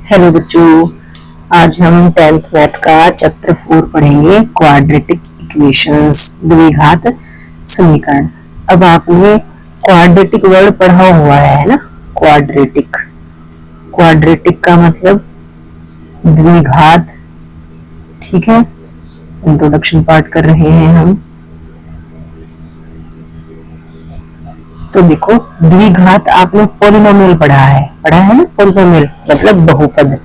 Hello बच्चों, आज हम 10th मैथ का चैप्टर 4 पढ़ेंगे, क्वाड्रेटिक इक्वेशंस, द्विघात समीकरण। अब आपने क्वाड्रेटिक वर्ड पढ़ा हुआ है ना। क्वाड्रेटिक क्वाड्रेटिक का मतलब द्विघात। ठीक है, इंट्रोडक्शन पार्ट कर रहे हैं हम। तो देखो, द्विघात आपने पॉलिनोमियल पढ़ा है ना। पॉलिनोमियल मतलब बहुपद।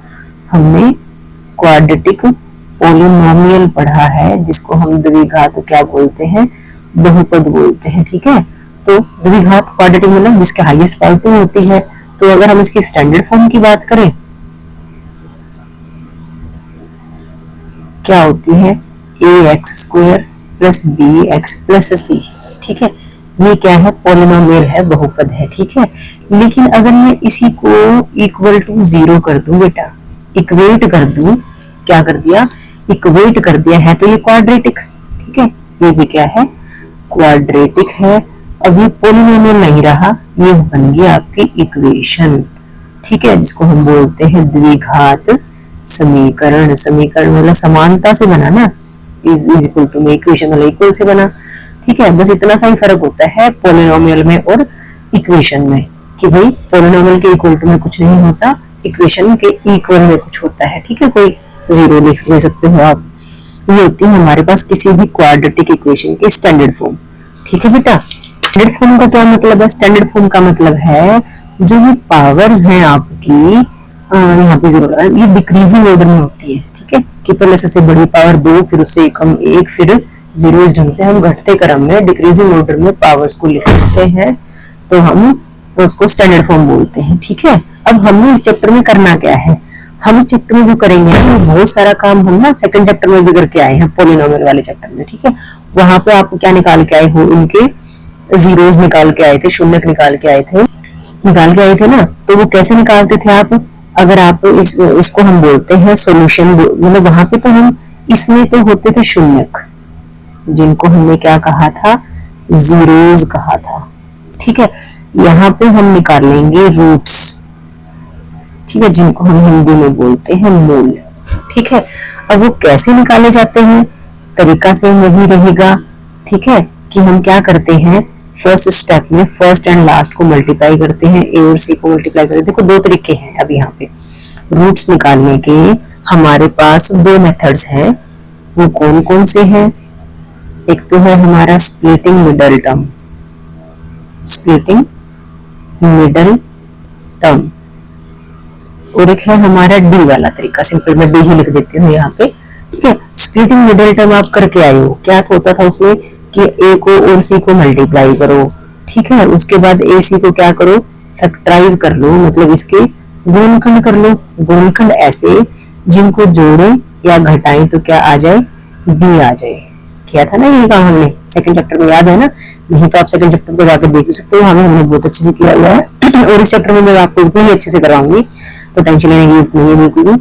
हमने क्वाड्रेटिक पॉलिनोमियल पढ़ा है, जिसको हम द्विघात क्या बोलते हैं, बहुपद बोलते हैं। ठीक है, तो द्विघात क्वाड्रेटिक मतलब जिसके हाईएस्ट पावर 2 होती है। तो अगर हम इसकी स्टैंडर्ड फॉर्म की बात करें, क्या होती है, ax² + bx + c। ठीक है, ये क्या है, पॉलिनोमियल है, बहुपद है। ठीक है, लेकिन अगर मैं इसी को इक्वल टू 0 कर दूं बेटा, इक्वेट कर दूं, क्या कर दिया, इक्वेट कर दिया है, तो ये क्वाड्रेटिक। ठीक है, ये भी क्या है, क्वाड्रेटिक है। अब ये पॉलिनोमियल नहीं रहा, ये बन गया आपकी इक्वेशन। ठीक है, जिसको हम बोलते हैं द्विघात समीकरण। समीकरण मतलब समानता से बना ना, इज इक्वल टू में, इक्वेशन मतलब इक्वल से बना। ठीक है, बस इतना सा ही फर्क होता है पॉलिनोमियल में और इक्वेशन में, कि भाई पॉलिनोमियल के इक्वल टू में कुछ नहीं होता, इक्वेशन के इक्वल में कुछ होता है। ठीक है, कोई जीरो ले सकते हो आप। ये होती है हमारे पास किसी भी क्वाड्रेटिक इक्वेशन की स्टैंडर्ड फॉर्म। ठीक है बेटा, स्टैंडर्ड फॉर्म का क्या मतलब है, स्टैंडर्ड फॉर्म का मतलब है जो भी पावर्स हैं आपकी, यहाँ पे जीरो लगा, ये डिक्रीजिंग ऑर्डर में होती है। ठीक है, कि पहले से बड़ी पावर 2, फिर उससे कम 1, फिर जीरो। इस ढंग से हम घटते क्रम में डिक्रीजिंग ऑर्डर में पावर्स को लिखते हैं, तो हम उसको स्टैंडर्ड फॉर्म बोलते हैं। ठीक है, अब हमने इस चैप्टर में करना क्या है, हम इस चैप्टर में जो करेंगे ना, बहुत सारा काम हम ना सेकंड चैप्टर में भी करके आए हैं, पॉलिनोमियल वाले चैप्टर में। ठीक है, वहां पे आप क्या निकाल के आए हो, उनके जीरोस निकाल के आए थे, शून्य निकाल के आए थे ना। तो वो कैसे निकालते थे आप, अगर आप इसको हम बोलते हैं सॉल्यूशन, मतलब वहां पे तो हम, इसमें तो होते थे शून्यक, जिनको हमने क्या कहा था, जीरोस कहा था। ठीक है, यहाँ पे हम निकालेंगे रूट्स। ठीक है, जिनको हम हिंदी में बोलते हैं मूल। ठीक है, अब वो कैसे निकाले जाते हैं, तरीका से वही रहेगा। ठीक है, कि हम क्या करते हैं, फर्स्ट स्टेप में फर्स्ट एंड लास्ट को मल्टीप्लाई करते हैं, ए और सी को मल्टीप्लाई करते हैं। देखो, दो तरीके हैं अब यहाँ पे रूट्स निकालने के। हमारे पास दो मेथड्स हैं, वो कौन कौन से हैं, एक तो है हमारा स्प्लिटिंग मिडल टर्म, और एक है हमारा डी वाला तरीका। सिंपल मैं डी ही लिख देती हूँ यहाँ पे। ठीक है, स्प्लिटिंग मिडल टर्म आप करके आए हो, क्या होता था उसमें कि ए को और सी को मल्टीप्लाई करो। ठीक है, उसके बाद ए सी को क्या करो, फैक्टराइज कर लो, मतलब इसके गुणनखंड कर लो। गुणनखंड ऐसे जिनको जोड़े या घटाएं तो क्या आ जाए, बी आ जाए। किया था ना ये काम हमने सेकंड चैप्टर में, याद है ना, नहीं तो आप सेकंड चैप्टर पे जाकर देख सकते हो, हमने बहुत अच्छे से किया हुआ है। और इस चैप्टर में मैं आपको इतनी ही अच्छे से करवाऊंगी, तो टेंशन लेने की जरूरत नहीं है बिल्कुल भी।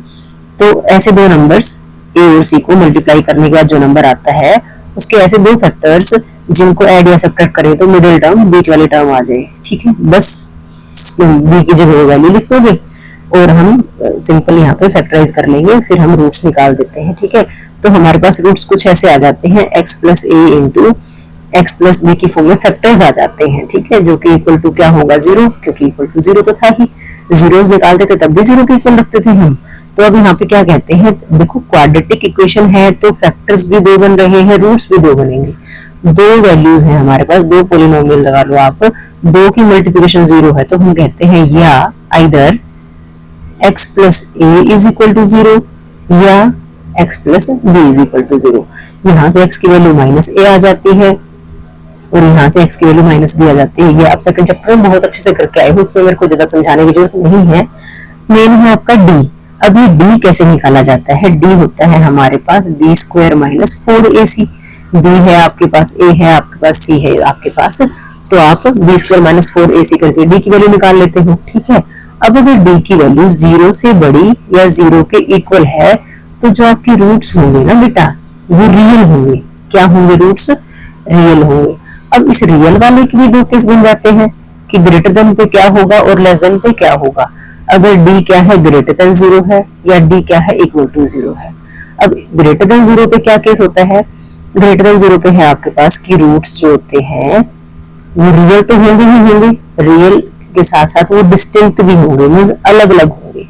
तो ऐसे दो नंबर्स ए और सी को मल्टीप्लाई करने के बाद जो नंबर आता है, उसके ऐसे दो फैक्टर्स जिनको ऐड या सब्ट्रैक्ट करें तो मिडिल टर्म, बीच वाली टर्म आ जाए। ठीक है, बस बी की जगह वैल्यू लिख दोगे और हम सिंपल यहाँ पे फैक्टराइज कर लेंगे, फिर हम रूट्स निकाल देते हैं। ठीक है, तो हमारे पास रूट्स कुछ ऐसे आ जाते हैं, x + a × x + b की फॉर्म में फैक्टर्स आ जाते हैं। ठीक है, जो कि इक्वल टू क्या होगा, 0, क्योंकि इक्वल टू 0 तो था ही। जीरोस निकालते थे तब भी 0 के इक्वल रखते थे हम। तो अब यहाँ पे क्या कहते हैं, देखो क्वाड्रेटिक इक्वेशन है तो फैक्टर्स भी 2 बन रहे हैं, रूट्स भी 2 बनेंगे। 2 वैल्यूज हैं हमारे पास, 2 पॉलिनोमियल लगा लो आप, 2 की मल्टीप्लिकेशन 0 है, तो हम कहते हैं या आइदर x + a = 0 या x + b = 0। यहाँ से x की वैल्यू -a आ जाती है और यहाँ से x की वैल्यू -b आ जाती है। ये आप सेकंड चैप्टर में बहुत अच्छे से करके आए हो, उसमें मेरे को ज्यादा समझाने की जरूरत नहीं है। मेन है आपका d। अब ये d कैसे निकाला जाता है, d होता है हमारे पास b² - 4ac। b है आपके पास, a है आपके पास, c है आपके पास, तो आप b² - 4ac करके d की वैल्यू निकाल लेते हो। ठीक है, अब अगर d की वैल्यू 0 से बड़ी या 0 के इक्वल है, तो जो आपके रूट्स होंगे ना बेटा, वो रियल होंगे। क्या होंगे, रूट्स रियल होंगे। अब इस रियल वाले के भी दो केस बन जाते हैं, कि ग्रेटर देन पे क्या होगा और लेस देन पे क्या होगा। अगर d क्या है ग्रेटर देन 0 है या d क्या है इक्वल टू 0 है। अब ग्रेटर देन 0 पे क्या केस होता है, ग्रेटर देन 0 पे है आपके पास कि रूट्स जो होते हैं वो रियल तो होंगे ही होंगे, रियल के साथ साथ वो डिस्टिंक्ट भी होंगे, मींस अलग अलग होंगे।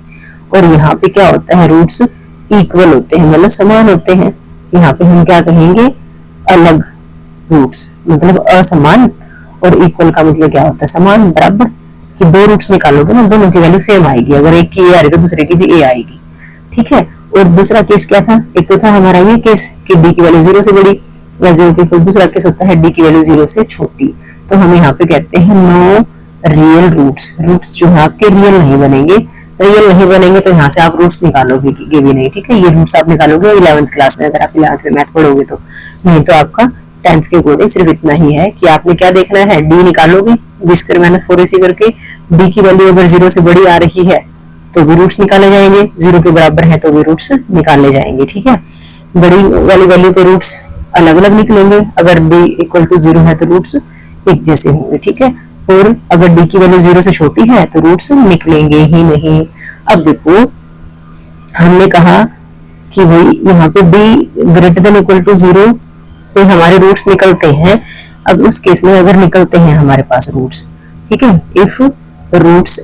और यहाँ पे क्या होता है, रूट्स इक्वल होते हैं, मतलब समान होते हैं। यहाँ पे हम क्या कहेंगे, अलग रूट्स मतलब असमान, और इक्वल का मतलब क्या होता है, समान, बराबर। कि दो रूट्स निकालोगे ना, दोनों की वैल्यू सेम आएगी, अगर एक की ए आ रही तो दूसरे की भी ए आएगी, ठीक है। और दूसरा केस क्या था, एक तो था हमारा ये केस कि डी की वैल्यू 0 से बड़ी, या 0 के कोई दूसरा केस होता है डी की वैल्यू 0 से छोटी। तो हम यहाँ पे कहते हैं नो रियल रूट्स, रूट्स जो है आपके रियल नहीं बनेंगे। रियल नहीं बनेंगे तो यहाँ से आप रूट्स निकालोगे भी नहीं, ठीक है। ये रूट्स आप निकालोगे 11th क्लास में, अगर आप 11th में मैथ पढ़ोगे तो। नहीं तो आपका 10th के अकॉर्डिंग सिर्फ इतना ही है कि आपने क्या देखना है, डी निकालोगे बी स्क्वायर माइनस 4ac करके। डी की वैल्यू अगर 0 से बड़ी आ रही है तो भी रूट्स निकाले जाएंगे, 0 के बराबर है तो भी रूट्स निकाले जाएंगे, ठीक है। बड़ी वाली वैल्यू पे रूट्स अलग अलग निकलेंगे, अगर d इक्वल टू 0 है तो रूट्स एक जैसे होंगे, ठीक है। और अगर d की वैल्यू 0 से छोटी है तो रूट्स निकलेंगे ही नहीं। अब देखो हमने कहा कि भाई यहाँ पे d greater than equal to 0 पे हमारे रूट्स निकलते हैं। अब उस केस में अगर निकलते हैं हमारे पास रूट्स, ठीक है, इफ रूट्स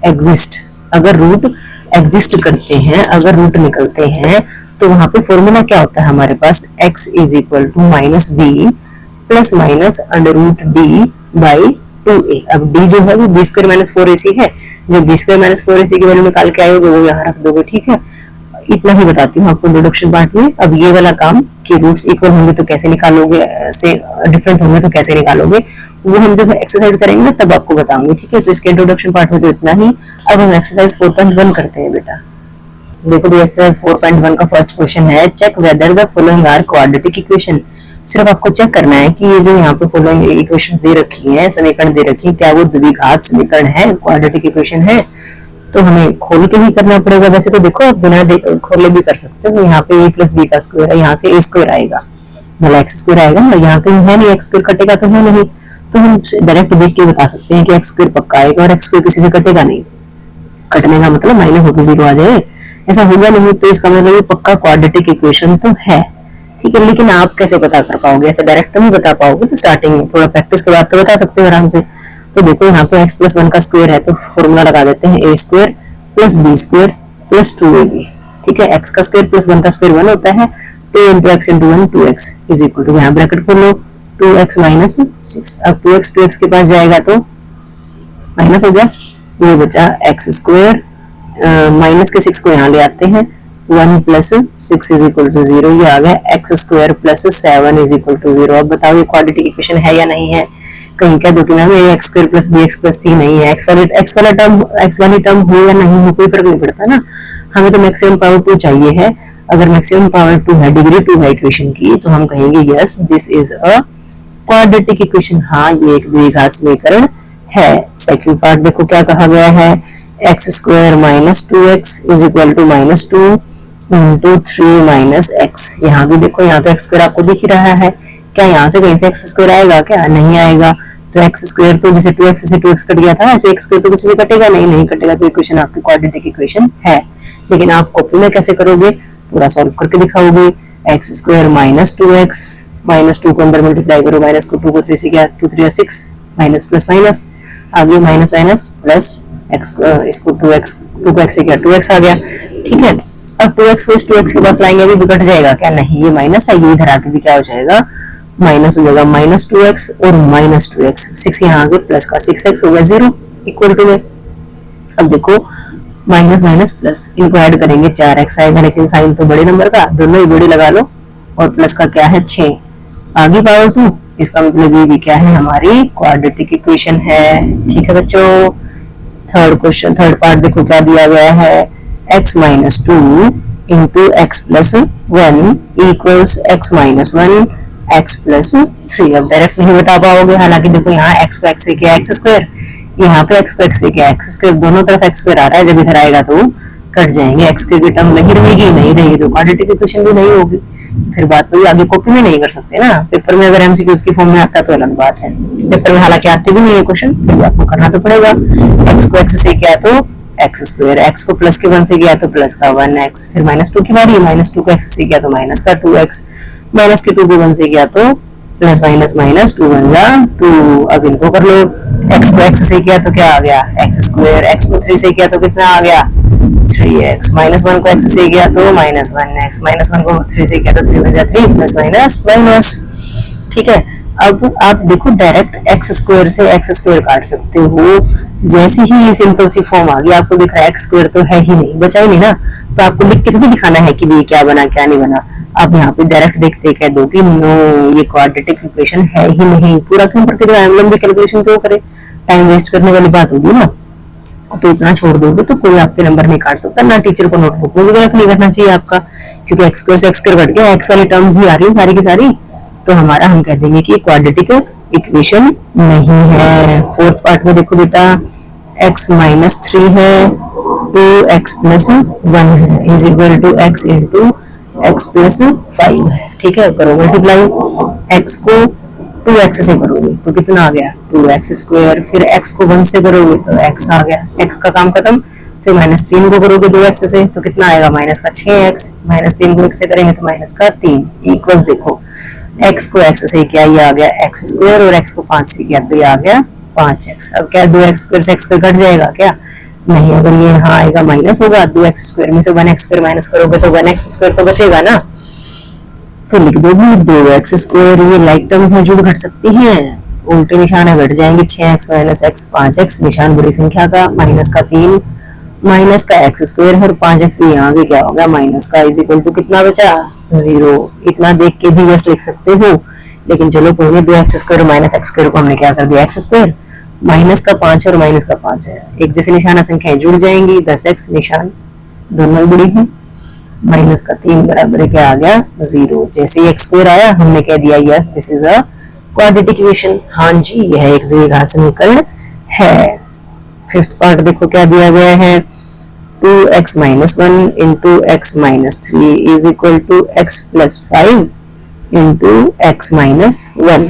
एग्जिस्ट, अगर रूट एग्जिस्ट करते हैं, अगर रूट निकलते हैं, तो वहां पे फॉर्मूला क्या होता है हमारे पास, x is equal to minus b plus minus under root d by 2a। अब d जो है वो बी स्क्वायर माइनस 4ac है, जो बी स्क्वायर माइनस 4ac की वैल्यू निकाल के आयोगे वो यहाँ रख दोगे, ठीक है। इतना ही बताती हूँ आपको इंट्रोडक्शन पार्ट में। अब ये वाला काम कि रूट्स इक्वल होंगे तो कैसे निकालोगे, से डिफरेंट होंगे तो कैसे निकालोगे, वो हम जब एक्सरसाइज करेंगे ना तब आपको बताऊंगी, ठीक है। तो इसके इंट्रोडक्शन पार्ट में तो इतना ही। अब हम एक्सरसाइज 4.1 करते हैं बेटा। देखो भी एक्सरसाइज 4.1 का फर्स्ट क्वेश्चन है, check whether the following are quadratic equation. सिर्फ आपको चेक करना है कि ये जो यहाँ पे फॉलोइंग इक्वेशन दे रखी है, समीकरण दे रखी है, क्या वो द्विघात समीकरण है, क्वाड्रेटिक इक्वेशन है। तो हमें खोल के ही करना पड़ेगा, वैसे तो देखो आप बिना खोले भी कर सकते हो। यहाँ पे a प्लस बी का स्क्वायर है, यहाँ से a स्क्वायर आएगा, मतलब x स्क्वायर आएगा, और यहाँ कहीं है नहीं, x स्क्वायर कटेगा तो है नहीं, तो हम डायरेक्ट देख के बता सकते हैं कि x स्क्वायर पक्का आएगा, और x स्क्वायर किसी से कटेगा नहीं। कटने का मतलब माइनस होकर 0 आ जाए, ऐसा होगा नहीं, तो इसका मतलब ये पक्का क्वाड्रेटिक इक्वेशन तो है, ठीक है। लेकिन आप कैसे पता कर पाओगे, ऐसे डायरेक्ट तो नहीं बता पाओगे, तो स्टार्टिंग में थोड़ा प्रैक्टिस के बाद तो बता सकते हो आराम से। तो देखो यहाँ पे x प्लस 1 का स्क्वायर है, तो फॉर्मूला लगा देते हैं a square plus b square plus 2ab, ठीक है। x का स्क्वायर प्लस 1 का स्क्वायर 1 होता है, 2 into x into 1 2x is equal to, यहाँ ब्रैकेट खोल लो, 2x माइनस 6। अब 2x के पास जाएगा तो माइनस हो गया, ये बचा x स्क्वायर, माइनस के 6 को यहाँ ले आते हैं, 1 प्लस 6 इज इक्वल टू 0, ये आ गया x square plus 7 is equal to 0। अब बताओ ये क्वाड्रेटिक इक्वेशन है या नहीं है। कहीं क्या दो कि मैम ये x square plus bx plus c नहीं है, x वाली टर्म हो या नहीं हो कोई फर्क नहीं पड़ता ना, हमें तो मैक्सिमम पावर 2 चाहिए है। अगर मैक्सिमम पावर 2 है, डिग्री 2 है इक्वेशन की, तो हम कहेंगे yes this is a quadratic equation, हाँ ये एक द्विघात समीकरण है। सेकंड पार्ट देखो क्या कहा गया है, x square minus 2x is equal to minus 2 into 3 minus x। यहाँ भी देखो, यहाँ तो x स्क्वायर आपको दिख ही रहा है, क्या यहाँ से कहीं से x स्क्वायर आएगा, क्या नहीं आएगा। तो x स्क्वायर तो जैसे 2x से 2x कट गया था, ऐसे x स्क्वायर तो किसी से कटेगा नहीं कटेगा, तो इक्वेशन आपकी क्वाड्रेटिक इक्वेशन है। लेकिन आप कॉपी में कैसे करोगे, पूरा सॉल्व करके दिखाओगे। x square minus 2x, minus 2 को अंदर मल्टीप्लाई करो, माइनस को 2 को 3 से क्या, 2 3 6, माइनस प्लस माइनस, आगे माइनस माइनस प्लस x, इसको 2x, 2 को x से क्या 2x आ गया, ठीक है। अब 2x को इस 2x के पास लाएंगे, अभी कट जाएगा क्या, नहीं ये माइनस है, ये इधर आके भी क्या हो जाएगा, माइनस हो जाएगा, माइनस 2x और माइनस 2x, 6 यहाँ आगे प्लस का 6x हो गया 0 इक्वल टू में। अब देखो माइनस माइनस प्लस, इनको ऐड करेंगे 4x आएगा, लेकिन साइन तो बड़े नंबर का, दोनों ही बड़े लगा लो, और प्लस का क्या है 6, आगे पावर 2, इसका मतलब ये भी क्या है, हमारी क्वाड्रेटिक इक्वेशन है, ठीक है बच्चों। थर्ड क्वेश्चन, थर्ड पार्ट देखो क्या दिया गया है, x minus 2 into x plus 1 equals x minus 1 x plus 3। अब डायरेक्ट नहीं बता पाओगे, हालांकि देखो यहाँ x को x से किया x स्क्वायर, यहाँ पे x को x से किया x स्क्वायर, दोनों तरफ x स्क्वायर आ रहा है, जब इधर आएगा तो कट जाएंगे, एक्स स्क्वायर की टर्म नहीं रहेगी तो क्वाड्रेटिक इक्वेशन भी नहीं होगी। फिर बात वही, आगे कॉपी में नहीं कर सकते ना, पेपर में अगर एमसीक्यूज की फॉर्म में आता तो अलग बात है, पेपर में हालांकि आते भी नहीं है क्वेश्चन, फिर भी आपको करना तो पड़ेगा। एक्स को एक्स से किया तो एक्स स्क्वायर, एक्स को प्लस के 1 से किया तो प्लस का 1x, फिर -2 की बारी है, -2 को x से किया तो माइनस का 2x, माइनस के 2 को 1 से किया तो प्लस माइनस माइनस 2 1 जा 2। अब इनको कर लो, x को x से किया तो क्या आ गया x स्क्वायर, x को 3 से किया तो कितना आ गया 3x, -1 को x से किया तो -1x, -1 को 3 से किया तो 3 बन गया 3 प्लस माइनस माइनस। ठीक है, अब आप देखो डायरेक्ट एक्स स्क्वायर से एक्स स्क्वायर काट सकते हो, जैसे ही ये सिंपल सी फॉर्म आ गई आपको दिख रहा है एक्स स्क्वायर तो है ही नहीं, बचा ही नहीं ना, तो आपको लिख के भी दिखाना है कि ये क्या बना क्या नहीं बना। आप यहाँ पे डायरेक्ट देखते कह दो कि नो ये क्वाड्रेटिक इक्वेशन है ही नहीं, पूरा क्यों करके लंबी कैलकुलेशन क्यों करे, टाइम वेस्ट करने वाली बात होगी ना, तो इतना छोड़ दोगे तो कोई आपके नंबर नहीं काट सकता, ना टीचर को नोटबुक में भी गलत नहीं करना चाहिए आपका, क्योंकि एक्स स्क्वायर से एक्स स्क्वायर कट गया, एक्स वाली टर्म्स भी आ रही है सारी की सारी, तो हमारा हम कह देंगे कि क्वाड्रेटिक इक्वेशन नहीं है। फोर्थ पार्ट में देखो बेटा, x माइनस 3 है, 2x प्लस 1 है, is equal to x into x plus 5 है। ठीक है, करो मल्टीप्लाई, x को 2x से करोगे तो कितना आ गया 2x स्क्वायर, फिर x को 1 से करोगे तो x आ गया, x का काम खत्म, फिर -3 को करोगे 2x से तो कितना आएगा माइनस का 6x, -3 को x से करेंगे तो माइनस का 3, इक्वल देखो x को x से किया ये आ गया x स्क्वायर, और x को 5 से किया तो ये आ गया 5x। अब क्या 2x स्क्वायर से x स्क्वायर कट जाएगा क्या, नहीं, अगर ये यहाँ आएगा माइनस होगा, 2x स्क्वायर में से 1x स्क्वायर माइनस करोगे तो 1x स्क्वायर तो बचेगा ना, तो लिख दो भी 2x स्क्वायर, ये लाइक टर्म्स में जुड़ घट सकती हैं, उल्टे निशान घट जाएंगे, 6x माइनस x 5x, निशान बड़ी संख्या का, माइनस का 3 माइनस का x स्क्वायर, और 5x भी यहाँ आगे क्या होगा माइनस का, इज इक्वल टू कितना बचा 0। इतना देख के भी यस लिख सकते हो, लेकिन चलो कोई नहीं, 2x square minus x square को हमने क्या कर दिया x स्क्वायर, माइनस का 5 और माइनस का 5 है, एक जैसे निशाना संख्याएं जुड़ जाएंगी, 10x निशान दोनों बड़ी हैं, माइनस का 3 बराबर क्या आ गया 0। जैसे ही x स्क्वायर आया हमने कह दिया yes this is a quadratic equation, हाँ जी यह एक द्विघात समीकरण है। फिफ्थ पार्ट देखो क्या दिया गया है, 2x minus 1 into x minus 3 is equal to x plus 5 into x minus 1।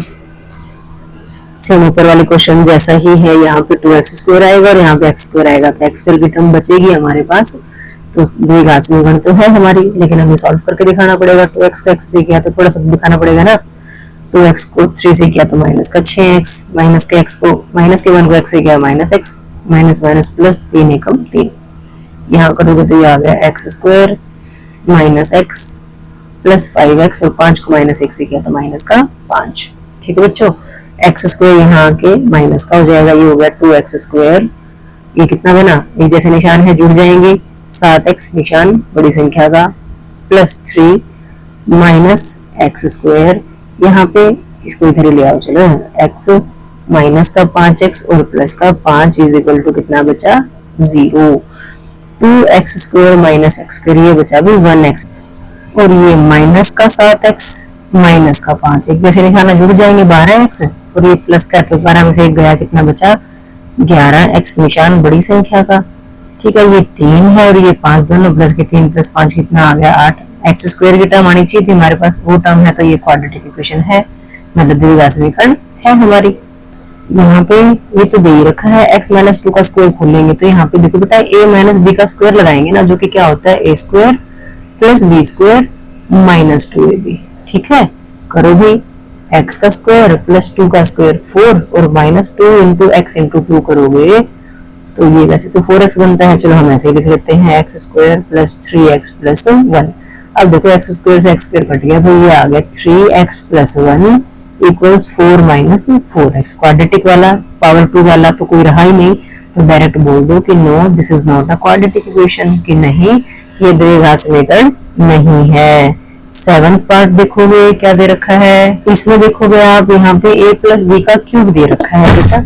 Same ऊपर वाले क्वेश्चन जैसा ही है, यहाँ पे 2x स्क्वायर आएगा और यहाँ पे x स्क्वायर आएगा, तो x स्क्वायर की टर्म बचेगी हमारे पास, तो द्विघात समीकरण तो है हमारी, लेकिन हमें सॉल्व करके दिखाना पड़ेगा। 2x को x से किया तो थोड़ा सा दिखाना पड़ेगा ना, 2x को 3 से किया तो माइनस का 6x, माइनस के 1 को x से किया minus x, minus minus plus 3 एकम 3, यहाँ करोगे तो ये आ गया x square minus x plus 5x, और 5 को माइनस 1 से किया तो माइनस का 5। ठीक है बच्चों, एक्स स्क्वायर यहाँ आके माइनस का हो जाएगा, ये हो गया 2x स्क्वायर, ये कितना बना, ये जैसे निशान है जुड़ जाएंगे, 7x निशान बड़ी संख्या का, प्लस 3 माइनस एक्स स्क्वायर, यहाँ पे इसको इधर ही ले आओ, चलो x माइनस का 5x और प्लस का 5 इज इक्वल टू कितना बचा 0। 2x square minus x square, ये बचा भी 1x, और ये माइनस का 7x माइनस का 5, एक जैसे निशाना जुड़ जाएंगे 12x, और ये प्लस का तो 12 में से एक गया, कितना बचा 11x निशान बड़ी संख्या का। ठीक है, ये 3 है और ये 5, दोनों प्लस के 3 प्लस 5 कितना आ गया 8। एक्स स्क्वायर की टर्म आनी चाहिए थी हमारे पास, वो टर्म है, तो ये क्वाड्रेटिक इक्वेशन है, मतलब द्विघात समीकरण है हमारी। यहाँ पे ये तो दे ही रखा है, x माइनस 2 का स्क्वायर खोल लेंगे तो यहाँ पे देखो बेटा a माइनस बी का स्क्वायर लगाएंगे ना, जो कि क्या होता है a square plus b square minus 2ab। ठीक है, करो भी, x का स्क्वायर प्लस 2 का स्क्वायर 4, और माइनस 2 इंटू एक्स इंटू 2 करोगे तो ये वैसे तो 4x बनता है, चलो हम ऐसे ही लिख लेते हैं x square plus 3x plus 1। अब देखो x स्क्वायर से x स्क्वायर कट गया तो ये आ गया 3x plus 1 equals 4 minus 4x। Quadratic वाला पावर 2 वाला तो कोई रहा ही नहीं, तो डायरेक्ट बोल दो कि no this is not a quadratic equation, कि नहीं ये द्विघात समीकरण नहीं है। सेवंथ पार्ट देखोगे क्या दे रखा है, इसमें देखोगे आप यहाँ पे a प्लस बी का क्यूब दे रखा है बेटा,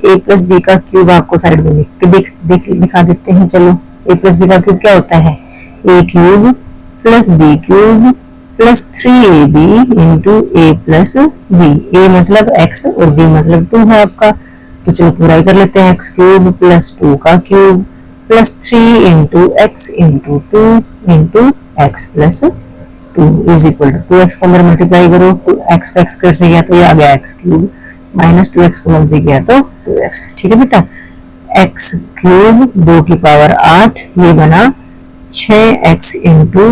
a प्लस बी का क्यूब आपको साइड में लिख के दिखा देते हैं। चलो a प्लस बी का क्यूब क्या होता है, a cube plus B cube plus 3ab into A plus B, A मतलब x और b मतलब 2 है आपका, तो चलो पूरा ही कर लेते हैं, x क्यूब प्लस 2 का cube plus 3 into x into 2 into x plus 2 is equal to 2x को अंदर मल्टीप्लाई करो, 2x को x स्क्वायर से गया तो ये आ गया x क्यूब, माइनस 2x को 1 से गया तो 2x। ठीक है बेटा, x क्यूब 2 की पावर 8 ये बना 6x into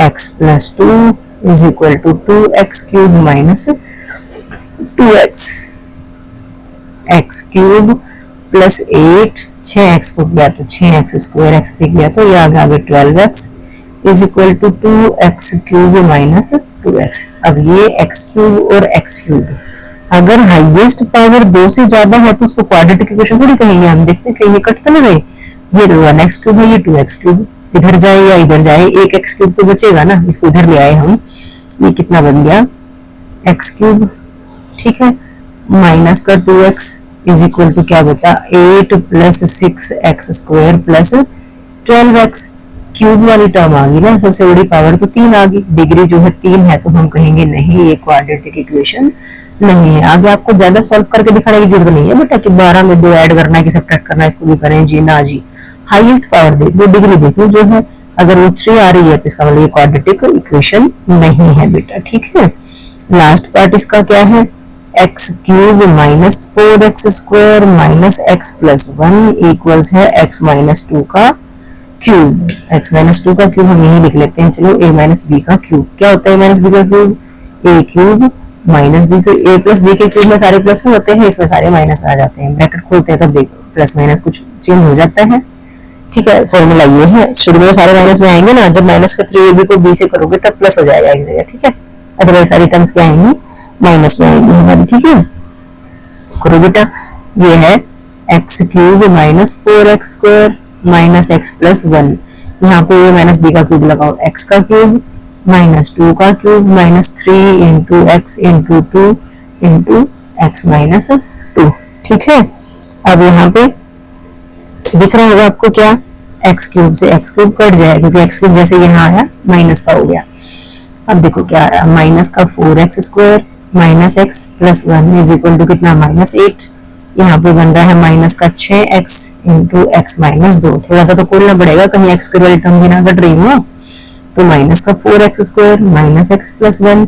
x plus 2 is equal to 2x cube minus 2x, x cube plus 8 6x को किया तो 6x स्क्वायर, x से किया तो ये आ गया 12x is equal to 2x cube minus 2x। अब ये x क्यूब और x क्यूब अगर हाईएस्ट पावर 2 से ज्यादा है तो उसको क्वाड्रेटिक इक्वेशन थोड़ी कहेंगे, हम देखते हैं कि ये कट तो नहीं रहे, ये 1x क्यूब है, ये 2x क्यूब, इधर जाए या इधर जाए एक x क्यूब तो बचेगा ना, इसको इधर ले आए हम, ये कितना बन गया x क्यूब। ठीक है, माइनस का 2x इज इक्वल टू क्या बचा 8 plus 6x square plus 12x, cube वाली टर्म आ गई ना, सबसे बड़ी पावर तो 3 आ गई, डिग्री जो है 3 है तो हम कहेंगे नहीं ये क्वाड्रेटिक इक्वेशन नहीं है। आगे आपको ज्यादा सॉल्व करके दिखाने की जरूरत नहीं है बेटा कि 12 में 2 ऐड करना है कि सब्ट्रैक्ट करना है, इसको भी करें जी ना जी, हाईएस्ट पावर देख लो, डिग्री देख लो जो है, अगर वो 3 आ रही है तो इसका मतलब ये क्वाड्रेटिक इक्वेशन नहीं है बेटा। ठीक है, लास्ट पार्ट इसका क्या है, x cube minus 4x square minus x plus 1 equals है x माइनस 2 का क्यूब, x माइनस 2 का क्यूब हम यही लिख लेते हैं, चलो a माइनस b का क्यूब, क्या होता है a माइनस b का cube, a cube minus b के, a प्लस b के क्यूब में सारे प्लस में होते हैं, इसमें सारे माइनस में आ जाते हैं, ब्रैकेट खोलते हैं तब प्लस माइनस कुछ चेंज हो जाता है। ठीक है, फॉर्मूला ये है, शुरू में सारे माइनस में आएंगे ना, जब माइनस का 3ab को b से करोगे तब प्लस हो जाएगा एक जगह। ठीक है, अदरवाइज सारी टर्म्स क्या आएंगी माइनस में आएंगी हमारी। ठीक है, करो बेटा, ये है x cube minus 4x square minus x plus 1, यहाँ पे ये माइनस बी का क्यूब लगाओ, x का क्यूब माइनस 2 का cube minus 3 into x into 2 into x minus 2। ठीक है, अब यहाँ पे दिख रहा होगा आपको क्या, x क्यूब से x क्यूब कट जाएगा क्योंकि x क्यूब जैसे यहाँ आया माइनस का हो गया। अब देखो क्या आ रहा है, माइनस का 4x square minus x plus 1 is equal to कितना माइनस 8, यहाँ पे बन रहा है माइनस का 6x इंटू एक्स माइनस 2, थोड़ा सा तो खोलना पड़ेगा कहीं x स्क्वायर वाली टर्म भी ना घट रही हो, तो माइनस का 4x square minus x plus 1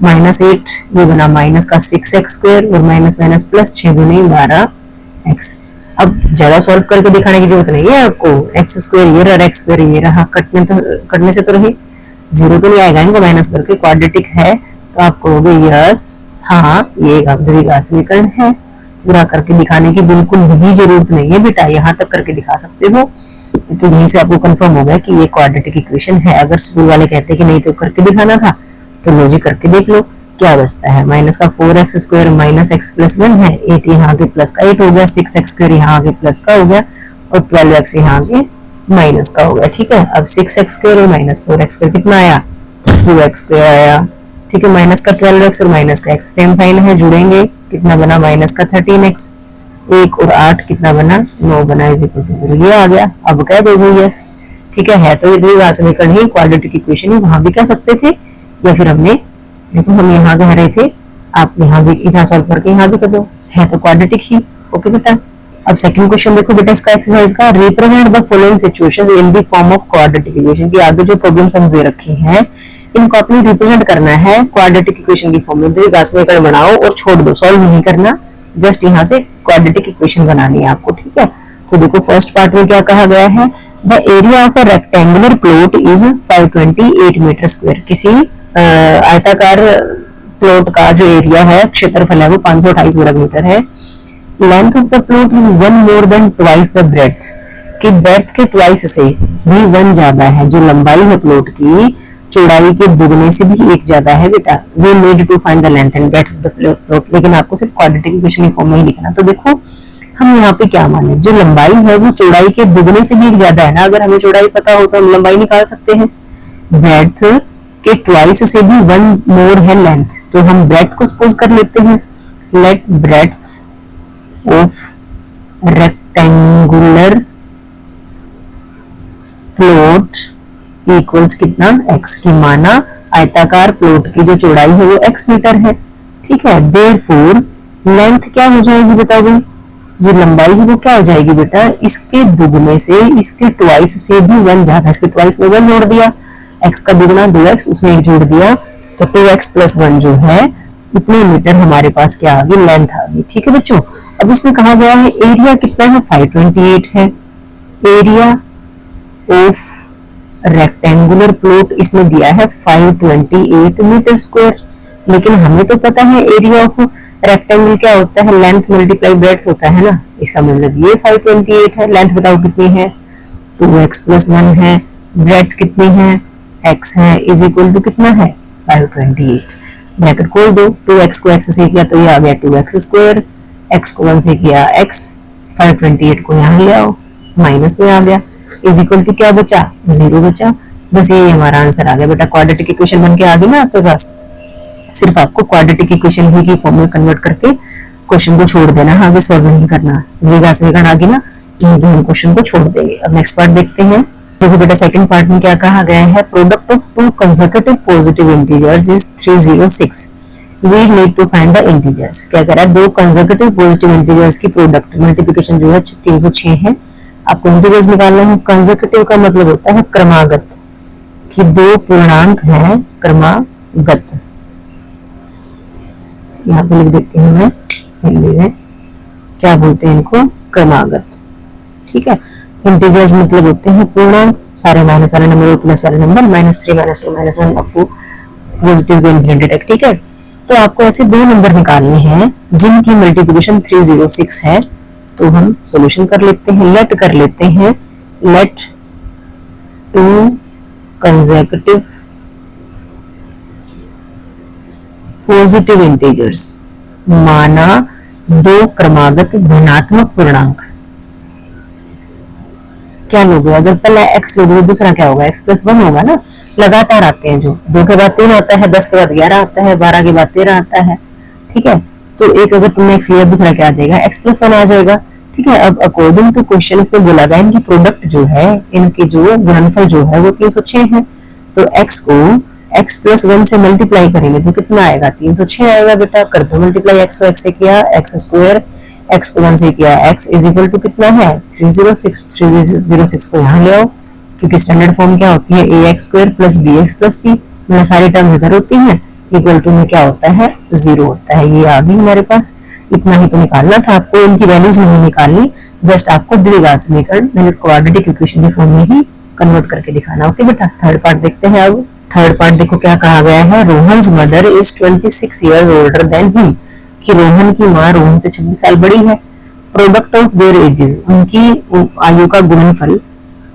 minus 8 ये बना माइनस का 6x स्क्वायर और माइनस माइनस प्लस 6 गुने 12x। अब ज्यादा सॉल्व करके दिखाने की जरूरत नहीं है आपको, एक्स स्क्वायर ये रहा, एक्स स्क्वायर ये रहा, कटने से तो रही, जीरो तो नहीं आएगा इनको माइनस करके, क्वाड्रेटिक है तो आप कहोगे यस हाँ ये एक द्विघात समीकरण है। पूरा करके दिखाने की बिल्कुल भी जरूरत नहीं है बेटा, यहाँ तक करके दिखा सकते हो, तो यहीं से आपको कंफर्म हो गया कि ये क्वाड्रेटिक इक्वेशन है। अगर स्कूल वाले कहते कि नहीं तो करके दिखाना था तो लॉजिक करके देख लो क्या बचता है, माइनस का 4x square minus x plus 1 है, 8 यहाँ आगे प्लस का 8 हो गया, 6x स्क्वायर यहाँ आगे प्लस का हो गया और 12x यहाँ आगे माइनस का हो गया। ठीक है, अब 6x स्क्वायर और माइनस 4x स्क्वायर कितना आया 2x स्क्वायर आया। ठीक है, माइनस का 12x और माइनस का x सेम साइन है, जुड़ेंगे कितना बना माइनस का 13x, 1 और 8 कितना बना 9 बना इज इक्वल टू 0, ये आ गया। अब कह दोगे यस, ठीक है तो ये द्विघात समीकरण ही क्वाड्रेटिक इक्वेशन ही, वहां भी कह सकते थे या फिर हमने देखो हम यहाँ कह रहे थे, आप यहाँ भी इतना सॉल्व करके यहाँ भी कर दो, है तो क्वाड्रेटिक ही। ओके बेटा, अब सेकंड क्वेश्चन देखो बेटा इसका एक्सरसाइज का, represent the following situations in the form of quadratic equation. की आगे जो प्रॉब्लम्स हम दे रखी हैं इनको आपने रिप्रेजेंट करना है क्वाड्रेटिक इक्वेशन की फॉर्म में, द्विघात समीकरण बनाओ और छोड़ दो, सॉल्व नहीं करना, जस्ट यहाँ से क्वाड्रेटिक इक्वेशन बनानी है आपको। ठीक है, तो देखो फर्स्ट पार्ट में क्या कहा गया है, the area of a rectangular plot is 528 metre square. किसी आयताकार प्लॉट का जो एरिया है, क्षेत्रफल है वो 528 वर्ग मीटर है। Length of the plot is 1 more than twice the breadth, कि ब्रेड्थ के ट्वाइस से भी 1 ज्यादा है, जो लंबाई है प्लॉट की चौड़ाई के दुगने से भी 1 ज्यादा है बेटा। We need to find the length and breadth of the plot, लेकिन आपको सिर्फ क्वाड्रेटिक इक्वेशन की फॉर्म में ही लिखना। तो देखो हम यहाँ पे क्या माने, जो लंबाई है वो चौड़ाई के दुगने से भी 1 ज्यादा है ना, अगर हमें चौड़ाई पता हो तो हम लंबाई निकाल सकते हैं। ब्रेड्थ के ट्वाइस से भी 1 मोर है लेंथ, तो हम ब्रेड्थ को सपोज कर लेते हैं, let breadth of rectangular plot equals कितना x, की माना आयताकार प्लॉट की जो चौड़ाई है वो x मीटर है। ठीक है, देयरफॉर लेंथ क्या हो जाएगी बताओ भाई, जो लंबाई है वो क्या हो जाएगी बेटा, इसके दुगने से, इसके ट्वाइस से भी 1 ज्यादा, इसके ट्वाइस में 1 जोड़ दिया, x का दुगना 2x, उसमें 1 जोड़ दिया, तो 2x + 1 जो है इतने मीटर हमारे पास क्या आ गई, लेंथ आ गई। ठीक है बच्चों, अब इसमें कहा गया है एरिया कितना है, 528 है। एरिया ऑफ रेक्टेंगुलर प्लॉट इसमें दिया है 528 मीटर स्क्वायर, लेकिन हमें तो पता है एरिया ऑफ रेक्टेंगल क्या होता है, लेंथ मल्टीप्लाई ब्रेड्थ होता है ना, इसका मतलब ये 528 है। लेंथ बताओ कितनी है, 2x + 1 है, ब्रेड्थ कितनी है, x है, इज इक्वल टू कितना है, 528। ब्रैकेट खोल दो, 2x को x से किया तो ये आ गया 2x², x को 1 से किया x, 528 को यहाँ ले आओ, माइनस में आ गया, इज इक्वल टू क्या बचा, 0 बचा। बस ये हमारा आंसर आ गया बेटा, क्वाड्रेटिक इक्वेशन बन के आ गई ना आपके पास। सिर्फ आपको क्वाड्रेटिक इक्वेशन ही की फॉर्म में कन्वर्ट करके क्वेश्चन को छोड़ देना, आगे सॉल्व नहीं करना। द्विघात समीकरण आ गई ना, यहीं पे हम क्वेश्चन को छोड़ देंगे। अब नेक्स्ट पार्ट देखते हैं। देखो बेटा, सेकंड पार्ट में क्या कहा गया है, product of 2 consecutive positive integers is 306, we need to find the integers. क्या कह रहा है, 2 कंसेक्यूटिव पॉजिटिव इंटीजर्स की प्रोडक्ट, मल्टीप्लिकेशन जो है 306 है, आपको इंटीजर्स निकालना है। कंसेक्यूटिव का मतलब होता है क्रमागत, कि 2 पूर्णांक हैं क्रमागत। यहाँ पे लिख देती हूँ मैं हिंदी में, क्या बोलते हैं इनको, क्रमागत। ठीक है, इंटीजर्स मतलब होते हैं पूर्णांक, सारे माइनस वाले नंबर और प्लस वाले नंबर, -3 -2 -1 अप टू पॉजिटिव के इन्फिनिटी तक। ठीक है, तो आपको ऐसे 2 नंबर निकालने हैं जिनकी मल्टीप्लिकेशन 306 है। तो हम सॉल्यूशन कर लेते हैं, लेट कर लेते हैं, लेट 2 कंसेक्यूटिव पॉजिटिव इंटीजर्स, माना 2 क्रमागत धनात्मक पूर्णांक। क्या लोगे, अगर पहले x लोगे तो दूसरा क्या होगा, x + 1 होगा ना, लगातार आते हैं जो, 2 के बाद 3 आता है, 10 के बाद 11 आता है, 12 के बाद 13 आता है। ठीक है, तो एक अगर तुमने x लिया दूसरा क्या आ जाएगा, x + 1 आ जाएगा। ठीक है, अब अकॉर्डिंग टू क्वेश्चन इसमें बोला गया इनकी प्रोडक्ट जो है, इनके जो गुणनफल जो है वो 306 है, तो x को x + 1 से मल्टीप्लाई करेंगे तो कितना आएगा, 306 आएगा बेटा। कर दो मल्टीप्लाई, x को x से किया x², x को 1 से किया x, इज इक्वल टू कितना है, 306। 306 को यहाँ ले आओ, क्योंकि स्टैंडर्ड फॉर्म क्या होती है, ax² + bx + c, मतलब सारी टर्म इधर होती है, इक्वल टू में क्या होता है, 0 होता है। ये आ गई हमारे पास, इतना ही तो निकालना था आपको, इनकी वैल्यूज नहीं निकालनी, जस्ट आपको द्विघात समीकरण मतलब क्वाड्रेटिक इक्वेशन के फॉर्म में ही कन्वर्ट करके दिखाना। ओके बेटा, थर्ड पार्ट देखते हैं। अब थर्ड पार्ट देखो क्या कहा गया है, Rohan's mother is 26 years older than him, कि रोहन की माँ रोहन से 26 साल बड़ी है। प्रोडक्ट ऑफ देयर एजेस, उनकी आयु का गुणनफल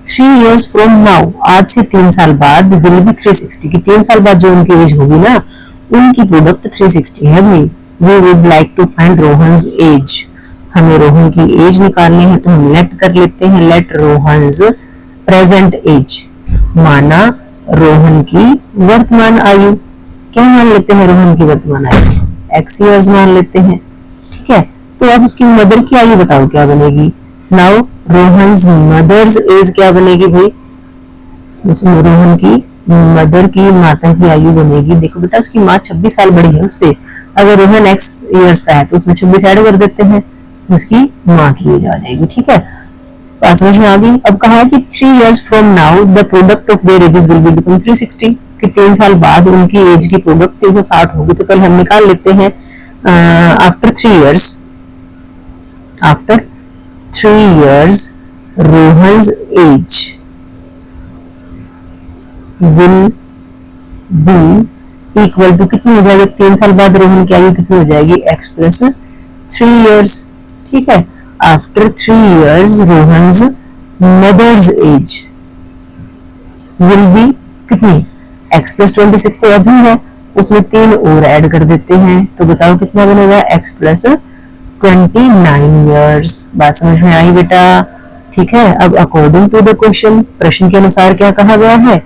3 years from now, आज से 3 साल बाद, विल बी 360, कि 3 साल बाद जो उनकी एज होगी ना, उनकी प्रोडक्ट 360 है भाई। We would like to find Rohan's age, हमें रोहन की एज निकालनी है, तो हम लेट कर लेते हैं, लेट रोहन्स प्रेजेंट एज, माना रोहन की वर्तमान आयु, क्या मान लेते हैं, रोहन की वर्तमान आयु x years मान लेते हैं। ठीक है, तो अब उसकी मदर की आयु बताओ क्या बनेगी। नाउ रोहन्स मदर्स एज क्या बनेगी भाई, उसमें रोहन की मदर की माता की आयु बनेगी। देखो बेटा, उसकी माँ 26 साल बड़ी है उससे, अगर रोहन x years का है तो उसमें 26 ऐड कर देते हैं, उसकी माँ की एज आ जाएगी। ठीक है, बात समझ में आ गई। अब कहा है कि 3 years from now the product of their ages will be become 360, कि 3 साल बाद उनकी एज की प्रोडक्ट 360 होगी। तो पहले हम निकाल लेते हैं, after 3 years Rohan's age will be equal to कितनी हो जाएगी, 3 साल बाद रोहन की आयु कितनी हो जाएगी, x + 3 years। ठीक है, after 3 years Rohan's mother's age will be कितनी, x + 26 तो अभी है, उसमें 3 और ऐड कर देते हैं, तो बताओ कितना बनेगा, x + 29 years। बात समझ में आई बेटा। ठीक है, अब अकॉर्डिंग टू द क्वेश्चन, प्रश्न के अनुसार क्या कहा गया है,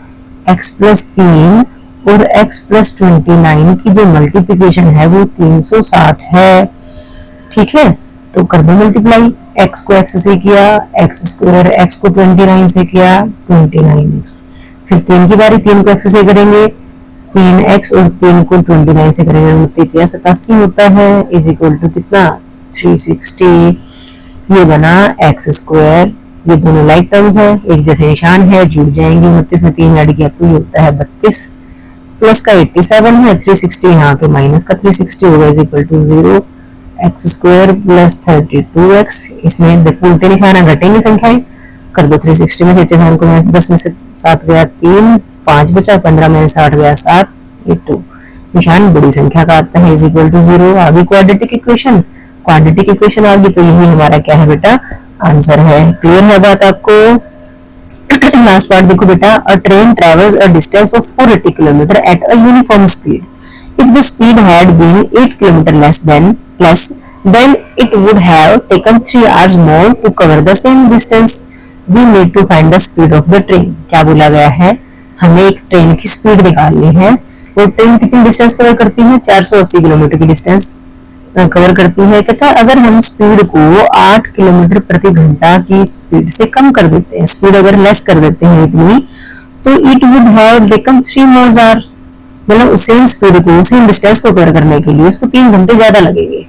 x + 3 और x + 29 की जो मल्टीप्लिकेशन है वो 360 है। ठीक है, तो कर दो मल्टीप्लाई, x को x से किया x², x को 29 से किया 29x, फिर 3 की बारी, 3 को x से करेंगे 3x और 3 को 29 से करेंगे 87 होता है, इज इक्वल टू कितना, 360। ये बना एक्स स्क्वायर, ये दोनों लाइक टर्म्स है, एक जैसे निशान है, जुड़ जाएंगे। 29 में 3 ऐड किया तो ये होता है 32, प्लस का 87 है, 360 यहाँ के माइनस का 360 होगा is equal to 0, x square plus 32x। इसमें देखो उल्टे निशान है, घटेंगे संख्याएं, कर दो 360 में से 87 को, 10 में से 7 गया 3, 5 बचा, 15 में 60 गया 7, ये 2 निशान बड़ी संख्या का आता है इज इक्वल टू 0। आगे क्वाड्रेटिक इक्वेशन, क्वाड्रेटिक इक्वेशन आ गई तो यही हमारा क्या है बेटा, आंसर है। क्लियर है बात आपको? लास्ट पार्ट देखो बेटा, अ train travels a distance of 480 kilometre at a uniform speed, if the speed had been 8 km less, then it would have taken 3 hours more to cover the same distance. We need to find the speed of the train. क्या बोला गया है, हमें एक train की speed निकालनी है। वो ट्रेन कितनी डिस्टेंस कवर करती है, 480 किलोमीटर की डिस्टेंस कवर करती है। कहता है अगर हम स्पीड को 8 किलोमीटर प्रति घंटा की स्पीड से कम कर देते हैं, स्पीड अगर लेस कर देते हैं इतनी, तो it would have taken 3 more hours, मतलब सेम स्पीड को, सेम डिस्टेंस को कवर करने के लिए उसको 3 घंटे ज्यादा लगेंगे।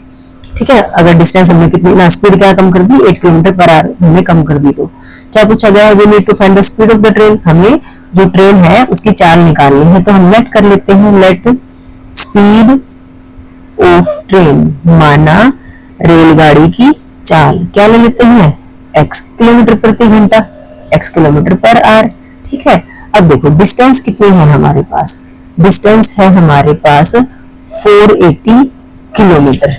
ठीक है, अगर डिस्टेंस हमने कितनी ना स्पीड क्या कम कर दी, 8 किलोमीटर पर आवर हमने कम कर दी। तो क्या पूछा गया, we need to find the speed of the train, हमें जो ट्रेन है उसकी चाल निकालनी है। तो हम लेट कर लेते हैं, लेट स्पीड ऑफ ट्रेन माना रेलगाड़ी की चाल, क्या ले लेते हैं, x किलोमीटर प्रति घंटा, x किलोमीटर पर आवर। ठीक है, अब देखो डिस्टेंस कितनी है हमारे पास, डिस्टेंस है हमारे पास 480 किलोमीटर।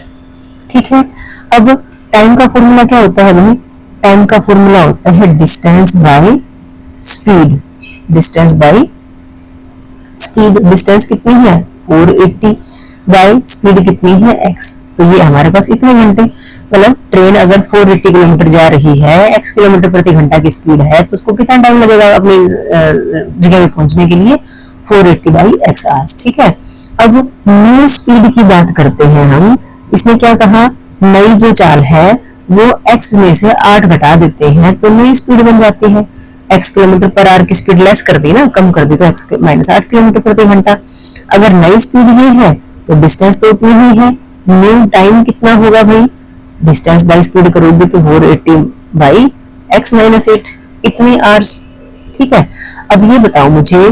ठीक है, अब टाइम का फॉर्मूला क्या होता है भाई, टाइम का फॉर्मूला होता है distance by speed, distance by speed. Distance कितनी है 480, बाय स्पीड कितनी है x, तो ये हमारे पास इतने घंटे, मतलब ट्रेन अगर 480 किलोमीटर जा रही है, x किलोमीटर प्रति घंटा की स्पीड है, तो उसको कितना टाइम लगेगा अपनी जगह पे पहुंचने के लिए, 480 बाई x आवर्स। ठीक है, अब न्यू स्पीड की बात करते हैं हम। इसने क्या कहा, नई जो चाल है वो x में से 8 घटा देते हैं तो नई स्पीड बन जाती है। x किलोमीटर पर आवर की स्पीड लेस कर दी ना, कम कर दी, तो x माइनस 8 किलोमीटर प्रति घंटा। अगर नई स्पीड ये है तो डिस्टेंस तो उतनी ही है, न्यू टाइम कितना होगा भाई, डिस्टेंस बाई स्पीड करोगे तो 480 बाई x माइनस 8, इतनी आवर्स। ठीक है, अब ये बताओ मुझे,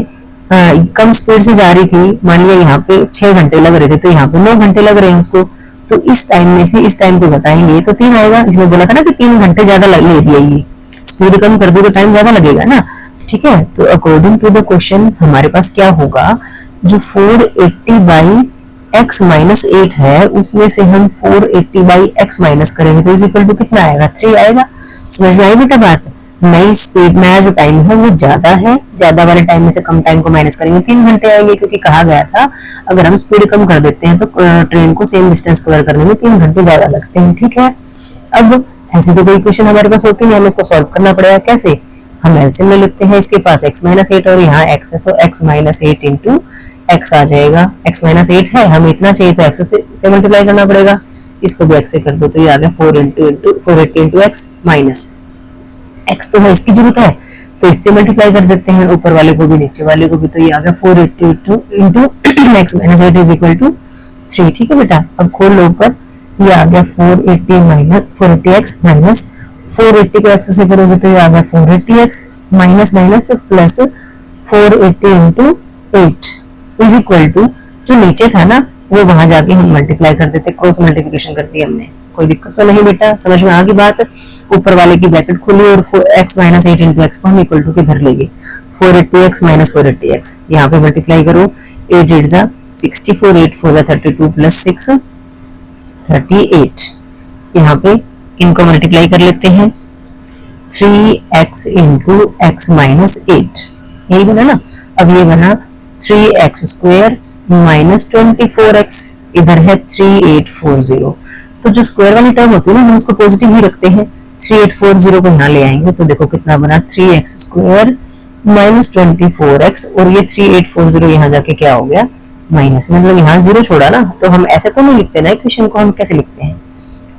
कम स्पीड से जा रही थी, मान लिया यहाँ पे 6 घंटे लग रहे थे तो यहाँ पे 9 घंटे लग रहे हैं उसको, तो इस टाइम में से इस टाइम को बताएंगे तो 3 आएगा। इसमें बोला था ना कि 3 घंटे ज्यादा ले रही है, ये स्पीड कम कर दी तो टाइम ज्यादा लगेगा ना। ठीक है, तो अकॉर्डिंग टू द क्वेश्चन हमारे पास क्या होगा, जो 480 बाई x माइनस 8 है उसमें से हम 480 बाई x माइनस करेंगे तो इज इक्वल टू कितना आएगा, 3 आएगा। समझ में आई बेटा बात? नई स्पीड में जो टाइम है वो ज्यादा है, ज्यादा वाले टाइम में से कम टाइम को माइनस करेंगे, 3 घंटे आएंगे, क्योंकि कहा गया था अगर हम स्पीड कम कर देते हैं तो ट्रेन को सेम डिस्टेंस कवर करने में 3 घंटे ज्यादा लगते हैं। ठीक है, अब ऐसी तो कोई इक्वेशन हमारे पास होती है, हमें इसको सॉल्व करना पड़ेगा। कैसे, हम एलसीएम ले लेते हैं, इसके पास x माइनस 8 और यहाँ x है तो x माइनस 8 इंटू x आ जाएगा। x माइनस 8 है, हमें इतना चाहिए तो x से मल्टीप्लाई करना पड़ेगा, इसको भी x से कर दो तो ये आ गया 480 इंटू x माइनस x, तो है इसकी जरूरत है तो इससे मल्टीप्लाई कर देते हैं, ऊपर वाले को भी नीचे वाले को भी, तो ये आ गया 480 into x minus 8 is equal to 3। ठीक है बेटा, अब खोल लो ऊपर, ये आ गया 480x माइनस 480 को x से करोगे तो ये आ गया 480x minus minus plus 480 into 8 is equal to, जो नीचे था ना वो वहां जाके हम मल्टीप्लाई कर देते, क्रॉस मल्टीप्लिकेशन कर दी हमने। कोई दिक्कत तो नहीं बेटा, समझ में आ गई बात? ऊपर वाले की ब्रैकेट खोली और x माइनस 8 इंटू x को हम इक्वल टू किधर लेंगे, 480x माइनस 480x, यहाँ पे मल्टीप्लाई करो, 8 8 जा 64, 8 4 जा 32 प्लस 6 38, यहाँ पे इनको मल्टीप्लाई कर लेते हैं, 3x इंटू x माइनस 8, यही बना ना। अब ये बना 3x स्क्वायर माइनस 24x, इधर है 3840, तो जो स्क्वायर वाली टर्म होती है ना हम उसको पॉजिटिव ही रखते हैं, 3840 को यहाँ ले आएंगे तो देखो कितना बना, 3x स्क्वायर माइनस 24x, और ये 3840 यहाँ जाके क्या हो गया, माइनस, मतलब यहाँ 0 छोड़ा ना, तो हम ऐसे तो नहीं लिखते ना इक्वेशन को, हम कैसे लिखते हैं,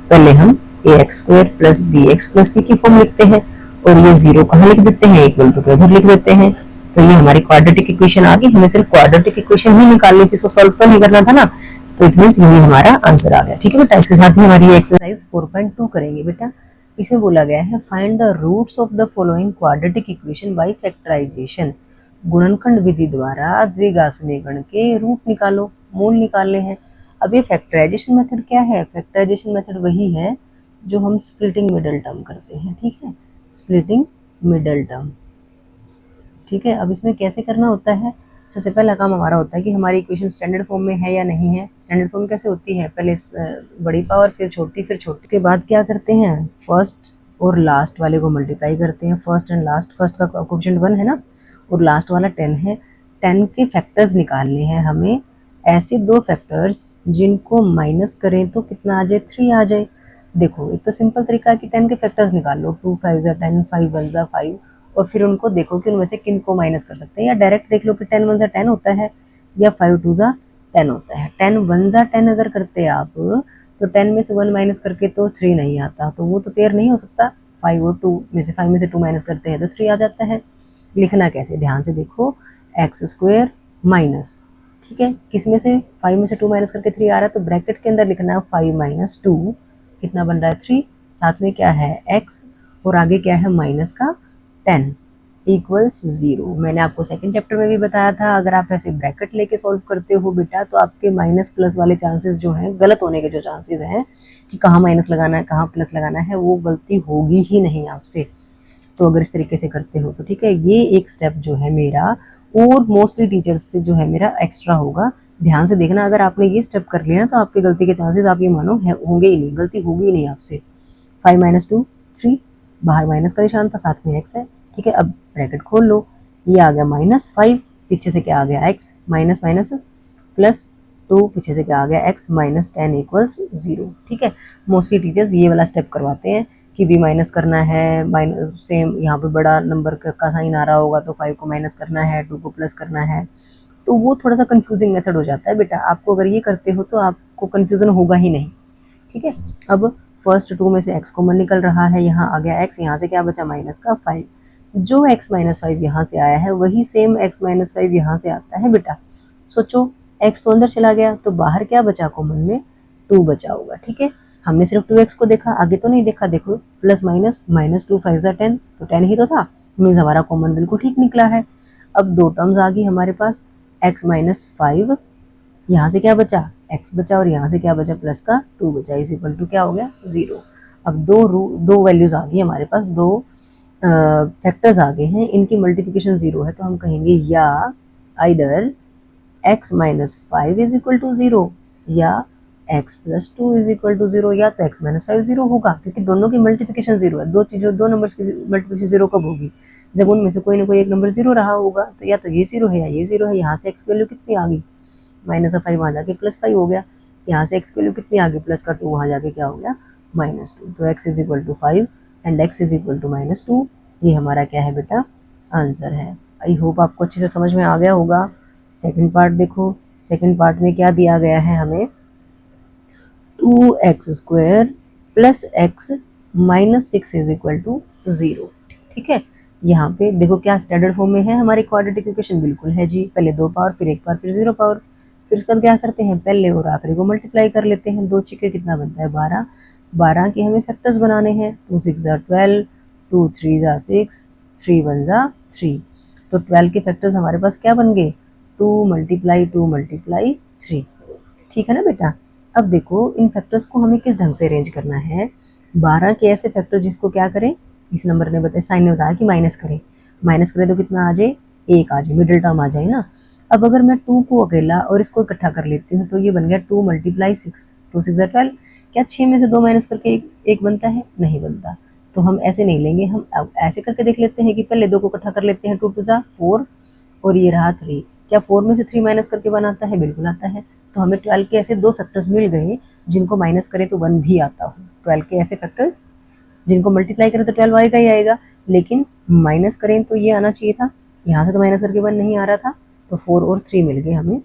पहले हम ax square plus bx plus c की फॉर्म लिखते हैं, और ये 0 कहाँ लिख देते हैं, इक्वल टू के इधर लिख देते हैं। तो ये हमारी क्वाड्रेटिक इक्वेशन आ गई, हमें सिर्फ क्वाड्रेटिक इक्वेशन ही निकालनी थी, इसको सॉल्व तो नहीं करना था ना, तो इट मींस यही हमारा आंसर आ गया। ठीक है बेटा, इसके साथ ही हमारी एक्सरसाइज 4.2 करेंगे बेटा। इसमें बोला गया है find the roots of the following quadratic equation by factorisation, गुणनखंड विधि द्वारा द्विघात समीकरण के रूट निकालो, मूल निकालने हैं। अब ये फैक्टराइजेशन मेथड क्या है? फैक्टराइजेशन मेथड वही है जो हम स्प्लिटिंग मिडल टर्म करते हैं, ठीक है, स्प्लिटिंग मिडल टर्म, ठीक है। अब इसमें कैसे करना होता है? सबसे पहला काम हमारा होता है कि हमारी इक्वेशन स्टैंडर्ड फॉर्म में है या नहीं है। स्टैंडर्ड फॉर्म कैसे होती है? पहले बड़ी पावर फिर छोटी फिर छोटी, उसके बाद क्या करते हैं, फर्स्ट और लास्ट वाले को मल्टीप्लाई करते हैं, फर्स्ट एंड लास्ट। फर्स्ट का कोएफिशिएंट 1 है ना, और लास्ट वाला 10 है। 10 के फैक्टर्स निकालने हैं हमें, ऐसे दो फैक्टर्स जिनको माइनस करें तो कितना आ जाए, 3 आ जाए। देखो एक तो सिंपल तरीका है कि 10 के फैक्टर्स निकाल लो, 2 5 जा 10, 5 1 जा 5, और फिर उनको देखो कि उनमें से किन को माइनस कर सकते हैं, या डायरेक्ट देख लो कि 10 1 जा 10 होता है या 5 2 जा 10 होता है। 10 1 जा 10 अगर करते हैं आप, तो 10 में से 1 माइनस करके तो 3 नहीं आता, तो वो तो पेयर नहीं हो सकता। 5 और 2 में से 5 में से 2 माइनस करते हैं तो 3 आ जाता है। लिखना कैसे, ध्यान से देखो, एक्स स्क्वायर माइनस, ठीक है, किस में से, 5 में से 2 माइनस करके 3 आ रहा है, तो ब्रैकेट के अंदर लिखना है 5 माइनस 2, कितना बन रहा है 3, साथ में क्या है एक्स, और आगे क्या है माइनस का 10 इक्वल्स 0। मैंने आपको सेकंड चैप्टर में भी बताया था, अगर आप ऐसे ब्रैकेट लेके सॉल्व करते हो बेटा, तो आपके माइनस प्लस वाले चांसेस जो हैं, गलत होने के जो चांसेस हैं कि कहाँ माइनस लगाना है कहाँ प्लस लगाना है, वो गलती होगी ही नहीं आपसे। तो अगर इस तरीके से करते हो तो ठीक है, ये एक स्टेप जो है मेरा, और मोस्टली टीचर्स से जो है मेरा एक्स्ट्रा होगा। ध्यान से देखना, अगर आपने ये स्टेप कर लिया तो आपकी गलती के चांसेस आप ये मानो होंगे ही नहीं, गलती होगी ही नहीं आपसे। 5 माइनस 2 3, बाहर माइनस का निशान था, साथ में एक्स है, ठीक है। अब ब्रैकेट खोल लो, ये आ गया -5, पीछे से क्या आ गया एक्स, माइनस माइनस प्लस 2, पीछे से क्या आ गया एक्स, -10 इक्वल्स 0, ठीक है। मोस्टली टीचर्स ये वाला स्टेप करवाते हैं कि भी माइनस करना है, सेम यहाँ पे बड़ा नंबर का साइन आ रहा होगा तो 5 को माइनस करना है, 2 को प्लस करना है, तो वो थोड़ा सा कंफ्यूजिंग मेथड हो जाता है बेटा। आपको अगर ये करते हो तो आपको कंफ्यूजन होगा ही नहीं, ठीक है। अब फर्स्ट 2 में से x कॉमन निकल रहा है, यहाँ आ गया x, यहाँ से क्या बचा माइनस का 5, जो x माइनस 5 यहाँ से आया है वही सेम x माइनस 5 यहाँ से आता है बेटा। सोचो x तो अंदर चला गया तो बाहर क्या बचा कॉमन में, 2 बचा होगा, ठीक है। हमने सिर्फ 2x को देखा, आगे तो नहीं देखा, देखो प्लस माइनस -2 5 जा 10, तो 10 ही तो था, मीन्स हमारा कॉमन बिल्कुल ठीक निकला है। अब दो टर्म्स आ गई हमारे पास, x माइनस 5, यहाँ से क्या बचा x बचा, और यहाँ से क्या बचा प्लस का 2 बचा, इज इक्वल टू क्या हो गया 0। अब दो वैल्यूज आ गई हमारे पास, दो फैक्टर्स आ गए हैं, इनकी मल्टीप्लिकेशन 0 है, तो हम कहेंगे या either x minus 5 is equal to 0 या x plus 2 is equal to 0, या तो x माइनस 5 0 होगा, क्योंकि दोनों की मल्टीप्लिकेशन 0 है। दो चीजों, दो नंबर्स की मल्टीप्लिकेशन 0 कब होगी, जब उनमें से कोई ना कोई एक नंबर 0 रहा होगा, तो या तो ये 0 है या ये 0 है। यहाँ से x वैल्यू कितनी आ गई, -5 वहाँ जाके +5 हो गया, यहाँ से x वैल्यू कितनी आ गई, प्लस का 2 वहाँ जाके क्या हो गया -2, तो x is equal to 5 and x is equal to -2, ये हमारा क्या है बेटा आंसर है। आई होप आपको अच्छे से समझ में आ गया होगा। सेकंड पार्ट देखो, सेकंड पार्ट में क्या दिया गया है हमें, 2x² plus x minus 6 is equal to 0, ठीक है। यहाँ पे देखो क्या स्टैंडर्ड फॉर्म में है हमारी क्वाड्रेटिक इक्वेशन, बिल्कुल है जी, पहले 2 पावर फिर 1 पावर फिर 0 पावर, फिर उसके बाद क्या करते हैं, पहले और आखिरी को मल्टीप्लाई कर लेते हैं, 2 छिके कितना बनता है 12, 12 के हमें फैक्टर्स बनाने हैं, 2 6 जा 12, 2 3 जा 6, 3 1 जा 3, तो 12 के फैक्टर्स हमारे पास क्या बन गए, 2 मल्टीप्लाई 3, ठीक है ना बेटा। अब देखो इन फैक्टर्स को हमें किस ढंग से अरेंज करना है, 12 के ऐसे फैक्टर जिसको क्या करें, इस नंबर ने बताया, साइन ने बताया कि माइनस करें, माइनस करें तो कितना आ जाए 1 आ जाए, मिडिल टर्म आ जाए ना। अब अगर मैं 2 को अकेला और इसको इकट्ठा कर लेती हूँ तो ये बन गया 2 मल्टीप्लाई 6, 2 6 जा 12, क्या 6 में से 2 माइनस करके एक बनता है, नहीं बनता, तो हम ऐसे नहीं लेंगे, हम ऐसे करके देख लेते हैं कि पहले 2 को इकट्ठा कर लेते हैं, 2 2 जा 4 और ये रहा 3, क्या 4 में से 3 माइनस करके 1 आता है, बिल्कुल आता है। तो हमें 12 के ऐसे दो फैक्टर्स मिल गए जिनको माइनस करें तो 1 भी आता हो, 12 के ऐसे फैक्टर जिनको मल्टीप्लाई करें तो 12 आएगा ही आएगा, लेकिन माइनस करें तो ये आना चाहिए था, यहाँ से तो माइनस करके 1 नहीं आ रहा था, तो 4 और 3 मिल गए हमें,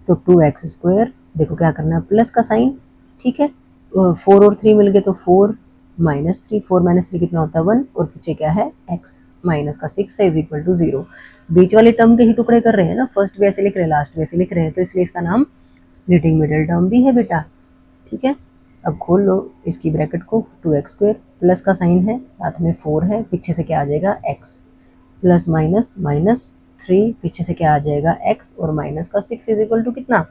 तो 2x², देखो क्या करना है प्लस का साइन, ठीक है, 4 और 3 मिल गए तो 4 -3, 4 -3 कितना होता है 1, और पीछे क्या है x माइनस का 6 है इज इक्वल टू 0। बीच वाले टर्म के ही टुकड़े कर रहे हैं ना, फर्स्ट भी ऐसे लिख रहे हैं लास्ट भी ऐसे लिख रहे हैं, तो इसलिए इसका नाम स्प्लिटिंग मिडल टर्म भी है बेटा, ठीक है। अब खोल लो इसकी ब्रैकेट को, 2x² प्लस का साइन है, साथ में 4 है, पीछे से क्या आ जाएगा x, प्लस माइनस माइनस 3, पीछे से क्या आ जाएगा x, और माइनस का 6 इज इक्वल टू कितना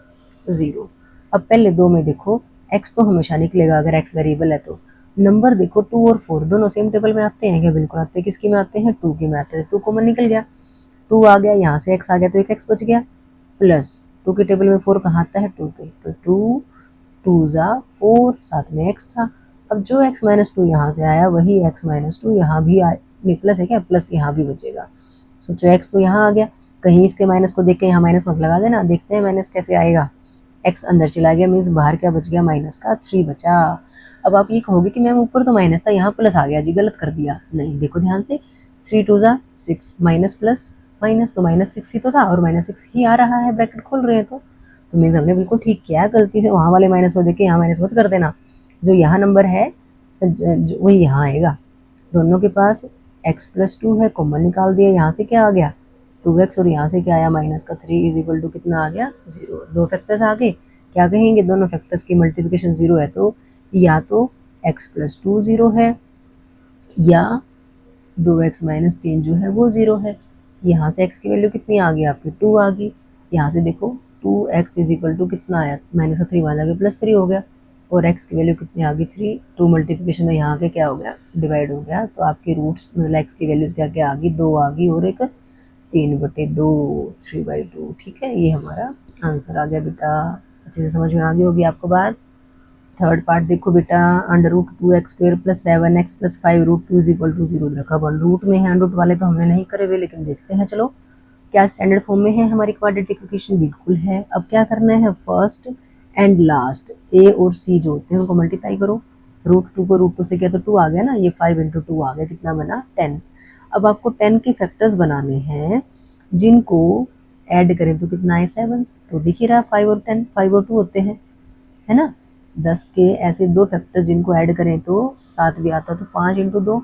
0। अब पहले दो में देखो x तो हमेशा निकलेगा अगर x वेरिएबल है तो। नंबर देखो 2 और 4 दोनों सेम टेबल में आते हैं क्या? बिल्कुल आते हैं। किसकी में आते हैं? 2 की में आते हैं। 2 कॉमन निकल गया, 2 आ गया, यहाँ से x आ गया तो एक x बच गया, प्लस 2 के टेबल में 4 कहाँ आता है? 2 पे, तो 2 2 जा 4, साथ में x था। अब जो x माइनस 2 यहाँ से आया वही x माइनस 2 यहाँ भी नहीं, प्लस है क्या? प्लस यहाँ भी बचेगा। सोचो x तो यहाँ आ गया, कहीं इसके माइनस को देख के यहाँ माइनस मत लगा देना, देखते हैं माइनस कैसे आएगा। x अंदर चला गया, मीन्स बाहर क्या बच गया? माइनस का 3 बचा। अब आप ये कहोगे कि मैम ऊपर तो माइनस था, यहाँ प्लस आ गया जी, गलत कर दिया। नहीं, देखो ध्यान से, 3 2 जा 6, माइनस प्लस माइनस, तो माइनस 6 ही तो था और माइनस 6 ही आ रहा है, ब्रैकेट खोल रहे हैं तो मीन्स हमने बिल्कुल ठीक किया है। गलती से वहाँ वाले माइनस को देख के यहाँ माइनस मत कर देना, जो यहाँ नंबर है वही यहाँ आएगा। दोनों के पास x प्लस 2 है, कॉमन निकाल दिया, यहाँ से क्या आ गया 2x, और यहाँ से क्या आया माइनस का 3 इज इक्वल टू कितना आ गया 0। दो फैक्टर्स आ गए, क्या कहेंगे? दोनों फैक्टर्स की मल्टीप्लिकेशन 0 है तो या तो x प्लस 2 0 है या 2x माइनस 3 जो है वो 0 है। यहाँ से x की वैल्यू कितनी आ गई आपकी? 2 आ गई। यहाँ से देखो 2x इज इक्वल टू कितना आया? माइनस का 3 वहाँ जाके प्लस 3 हो गया, और x की वैल्यू कितनी आ गई? 3। 2 मल्टीप्लिकेशन में यहाँ के क्या हो गया? डिवाइड हो गया, तो आपकी रूट्स मतलब x की वैल्यूज क्या क्या आ गई? 2 आ गई और एक 3/2, 3/2। ठीक है, ये हमारा आंसर आ गया बेटा। अच्छे से समझ में आ गई होगी आपको बात। थर्ड पार्ट देखो बेटा, √2x² plus 7x plus 5√2 is equal to 0 रखा। वन रूट में है, अंडरूट वाले तो हमने नहीं करे हुए, लेकिन देखते हैं चलो क्या स्टैंडर्ड फॉर्म में है हमारी क्वाड्रेटिक इक्वेशन। बिल्कुल है। अब क्या करना है? फर्स्ट एंड लास्ट a और c जो होते हैं उनको मल्टीप्लाई करो। √2 को √2 से किया तो 2 आ गया ना, ये 5 × 2 आ गया, कितना बना 10। अब आपको 10 के फैक्टर्स बनाने हैं जिनको ऐड करें तो कितना है 7, तो दिख ही रहा 5 और 10, 5 और 2 होते हैं, है ना। 10 के ऐसे दो फैक्टर जिनको ऐड करें तो 7 भी आता है, तो 5 × 2,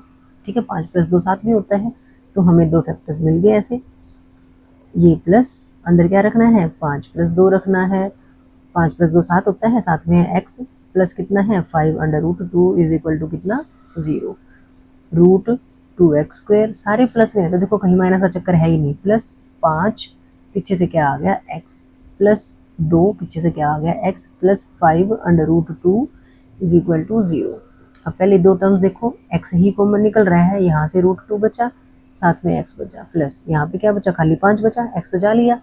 ठीक है, 5 + 2 7 भी होता है, तो हमें दो फैक्टर्स मिल गए ऐसे। ये प्लस अंदर क्या रखना है? 5 + 2 रखना है, 5 + 2 7 होता है, साथ में है x प्लस कितना है 5/√2 इज इक्वल टू कितना 0। √2x², सारे प्लस में है तो देखो कहीं माइनस का चक्कर है ही नहीं, प्लस 5 पीछे से क्या आ गया x, प्लस 2 पीछे से क्या आ गया x, plus 5/√2 is equal to 0। अब पहले दो टर्म्स देखो, x ही कॉमन निकल रहा है, यहाँ से √2 बचा, साथ में x बचा, प्लस यहाँ पे क्या बचा? खाली 5 बचा, x तो जा लिया।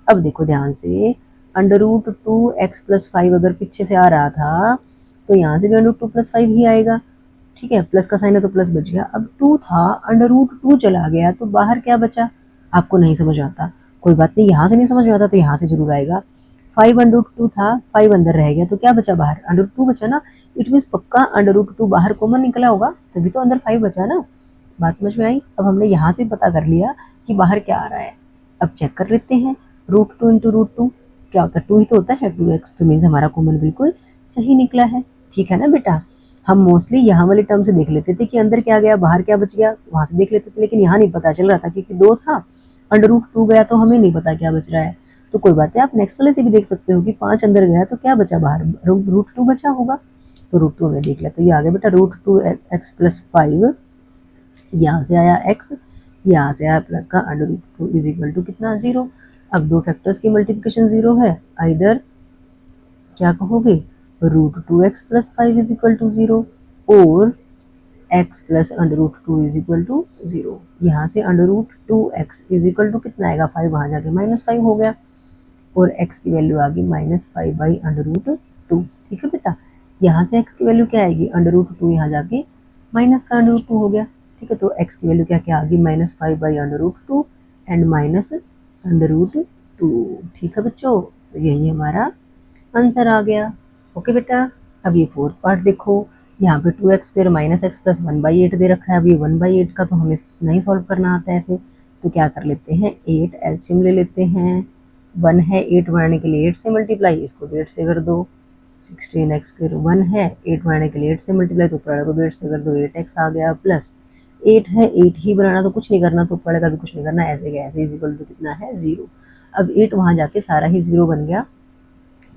अब देखो ध्यान से, √2x + 5 अगर पीछे से आ रहा था तो यहाँ से भी √2 + 5 ही आएगा, ठीक है, प्लस का साइन है तो प्लस बच गया। अब 2 था, √2 चला गया तो बाहर क्या बचा? आपको नहीं समझ आता, कोई बात नहीं, यहाँ से नहीं समझ में आता तो यहाँ से जरूर आएगा। 5/2 था, 5 अंदर रह गया तो क्या बचा? बाहर √2 बचा ना, इट मीन्स पक्का √2 बाहर कॉमन निकला होगा, तभी तो अंदर 5 बचा ना। बात समझ में आई? अब हमने यहाँ से पता कर लिया कि बाहर क्या आ रहा है। अब चेक कर लेते हैं, √2 × √2 क्या होता है? 2 ही तो होता है, 2x, तो मीन्स हमारा कॉमन बिल्कुल सही निकला है। ठीक है ना बेटा। हम मोस्टली यहाँ वाले टर्म से देख लेते थे कि अंदर क्या गया बाहर क्या बच गया, वहां से देख लेते थे, लेकिन यहाँ नहीं पता चल रहा था क्योंकि 2 था, √2 गया तो हमें नहीं पता क्या बच रहा है। तो कोई बात है, आप नेक्स्ट वाले से भी देख सकते हो कि 5 अंदर गया तो क्या बचा? बाहर √2 बचा होगा, तो √2 हमने देख लिया। तो ये आ गया बेटा √2x + 5, यहाँ से आया x, यहाँ से आया प्लस का √2 इज इक्वल टू कितना 0। अब दो फैक्टर्स की मल्टीप्लिकेशन 0 है, इधर क्या कहोगे? √2x + 5 इज इक्वल टू 0 और x + √2 इज इक्वल टू 0। यहाँ से √2x इज इक्वल टू कितना आएगा? 5 वहाँ जाके -5 हो गया, और x की वैल्यू आ गई -5/√2। ठीक है बेटा, यहाँ से x की वैल्यू क्या आएगी? √2, यहाँ जाके माइनस का √2 हो गया। ठीक है, तो x की वैल्यू क्या क्या आ गई? -5/√2 एंड -√2। ठीक है बच्चों, तो यही हमारा आंसर आ गया। ओके बेटा। अब ये फोर्थ पार्ट देखो, यहाँ पे 2x² - x + 1/8 दे रखा है। अब ये 1/8 का तो हमें नहीं सॉल्व करना आता है ऐसे, तो क्या कर लेते हैं, 8 एलसीएम ले लेते हैं। 1 है, 8 बनाने के लिए 8 से मल्टीप्लाई, इसको 8 से कर दो। 16x² 1 है, 8 बनाने के लिए 8 से मल्टीप्लाई, तो ऊपर वाले को 8 से कर दो, 8x आ गया, प्लस 8 है, 8 ही बनाना तो कुछ नहीं करना, तो ऊपर वाले का भी कुछ नहीं करना, ऐसे गया ऐसे, इज इक्वल टू कितना है 0। अब 8 वहाँ जाके सारा ही 0 बन गया,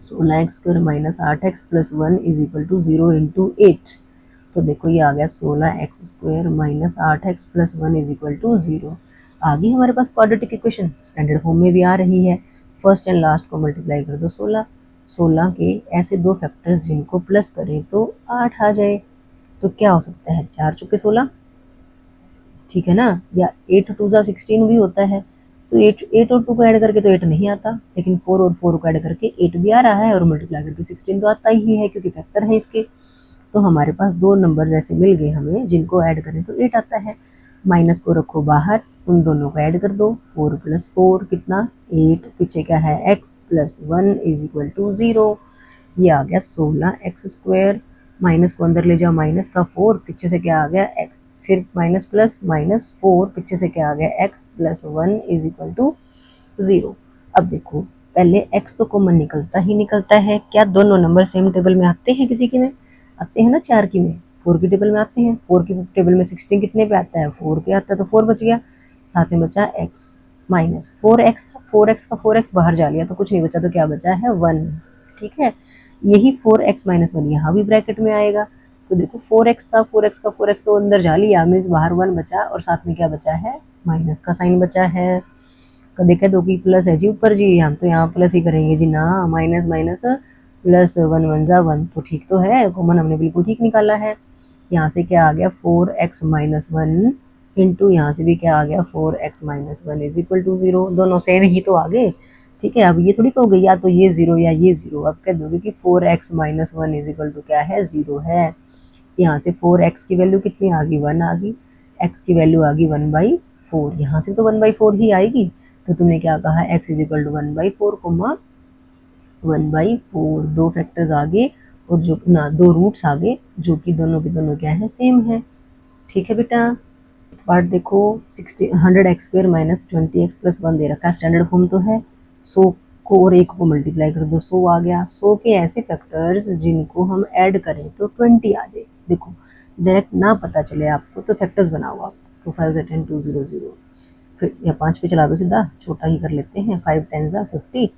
16x² minus 8x plus 1 is equal to 0 into 8। तो देखो ये आ गया 16x² minus 8x plus 1 is equal to 0। आ गई हमारे पास क्वाड्रेटिक इक्वेशन, स्टैंडर्ड फॉर्म में भी आ रही है। फर्स्ट एंड लास्ट को मल्टीप्लाई कर दो 16 के ऐसे दो फैक्टर्स जिनको प्लस करें तो 8 आ जाए। तो क्या हो सकता है, 4 चुके 16, ठीक है ना, या 8 2 जा 16 भी होता है। तो 8 और 2 को ऐड करके तो 8 नहीं आता, लेकिन 4 और 4 को ऐड करके 8 भी आ रहा है, और मल्टीप्लाई करके 16 तो आता ही है क्योंकि फैक्टर है इसके। तो हमारे पास दो नंबर ऐसे मिल गए हमें जिनको ऐड करें तो 8 आता है। माइनस को रखो बाहर, उन दोनों को ऐड कर दो, 4 प्लस 4 कितना 8, पीछे क्या है x plus 1 is equal to 0। ये आ गया 16x², माइनस को अंदर ले जाओ, माइनस का 4, पीछे से क्या आ गया x, फिर माइनस प्लस माइनस 4, पीछे से क्या आ गया x plus 1 is equal to 0। अब देखो पहले x तो कॉमन निकलता ही निकलता है। क्या दोनों नंबर सेम टेबल में आते हैं, किसी की में आते हैं ना, 4 की में 4 की टेबल में आते हैं। 4 की टेबल में 16 कितने पे आता है, 4 पे आता है, तो 4 बच गया, साथ में बचा x माइनस 4x था, 4x का 4x बाहर जा लिया तो कुछ नहीं बचा, तो क्या बचा है 1, ठीक है। यही 4x माइनस 1 यहाँ भी ब्रैकेट में आएगा। तो देखो 4x था, 4x का 4x तो अंदर जा लिया, मीन्स बाहर 1 बचा, और साथ में क्या बचा है, माइनस का साइन बचा है। तो देखे दो की प्लस है जी ऊपर जी, हम तो यहाँ प्लस ही करेंगे जी ना, माइनस माइनस प्लस 1 1 जा 1, तो ठीक तो है, कॉमन हमने बिल्कुल ठीक निकाला है। यहाँ से क्या आ गया 4x माइनस 1 इंटू यहाँ से भी क्या आ गया 4x minus 1 is equal to 0। दोनों सेम ही तो आ गए, ठीक है। अब ये थोड़ी कहोगे या तो ये 0 या ये 0, अब कह दोगे कि 4x minus 1 is equal to क्या है 0 है। यहाँ से 4x की वैल्यू कितनी आ गई 1 आ गई, x की वैल्यू आ गई 1/4, यहाँ से तो 1/4 ही आएगी। तो तुमने क्या कहा x is equal to 1/4 comma 1/4, दो फैक्टर्स आगे और जो ना दो रूट्स आगे जो कि दोनों के दोनों क्या है सेम है, ठीक है बेटा। पार्ट देखो 100x² माइनस 20x प्लस 1 दे रखा है, स्टैंडर्ड फॉर्म तो है। 100 को और 1 को मल्टीप्लाई कर दो 100 आ गया। 100 के ऐसे फैक्टर्स जिनको हम ऐड करें तो 20 आ जाए। देखो डायरेक्ट ना पता चले आपको तो फैक्टर्स बनाओ आप, 2 5 10 2 0 0, फिर या 5 पे चला दो सीधा, छोटा ही कर लेते हैं, 5 10 50,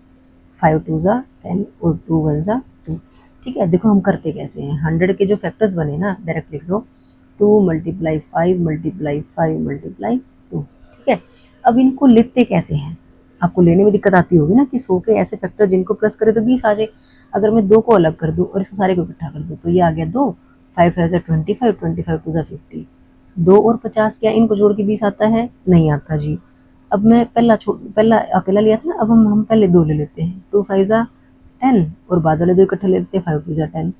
5 2 10 और 2 1 2, ठीक है। देखो हम करते कैसे हैं, 100 के जो फैक्टर्स बने ना डायरेक्ट लिख लो, 2 × 5 × 5 × 2, ठीक है। अब इनको लिखते कैसे हैं, आपको लेने में दिक्कत आती होगी ना कि 100 के ऐसे फैक्टर जिनको प्लस करे तो 20 आ जाए। अगर मैं 2 को अलग कर दूं और इसको सारे को इकट्ठा कर दूं तो ये आ गया 2, 5 5 25, 25 2 50, 2 और 50 क्या इनको जोड़ के 20 आता है, नहीं आता जी। अब मैं पहला अकेला लिया था ना, अब हम पहले 2 ले लेते हैं, 2 5 10 और बाद वाले 2 इकट्ठे ले लेते हैं, 5 2 10।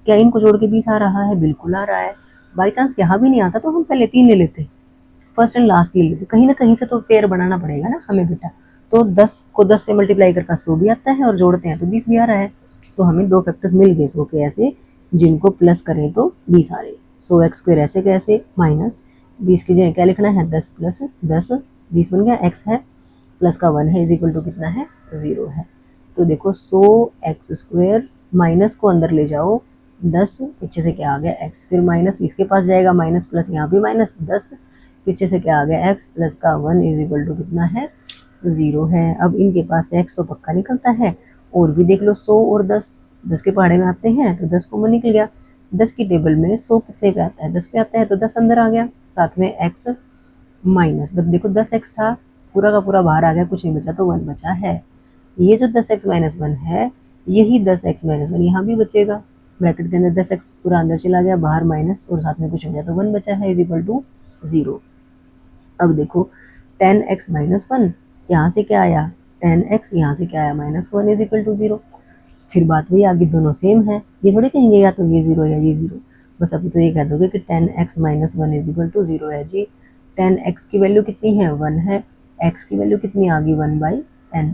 क्या इनको जोड़ के 20 आ रहा है, बिल्कुल आ रहा है। बाई चांस यहाँ भी नहीं आता तो हम पहले 3 ले लेते, फर्स्ट एंड लास्ट ले लेते, कहीं ना कहीं से तो पेयर बनाना पड़ेगा ना हमें बेटा। तो 10 को 10 से मल्टीप्लाई करके 100 भी आता है और जोड़ते हैं तो 20 भी आ रहा है। तो हमें दो फैक्टर्स मिल गए 100 के ऐसे जिनको प्लस करें तो 20 आ रहे। 100x² ऐसे कैसे माइनस 20 की जगह क्या लिखना है 10 प्लस 10, 20 बन गया, x है प्लस का 1 है इज इक्वल टू कितना है 0 है। तो देखो 100x² माइनस को अंदर ले जाओ 10, पीछे से क्या आ गया x, फिर माइनस इसके पास जाएगा माइनस प्लस यहाँ भी माइनस 10, पीछे से क्या आ गया x प्लस का 1 इज इक्वल टू कितना है 0 है। अब इनके पास से x तो पक्का निकलता है, और भी देख लो 100 और 10, 10 के पहाड़े में आते हैं तो 10 कॉमन निकल गया। 10 की टेबल में 100 कितने पे आता है 10 पे आता है, तो 10 अंदर आ गया, साथ में x माइनस, जब देखो 10x था पूरा का पूरा बाहर आ गया, कुछ नहीं बचा तो 1 बचा है। ये जो 10x माइनस 1 है यही 10x माइनस 1 यहाँ भी बचेगा, ब्रैकेट के अंदर 10x पूरा अंदर चला गया, बाहर माइनस और साथ में कुछ हो गया तो 1 बचा है इज इक्वल टू 0। अब देखो 10x माइनस 1 यहाँ से क्या आया 10x, यहाँ से क्या आया माइनस 1 इज इक्वल टू 0। फिर बात वही आगे, दोनों सेम है, ये थोड़ी कहेंगे या तो ये 0 या ये 0, बस अभी तो ये कह दोगे कि 10x minus 1 is equal to 0 है जी। 10x की वैल्यू कितनी है 1 है, x की वैल्यू कितनी आ गई 1/10,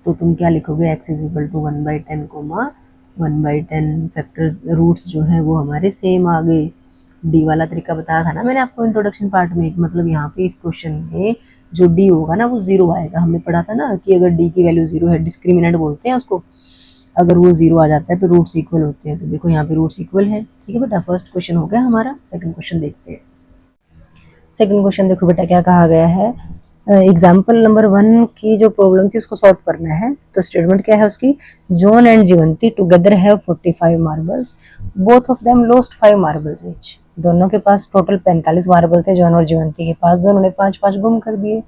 तो तुम क्या लिखोगे x is equal to 1/10 comma 1/10, factors roots जो है वो हमारे सेम आ गए। डी वाला तरीका बताया था ना मैंने आपको इंट्रोडक्शन पार्ट में, मतलब यहाँ पे इस क्वेश्चन में जो डी होगा ना वो 0 आएगा। हमने पढ़ा था ना कि अगर डी की वैल्यू 0 है, डिस्क्रिमिनेंट बोलते हैं उसको, अगर वो 0 आ जाता है तो रूट्स इक्वल होते हैं। तो देखो यहाँ पे रूट्स इक्वल है, ठीक है बेटा। फर्स्ट क्वेश्चन हो गया हमारा। सेकंड क्वेश्चन देखते हैं। सेकंड क्वेश्चन देखो बेटा क्या कहा गया है, एग्जाम्पल नंबर 1 की जो प्रॉब्लम थी उसको सॉल्व करना है। तो स्टेटमेंट क्या है उसकी, John and Jivanti together have 45 marbles, both of them lost 5 marbles each. दोनों के पास टोटल 45 मार्बल थे, जॉन और जीवंती के पास, दोनों ने 5-5 गुम कर दिए।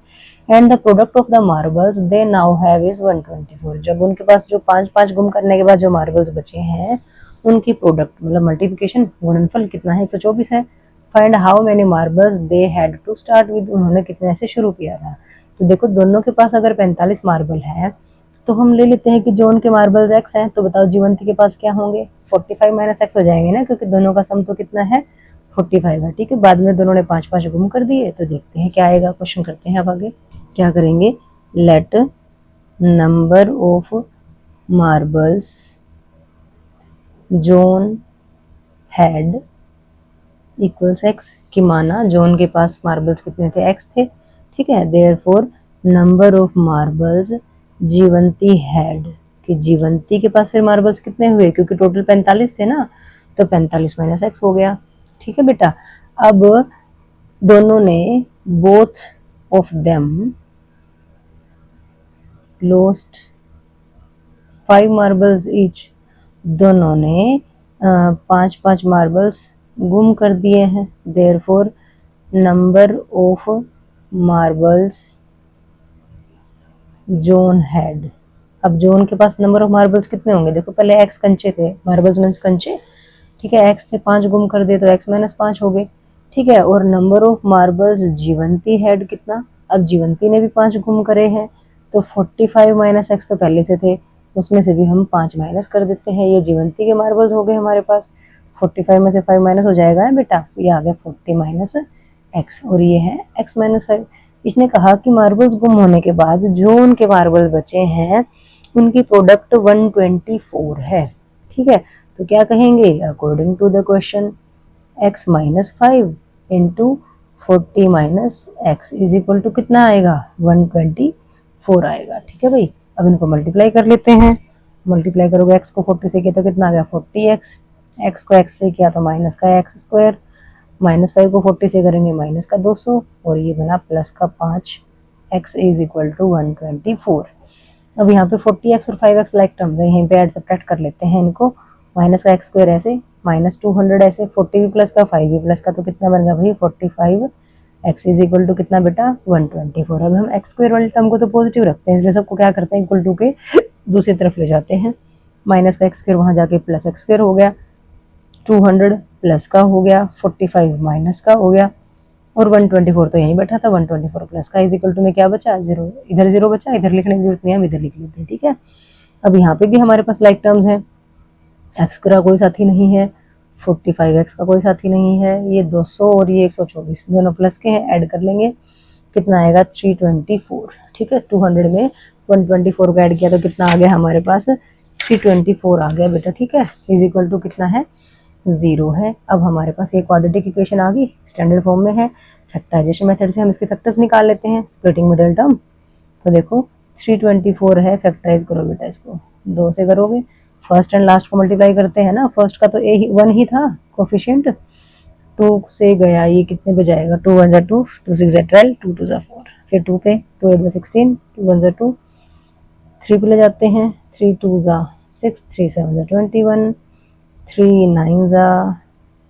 And the product of the marbles they now have is 124। जब उनके पास जो 5-5 गुम करने के बाद जो मार्बल्स बचे हैं उनकी प्रोडक्ट मतलब मल्टीप्लिकेशन गुणनफल कितना है, 124 है। Find how many marbles they had to start with, उन्होंने कितने से शुरू किया था। तो देखो दोनों के पास अगर 45 मार्बल है तो हम ले लेते हैं कि जॉन के मार्बल्स x हैं, तो बताओ जीवंती के पास क्या होंगे, 45 माइनस एक्स हो जाएंगे ना, क्योंकि दोनों का सम तो कितना है 45 है। ठीक है, बाद में दोनों ने 5-5 गुम कर दिए। तो देखते हैं क्या आएगा, क्वेश्चन करते हैं अब आगे। क्या करेंगे, late number of marbles John had equals x, कि माना जॉन के पास मार्बल्स कितने थे, एक्स थे। ठीक है, therefore number of marbles Jivanti had, कि जीवंती के पास फिर मार्बल्स कितने हुए, क्योंकि टोटल 45 थे ना, तो 45 माइनस एक्स हो गया। ठीक है बेटा, अब दोनों ने both of them lost 5 marbles each, दोनों ने 5-5 मार्बल्स गुम कर दिए हैं। Therefore number of marbles John had, अब जॉन के पास नंबर ऑफ मार्बल्स कितने होंगे, देखो पहले एक्स कंचे थे, मार्बल्स मीन्स कंचे। ठीक है, एक्स थे, 5 गुम कर दिए तो एक्स माइनस 5 हो गए। ठीक है, और number of marbles Jivanti had कितना, अब जीवंती ने भी 5 गुम करे हैं, तो 45 माइनस एक्स तो पहले से थे, उसमें से भी हम 5 माइनस कर देते हैं। ये जीवंती के मार्बल्स हो गए हमारे पास, 45 में से 5 माइनस हो जाएगा ना बेटा, ये आ गया 40 माइनस एक्स, और ये है एक्स माइनस 5। इसने कहा कि मार्बल्स गुम होने के बाद जो उनके मार्बल्स बचे हैं उनकी प्रोडक्ट 124 है। ठीक है, तो क्या कहेंगे, according to the question x minus 5 into 40 minus x is equal to कितना आएगा, 124 आएगा। ठीक है भाई, अब इनको मल्टीप्लाई कर लेते हैं। मल्टीप्लाई करोगे x को 40 से किया तो कितना आ गया 40x, x को x से किया तो माइनस का एक्स स्क्वायर, -5 को 40 से करेंगे माइनस का 200, और ये बना प्लस का 5, x इज इक्वल टू 124। अब यहाँ पे 40x और 5x लाइक टर्म्स है, यहीं पे ऐड सब्ट्रैक्ट कर लेते हैं इनको। माइनस का एक्स स्क्वायर ऐसे, -200 ऐसे, 40 भी प्लस का 5 भी प्लस का, तो कितना बन गया भाई 45, x इज इक्वल टू कितना बेटा 124। अब हम एक्स स्क्वायर वाले टर्म को तो पॉजिटिव रखते हैं, इसलिए सबको क्या करते हैं इक्वल टू के दूसरी तरफ ले जाते हैं। माइनस का एक्स स्क्वायर वहाँ जाके प्लस एक्स स्क्वायर हो गया, 200 प्लस का हो गया, 45 माइनस का हो गया, और 124 तो यहीं बैठा था, 124 प्लस का इज इक्वल टू में क्या बचा, 0, इधर 0 बचा, इधर लिखने की जरूरत नहीं है, हम इधर लिख लेते हैं। ठीक है, अब यहाँ पे भी हमारे पास लाइक टर्म्स है, एक्स का कोई साथी नहीं है, 45x का कोई साथी नहीं है, ये 200 और ये 124 दोनों प्लस के हैं, ऐड कर लेंगे, कितना आएगा 324। ठीक है, 200 में 124 को ऐड किया तो कितना आ गया हमारे पास 324 आ गया बेटा। ठीक है, इज इक्वल टू कितना है 0 है। अब हमारे पास ये क्वाड्रेटिक इक्वेशन आ गई, स्टैंडर्ड फॉर्म में है। फैक्टराइजेशन मेथड से हम इसके फैक्टर्स निकाल लेते हैं, स्प्लिटिंग मिडिल टर्म। तो देखो 324 है, फैक्टराइज करो बेटा, इसको 2 से करोगे, फर्स्ट एंड लास्ट को मल्टीप्लाई करते हैं ना, फर्स्ट का तो ए 1 ही था कोफिशिएंट, 2 से गया ये कितने पे जाएगा, 2 1 2, 2 6 12, 2 2 4, फिर 2 पे 2 8 16, 2 1 2, 3 पे ले जाते हैं, 3 2 6, 3 7 21, 3 9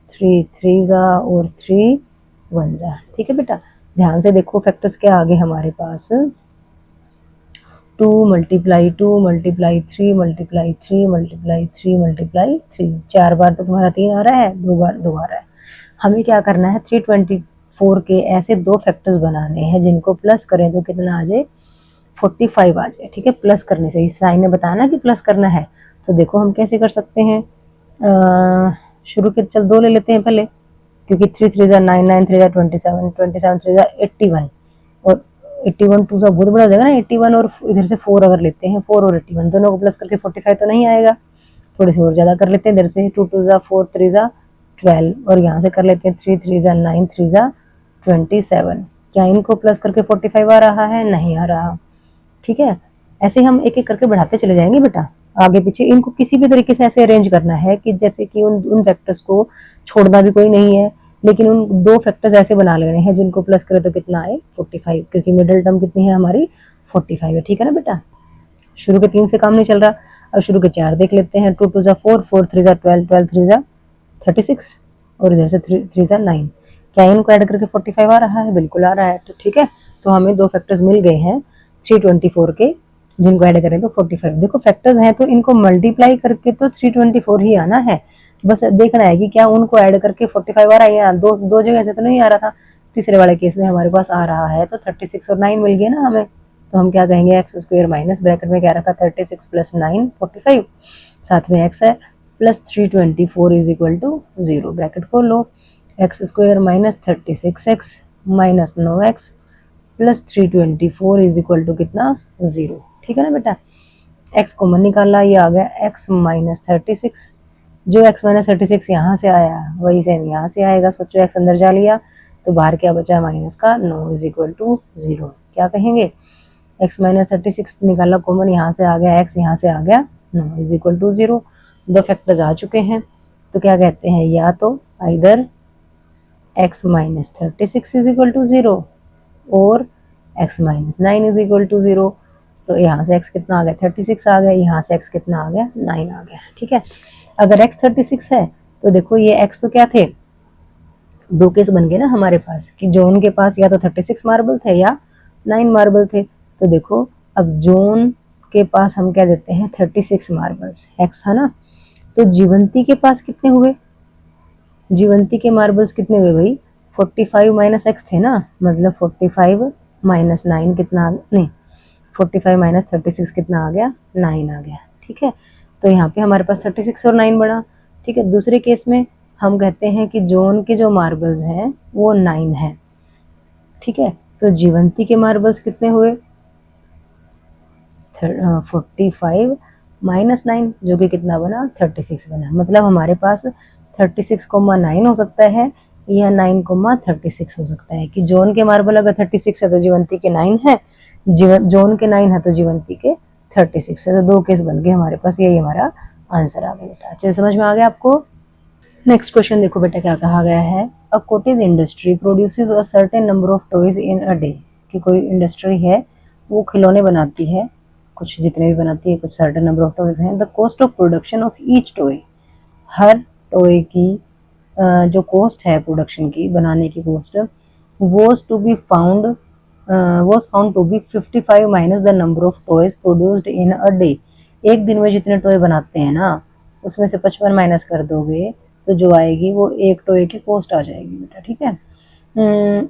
3 3 और 3 1 जा। ठीक है बेटा, ध्यान से देखो फैक्टर्स क्या आगे हमारे पास, 2 multiply 2 multiply 3 multiply 3 multiply 3 multiply 3, 4 बार तो तुम्हारा 3 आ रहा है, 2 बार 2 आ रहा है। हमें क्या करना है, 324 के ऐसे 2 फैक्टर्स बनाने हैं जिनको प्लस करें तो कितना आ जाए 45 आ जाए। ठीक है, प्लस करने से इस साइन ने बताया ना कि प्लस करना है, तो देखो हम कैसे कर सकते हैं, शुरू के चल 2 ले लेते हैं पहले, क्योंकि 3 3 9 9 3 27 27 3 81, और 81 2 बहुत बड़ा हो जाएगा ना 81, और इधर से 4 अगर लेते हैं, 4 और 81 दोनों को प्लस करके 45 तो नहीं आएगा, थोड़े से और ज़्यादा कर लेते हैं इधर से, 2 2 4 3 12, और यहाँ से कर लेते हैं 3 3 9 3 27। क्या इनको प्लस करके 45 आ रहा है, नहीं आ रहा। ठीक है, ऐसे हम एक एक करके बढ़ाते चले जाएंगे बेटा, आगे पीछे इनको किसी भी तरीके से ऐसे अरेंज करना है कि जैसे कि उन वेक्टर्स को छोड़ना भी कोई नहीं है, लेकिन उन दो फैक्टर्स ऐसे बना लेने हैं जिनको प्लस करें तो कितना आए 45, क्योंकि मिडिल टर्म कितनी है हमारी 45 है, ठीक है ना बेटा। शुरू के 3 से काम नहीं चल रहा, अब शुरू के 4 देख लेते हैं। 2 2 जा 4, 4 3 जा 12, 12 3 जा 36 और इधर से 3 3 जा 9। क्या इनको ऐड करके 45 आ रहा है? बिल्कुल आ रहा है। तो ठीक है, तो हमें दो फैक्टर्स मिल गए हैं 324 के, जिनको ऐड करें तो 45। देखो फैक्टर्स हैं तो इनको मल्टीप्लाई करके तो 324 ही आना है, बस देखना है कि क्या उनको ऐड करके 45 आ रहा है या दो जगह से तो नहीं आ रहा था। तीसरे वाले केस में हमारे पास आ रहा है, तो 36 और 9 मिल गए ना हमें। तो हम क्या कहेंगे, एक्स स्क्वायर माइनस ब्रैकेट में क्या रखा 36 प्लस 9 45, साथ में एक्स है plus 324 is equal to 0, bracket खोल लो। X square minus 36x minus 9x plus 324 is equal to कितना 0, ठीक है ना बेटा। x कॉमन निकाला, ये आ गया x माइनस 36, जो x माइनस 36 यहाँ से आया वही सेम यहाँ से आएगा। सोचो x अंदर जा लिया तो बाहर क्या बचा माइनस का 9 इज इक्वल टू 0, क्या कहेंगे x माइनस 36 निकाला कॉमन, यहाँ से आ गया x, यहाँ से आ गया 9 इज इक्वल टू 0। दो फैक्टर्स आ चुके हैं, तो क्या कहते हैं, या तो इधर x minus 36 is equal to 0 और x minus 9 is equal to 0। तो यहाँ से x कितना आ गया 36 आ गया, यहाँ से x कितना आ गया 9 आ गया, ठीक है। अगर x 36 है तो देखो ये x तो क्या थे, दो केस बन गए ना हमारे पास कि जोन के पास या तो 36 मार्बल थे या 9 मार्बल थे। तो देखो अब जोन के पास हम क्या देते हैं 36 मार्बल्स, x है ना। तो जीवंती के पास कितने हुए, जीवंती के मार्बल्स कितने हुए भाई 45 माइनस एक्स थे ना, मतलब 45 माइनस 9 कितना, नहीं 45 माइनस 36 कितना आ गया 9 आ गया, ठीक है। तो यहाँ पे हमारे पास 36 और 9 बना, ठीक है। दूसरे केस में हम कहते हैं कि जोन के जो मार्बल्स हैं वो 9 है, ठीक है। तो जीवंती के मार्बल्स कितने हुए 45 माइनस 9, जो कि कितना बना 36 बना। मतलब हमारे पास 36,9 हो सकता है या 9,36 हो सकता है, कि जोन के मार्बल अगर 36 है तो जीवंती के 9 है, जोन के 9 है तो जीवंती के 36 है। तो दो केस बन गए हमारे पास, यही हमारा आंसर आ गया बेटा। अच्छे समझ में आ गया आपको। नेक्स्ट क्वेश्चन देखो बेटा क्या कहा गया है, a cottage industry produces a certain number of toys in a day. कि कोई इंडस्ट्री है वो खिलौने बनाती है, कुछ जितने भी बनाती है, कुछ सर्टेन नंबर ऑफ टॉयज हैं। The cost of production of each toy, her toy की जो कॉस्ट है प्रोडक्शन की, बनाने की cost, was found to be 55 minus the number of toys produced in a day. एक दिन में जितने टॉय बनाते हैं ना उसमें से 55 माइनस कर दोगे तो जो आएगी वो एक टॉय की कॉस्ट आ जाएगी बेटा, ठीक है।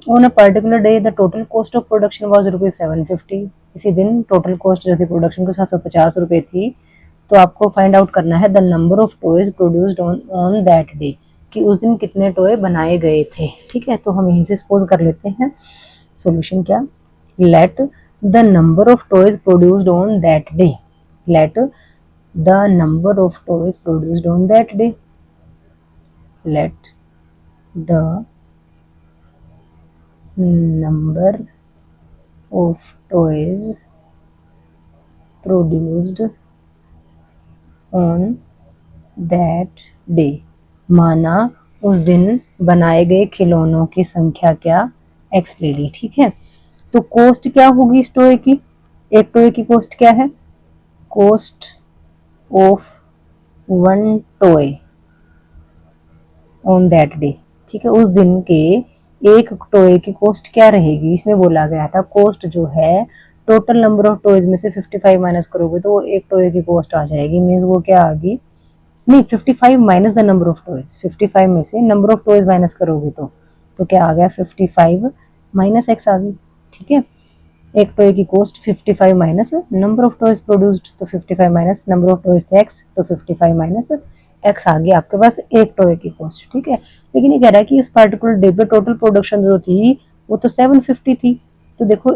On a particular day the total cost of production was ₹750। इसी दिन टोटल कॉस्ट जो थी प्रोडक्शन को 750 रुपये थी। तो आपको फाइंड आउट करना है the number of toys produced on that day, कि उस दिन कितने टॉय बनाए गए थे, ठीक है। तो हम यहीं से सपोज कर लेते हैं सॉल्यूशन क्या, let the number of toys produced on that day, let the number of toys produced on that day, let the number of toys produced on that day. माना उस दिन बनाए गए खिलौनों की संख्या क्या, एक्स ले ली, ठीक है। तो कॉस्ट क्या होगी इस टॉय की, एक टॉय की कॉस्ट क्या है, cost of one toy on that day, ठीक है। उस दिन के एक टॉय की कॉस्ट क्या रहेगी, इसमें बोला गया था कॉस्ट जो है टोटल नंबर ऑफ टॉयज में से 55 माइनस करोगे तो वो एक टॉय की कॉस्ट आ जाएगी, मीन्स वो क्या आ गई, नहीं 55 minus the number of toys, 55 में से नंबर ऑफ टॉयज माइनस करोगे तो क्या आ गया 55 माइनस एक्स आ गई, ठीक है। एक टॉय की cost 55 minus number of toys produced, तो 55 माइनस नंबर ऑफ टॉयज थे एक्स, तो 55 माइनस एक्स आ गया आपके पास एक टॉय की कॉस्ट, ठीक है। लेकिन ये कह रहा है कि उस पार्टिकुलर डे पे टोटल प्रोडक्शन जो थी वो तो 750 थी। तो देखो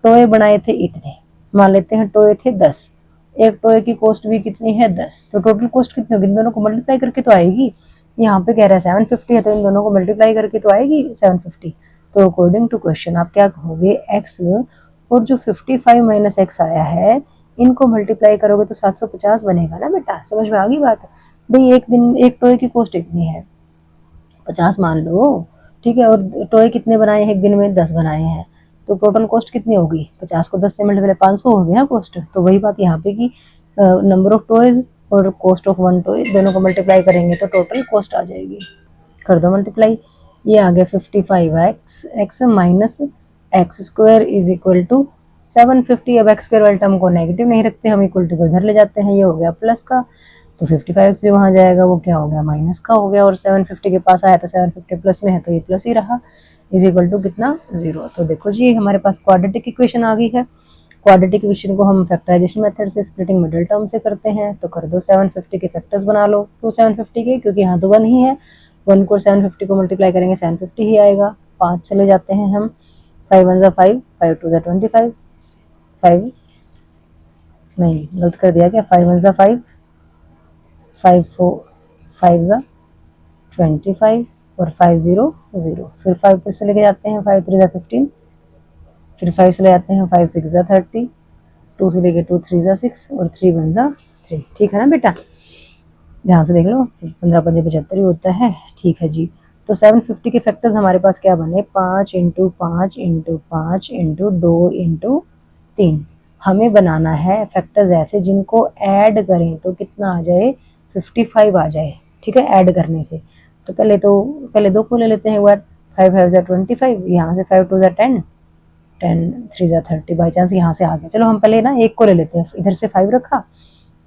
टॉय बनाए थे इतने, मान लेते हैं टॉय थे 10, एक टॉय की कॉस्ट भी कितनी है 10, तो टोटल कॉस्ट कितनी होगी, इन दोनों को मल्टीप्लाई करके तो आएगी। यहाँ पे कह रहा है 750 है तो इन दोनों को मल्टीप्लाई करके तो आएगी 750। तो अकॉर्डिंग टू क्वेश्चन आप क्या कहोगे, एक्स और जो 55 माइनस एक्स आया है इनको मल्टीप्लाई करोगे तो 750 बनेगा ना बेटा। समझ में आ गई बात। भाई एक दिन एक टॉय की कॉस्ट इतनी है 50 मान लो, ठीक है। और टॉय कितने बनाए हैं एक दिन में? 10 बनाए हैं, तो टोटल कॉस्ट कितनी होगी? 50 को 10 से मल्टीप्लाई 500 होगी ना कॉस्ट। तो वही बात यहाँ पे कि नंबर ऑफ टॉयज और कॉस्ट ऑफ वन टॉय दोनों को मल्टीप्लाई करेंगे तो टोटल कॉस्ट आ जाएगी। कर दो मल्टीप्लाई, ये आ गया 55x x minus x square is equal to 750। अब एक्स स्क्वायर वाले टर्म को नेगेटिव नहीं रखते, हम इक्वल टू को इधर ले जाते हैं, ये हो गया प्लस का, तो 55x भी वहां जाएगा, वो क्या हो गया? माइनस का हो गया। और 750 के पास आया तो 750 प्लस में है तो ये प्लस ही रहा, इज इक्वल टू कितना? 0। तो देखो जी हमारे पास क्वाड्रेटिक इक्वेशन आ गई है। क्वाड्रेटिक इक्वेशन को हम फैक्टराइजेशन मेथड से स्प्लिटिंग मिडिल टर्म से करते हैं, तो कर दो 750 के फैक्टर्स बना लो 2 750 के, क्योंकि यहाँ तो 1 ही है, 1 को 750 को मल्टीप्लाई करेंगे 750 ही आएगा। 5 चले जाते हैं हम, 5 1 जा 5, 5 2 जा 25, 5 नहीं गलत कर दिया क्या, 5 1 जा 5, 5 4 5 जा 25 और 5 0 0, फिर 5 पे से लेके जाते हैं 5 3 जा 15, फिर 5 से ले जाते हैं 5 6 जा 30, 2 से लेके 2 3 जा 6 और 3 1 जा 3। ठीक है ना बेटा, ध्यान से देख लो, 15 5 75 ही होता है। ठीक है जी, तो 750 के फैक्टर्स हमारे पास क्या बने? 5 इंटू 5 इंटू 5 इंटू 2 इंटू 3। हमें बनाना है फैक्टर्स ऐसे जिनको ऐड करें तो कितना आ जाए? 55 आ जाए। ठीक है, ऐड करने से तो पहले 2 को ले लेते हैं एक बार। 5 5 जा 25, यहाँ से 5 2 जा 10, 10 3 जा 30, बाई चांस यहाँ से आ गया। चलो हम पहले ना एक को ले लेते हैं, इधर से 5 रखा,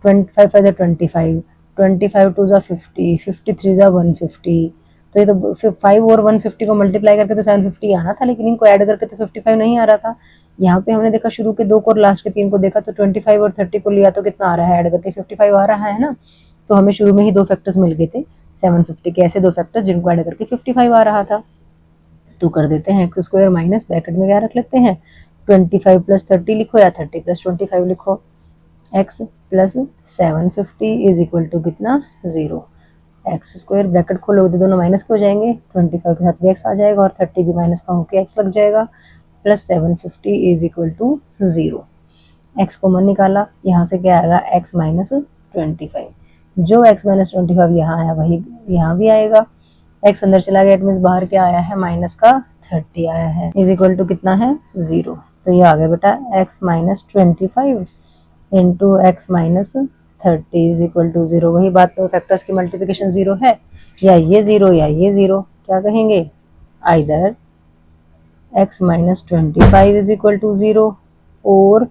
25 5 जा 25, 25 2 जा 50, 53 जा 150। तो ये तो 5 और 150 को मल्टीप्लाई करके तो 750 आना था, लेकिन इनको ऐड करके तो 55 नहीं आ रहा था। यहाँ पे हमने देखा शुरू के 2 को और लास्ट के 3 को देखा, तो 25 और 30 को लिया तो कितना आ रहा है? ऐड करके 55 आ रहा है ना। तो हमें शुरू में ही 2 फैक्टर्स मिल गए थे 750 के, ऐसे 2 फैक्टर्स जिनको ऐड करके 55 आ रहा था। तो कर देते हैं एक्स स्क्वायर माइनस ब्रैकेट में क्या रख लेते हैं? 25 प्लस 30 लिखो या 30 प्लस 25 लिखो, x plus 750 is equal to कितना? 0। एक्स स्क्वायर ब्रैकेट खोलोगे तो दोनों माइनस के हो जाएंगे, 25 के साथ भी एक्स आ जाएगा और 30 भी माइनस का होकर एक्स लग जाएगा, plus 750 is equal to 0। X common निकाला, यहाँ से क्या आएगा? X minus 25। जो एक्स माइनस 25 यहाँ आया वही यहाँ भी आएगा। एक्स अंदर चला गया, इट मीन्स बाहर क्या आया है? माइनस का 30 आया है, इज इक्वल टू कितना है? 0। तो ये आ गया बेटा x minus 25 into x minus 30 is equal to 0। वही बात, तो फैक्टर्स की मल्टीप्लिकेशन 0 है, या ये 0 या ये 0, क्या कहेंगे? Either x minus 25 is equal to 0 और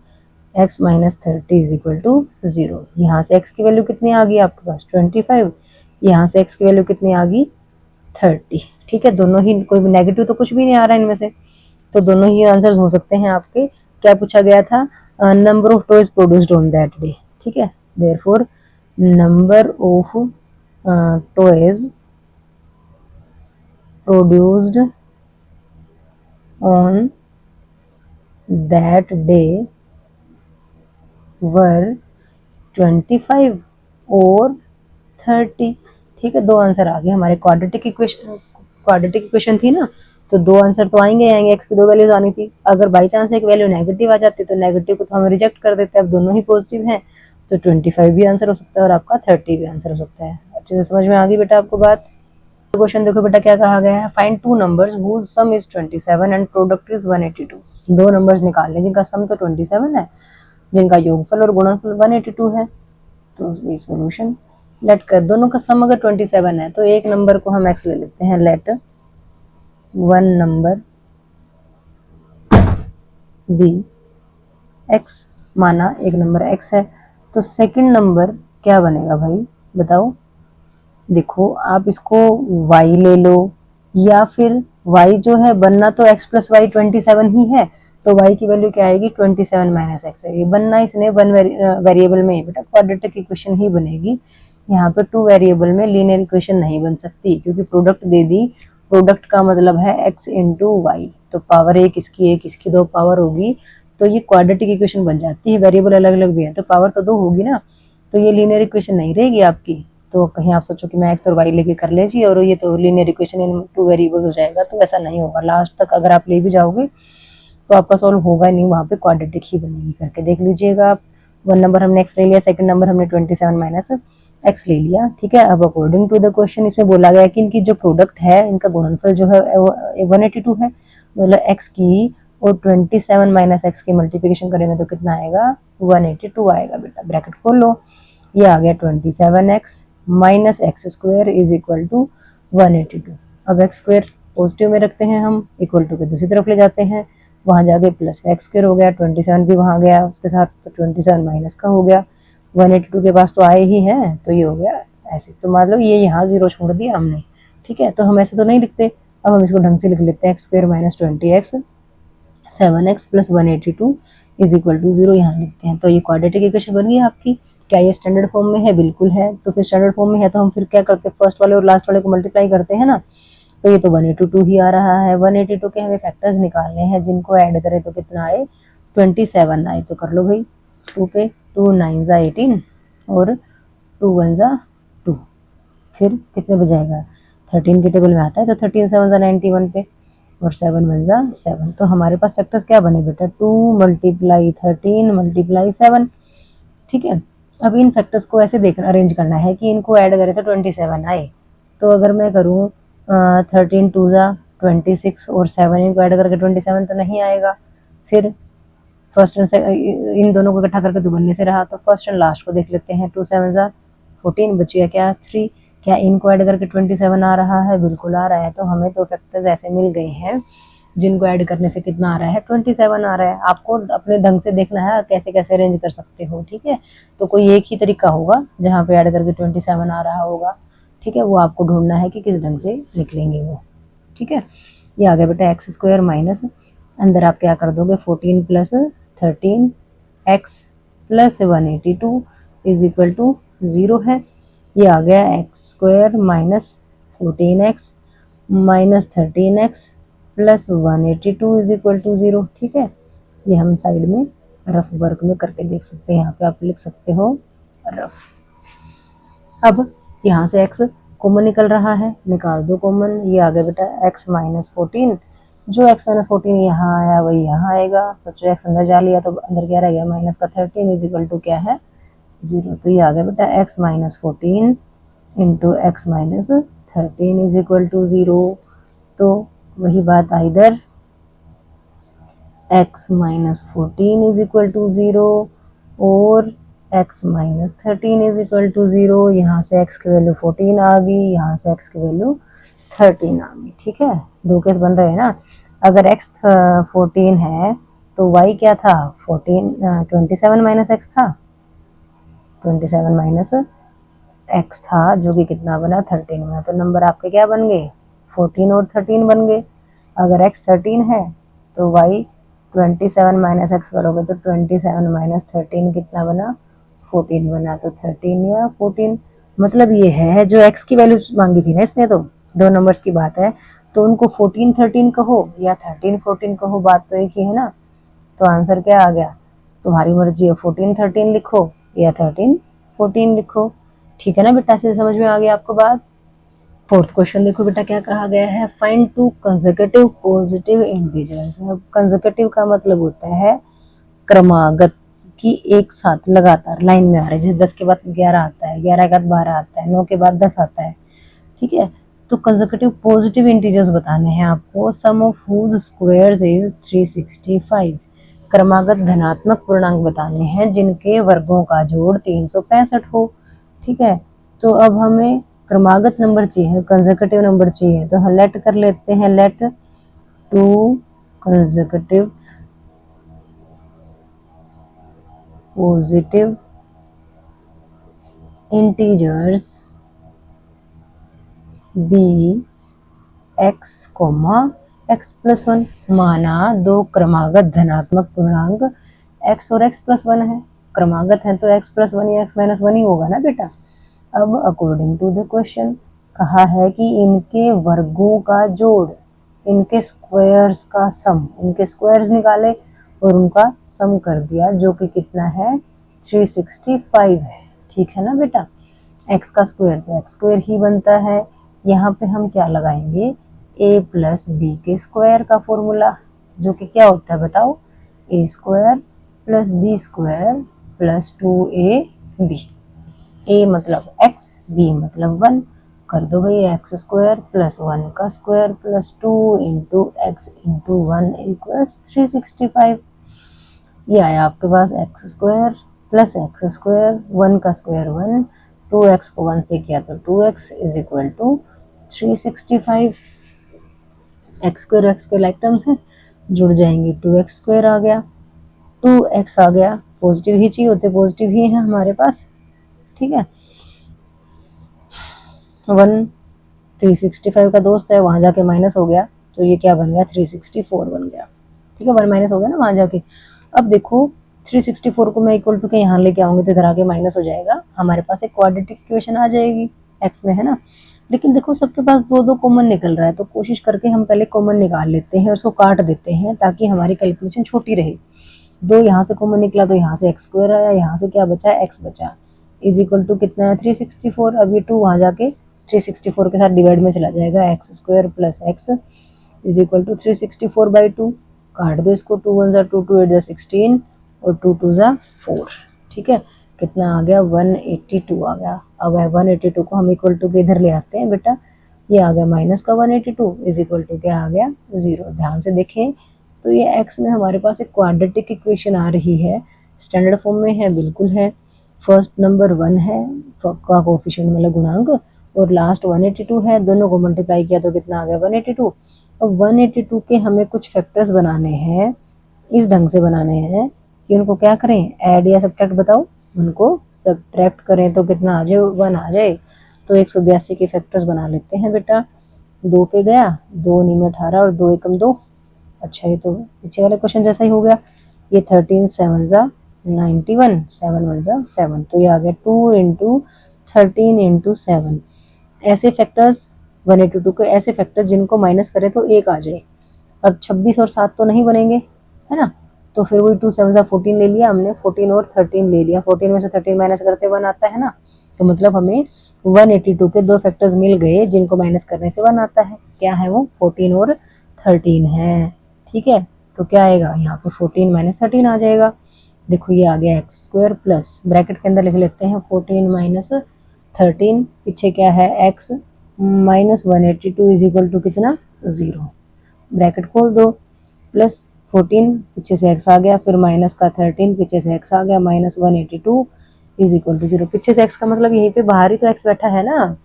x minus 30 is equal to 0। यहाँ से एक्स की वैल्यू कितनी आ गई आपके पास? 25। यहाँ से एक्स की वैल्यू कितनी आ गई? 30। ठीक है, दोनों ही, कोई नेगेटिव तो कुछ भी नहीं आ रहा है इनमें से, तो दोनों ही आंसर्स हो सकते हैं आपके। क्या पूछा गया था? Number of toys produced on that day. ठीक है, therefore number of toys produced on that day were 25 और 30। ठीक है, 2 आंसर आ गए हमारे। क्वाड्रेटिक इक्वेशन थी ना, तो 2 आंसर तो आएंगे। एक्स की 2 वैल्यूज आनी थी। अगर बाई चांस एक वैल्यू नेगेटिव आ जाती तो नेगेटिव को तो हम रिजेक्ट कर देते हैं, अब दोनों ही पॉजिटिव हैं, तो 25 भी आंसर हो सकता है और आपका 30 भी आंसर हो सकता है। अच्छे से समझ में आ गई बेटा आपको बात? क्वेश्चन देखो बेटा क्या कहा गया है, find 2 numbers whose sum is 27 and product is 182। 2 numbers निकाल लें जिनका सम तो 27 है, जिनका योगफल और गुणनफल 182 है। तो ये सॉल्यूशन लेट कर, दोनों का सम अगर 27 है तो एक नंबर को हम x ले लेते हैं, लेट 1 नंबर बी x, माना एक नंबर x है, तो सेकंड नंबर क्या बनेगा भाई बताओ? देखो आप इसको y ले लो, या फिर y जो है बनना तो x प्लस वाई 27 ही है, तो y की वैल्यू क्या आएगी? 27 माइनस एक्स है। बनना इसने 1 वेरिएबल में बेटा क्वाड्रेटिक इक्वेशन ही बनेगी। यहाँ पे 2 वेरिएबल में लीनियर इक्वेशन नहीं बन सकती, क्योंकि प्रोडक्ट दे दी, प्रोडक्ट का मतलब है x इंटू वाई, तो पावर एक इसकी 2 पावर होगी, तो ये क्वाड्रेटिक इक्वेशन बन जाती है। वेरिएबल अलग अलग भी है तो पावर तो 2 होगी ना, तो ये लीनियर इक्वेशन नहीं रहेगी आपकी। तो कहीं आप सोचो कि मैं एक्स और वाई लेके कर ले जी और ये तो लीनियर इक्वेशन इन 2 वेरिएबल्स हो जाएगा, तो ऐसा नहीं होगा। लास्ट तक अगर आप ले भी जाओगे तो आपका सॉल्व होगा नहीं, वहाँ पे क्वाड्रेटिक ही बनेगी। करके देख लीजिएगा आप। वन नंबर हमने x ले लिया, सेकंड नंबर हमने 27 माइनस x ले लिया, ठीक है। अब अकॉर्डिंग टू द क्वेश्चन इसमें बोला गया कि इनकी जो प्रोडक्ट है, इनका गुणनफल जो है वो 182 है, मतलब x की और 27 माइनस एक्स की मल्टीप्लिकेशन करेंगे तो कितना आएगा, 182 आएगा बेटा। ब्रैकेट खोल लो, ये आ गया 27x minus x square is equal to 182। अब एक्स स्क्वायर पॉजिटिव में रखते हैं हम, इक्वल टू के दूसरी तरफ ले जाते हैं, वहां जाके प्लस एक्स स्क्वायर हो गया, 27 भी वहां गया उसके साथ, तो 27 माइनस का हो गया, 182 के पास तो आए ही हैं, तो ये हो गया ऐसे। तो मतलब ये यहाँ जीरो छोड़ दिया हमने, ठीक है। तो हम ऐसे तो नहीं लिखते, अब हम इसको ढंग से लिख लेते हैं, x square minus 20x 7x plus 182 is equal to 0 यहाँ लिखते हैं। तो ये क्वाड्रेटिक इक्वेशन बन गई आपकी। क्या ये स्टैंडर्ड फॉर्म में है? बिल्कुल है। तो फिर स्टैंडर्ड फॉर्म में है तो हम फिर क्या करते हैं, फर्स्ट वाले और लास्ट वाले को मल्टीप्लाई करते हैं ना, तो ये तो 182 ही आ रहा है। 182 के हमें फैक्टर्स निकालने हैं, जिनको ऐड करें तो कितना आए, 27 आए। तो कर लो भाई, 2 पे 2 9 जा 18 और 2 1 जा 2, फिर कितने बजाएगा, 13 के टेबल में आता है तो 13 7 जा 91 पे और 7 1 जा 7। तो हमारे पास फैक्टर्स क्या बने बेटा, 2 मल्टीप्लाई 13 मल्टीप्लाई 7, ठीक है। अब इन फैक्टर्स को ऐसे देखना, अरेंज करना है कि इनको ऐड करें तो 27 आए। तो अगर मैं करूँ 13 2 जा 26 और 7 इनको ऐड करके 27 तो नहीं आएगा। फिर फर्स्ट एंड इन दोनों को इकट्ठा करके 2 बनने से रहा, तो फर्स्ट एंड लास्ट को देख लेते हैं, 2 7 जा 14 बचिया क्या 3, क्या इनको ऐड करके 27 आ रहा है, बिल्कुल आ रहा है। तो हमें तो फैक्टर्स ऐसे मिल गए हैं जिनको ऐड करने से कितना आ रहा है, 27 आ रहा है। आपको अपने ढंग से देखना है कैसे कैसे अरेंज कर सकते हो, ठीक है। तो कोई एक ही तरीका होगा जहाँ पे ऐड करके 27 आ रहा होगा, ठीक है, वो आपको ढूंढना है कि किस ढंग से निकलेंगे वो, ठीक है। ये आ गया बेटा एक्स स्क्वायर माइनस, अंदर आप क्या कर दोगे, 14 plus 13 x plus 182 is equal to 0 है। ये आ गया x square minus 14x minus 13x plus 182 is equal to 0, ठीक है। ये हम साइड में रफ वर्क में करके देख सकते हैं, यहाँ पे आप लिख सकते हो रफ। अब यहाँ से x कॉमन निकल रहा है, निकाल दो कॉमन, ये आ गया बेटा x माइनस 14, जो x माइनस 14 यहाँ आया वही यहाँ आएगा, सोचो x अंदर जा लिया तो अंदर क्या रह गया, माइनस का 13 इज इक्वल टू क्या है, 0। तो ये आ गया बेटा x minus 14 into x minus 13 is equal to 0। तो वही बात आई इधर, x minus 14 is equal to 0 और x minus 13 is equal to 0। यहाँ से x की वैल्यू 14 आ गई, यहाँ से x की वैल्यू 13 आ गई, ठीक है। दो केस बन रहे हैं ना। अगर x 14 है तो y क्या था, 27 माइनस एक्स था, 27 माइनस x था जो कि कितना बना, 13 बना। तो नंबर आपके क्या बन गए, 14 और 13 बन गए। अगर x 13 है तो y 27 माइनस एक्स करोगे तो 27 माइनस 13 कितना बना, 14 बना। तो 13 या 14, मतलब ये है जो x की वैल्यू मांगी थी ना इसने, तो दो नंबर्स की बात है, तो उनको 14 13 कहो या 13 14 कहो, बात तो एक ही है ना। तो आंसर क्या आ गया, तुम्हारी मर्जी है, 14 13 लिखो या 13 14 लिखो, ठीक है ना बेटा। से समझ में आ गया आपको बात। फोर्थ क्वेश्चन देखो बेटा क्या कहा गया है, find to consecutive positive integers. अब कंसेक्यूटिव का मतलब होता है क्रमागत, की एक साथ लगातार लाइन में आ रहे, जैसे 10 के बाद 11 आता है, 11 के बाद 12 आता है, 9 के बाद 10 आता है, ठीक है। तो कंसेक्यूटिव पॉजिटिव इंटीजर्स बताने हैं आपको, सम ऑफ हुज स्क्वायर्स इज 365। क्रमागत धनात्मक पूर्णांक बताने हैं जिनके वर्गों का जोड़ 365 हो, ठीक है। तो अब हमें क्रमागत नंबर चाहिए, कंसेक्यूटिव नंबर चाहिए, तो हम लेट कर लेते हैं, let two consecutive positive integers be x comma x plus 1। माना दो क्रमागत धनात्मक पूर्णांक x और x प्लस 1 है, क्रमागत है तो x प्लस 1 या x माइनस 1 ही होगा ना बेटा। अब अकॉर्डिंग टू द क्वेश्चन कहा है कि इनके वर्गों का जोड़, इनके स्क्वायर्स का सम, इनके स्क्वायर्स निकाले और उनका सम कर दिया, जो कि कितना है, 365 है, ठीक है ना बेटा। x का स्क्वायर तो x स्क्वायर ही बनता है, यहाँ पे हम क्या लगाएंगे, a प्लस बी के स्क्वायर का फॉर्मूला, जो कि क्या होता है बताओ, a square plus b square plus 2ab, a मतलब x, b मतलब 1, कर दो भाई एक्स स्क्वायर प्लस 1 का square plus 2 into x into 1 equals 365। ये आया आपके पास X square plus X square, 1 का स्क्वायर 1, 2x को 1 से किया तो 2x is equal to 365। X square like terms है, जुड़ जाएंगे, 2x स्क्वायर आ गया, 2x आ गया, पॉजिटिव ही चाहिए होते, पॉजिटिव ही है हमारे पास, ठीक है। 1 365 का दोस्त है, वहां जाके माइनस हो गया तो ये क्या बन गया 364 बन गया, ठीक है, 1 माइनस हो गया ना वहां जाके। अब देखो 364 को मैं इक्वल टू के यहाँ लेके आऊंगी तो इधर आके माइनस हो जाएगा, हमारे पास एक क्वाड्रेटिक इक्वेशन आ जाएगी एक्स में, है ना। लेकिन देखो सबके पास दो दो कॉमन निकल रहा है, तो कोशिश करके हम पहले कॉमन निकाल लेते हैं और उसको काट देते हैं ताकि हमारी कैलकुलेशन छोटी रहे। 2 यहाँ से कॉमन निकला तो यहाँ से एक्स स्क्वायर आया, यहाँ से क्या बचा, एक्स बचा, इज इक्वल टू कितना है 364। अब ये 2 वहाँ जाके 364 के साथ डिवाइड में चला जाएगा, x square plus x is equal to 364/2, काट दो इसको, 2 1 2 2 8 16 और 2 2 4, ठीक है, कितना आ गया 182 आ गया। अब 182 को हम इक्वल टू के इधर ले आते हैं बेटा, ये आ गया माइनस का 182 इज इक्वल टू क्या आ गया 0। ध्यान से देखें तो ये एक्स में हमारे पास एक क्वाड्रेटिक इक्वेशन आ रही है, स्टैंडर्ड फॉर्म में है, बिल्कुल है, फर्स्ट नंबर 1 है का कोफिशिएंट मतलब गुणांक, और लास्ट 182 है, दोनों को मल्टीप्लाई किया तो कितना आ गया 182। अब 182 के हमें कुछ फैक्टर्स बनाने हैं, इस ढंग से बनाने हैं कि उनको क्या करें, ऐड या सब्ट्रैक्ट, बताओ, उनको सब्ट्रैक्ट करें तो कितना आ जाए 1 आ जाए। तो 182 के फैक्टर्स बना लेते हैं बेटा, 2 पे गया, 2 नी में 18 और 2 एकम 2, अच्छा ये तो पीछे वाले क्वेश्चन जैसा ही हो गया, ये 13 7 जा 91, 7 1 जा 7, तो ये आ गया 2 इंटू 13 इंटू 7। ऐसे फैक्टर्स 182 के ऐसे फैक्टर्स जिनको माइनस करें तो 1 आ जाए। अब 26 और 7 तो नहीं बनेंगे, है ना, तो फिर वही 2 7 14 ले लिया हमने, 14 और 13 ले लिया, 14 में से 13 माइनस करते 1 आता है ना, तो मतलब हमें 182 के 2 फैक्टर्स मिल गए जिनको माइनस करने से 1 आता है, क्या है वो 14 और 13 है, ठीक है। तो क्या आएगा यहाँ पे 14 माइनस 13 आ जाएगा, देखो ये आ गया एक्स स्क्वायर प्लस, ब्रैकेट के अंदर लिख लेते हैं 14 माइनस 13, पीछे क्या है x minus 182 is equal to कितना 0, ब्रैकेट खोल दो, प्लस 14 पीछे से x आ गया, फिर माइनस का 13 पीछे से x आ गया, माइनस 182 इज इक्वल टू 0, पीछे से x का मतलब यहीं पे बाहर ही तो x बैठा है ना,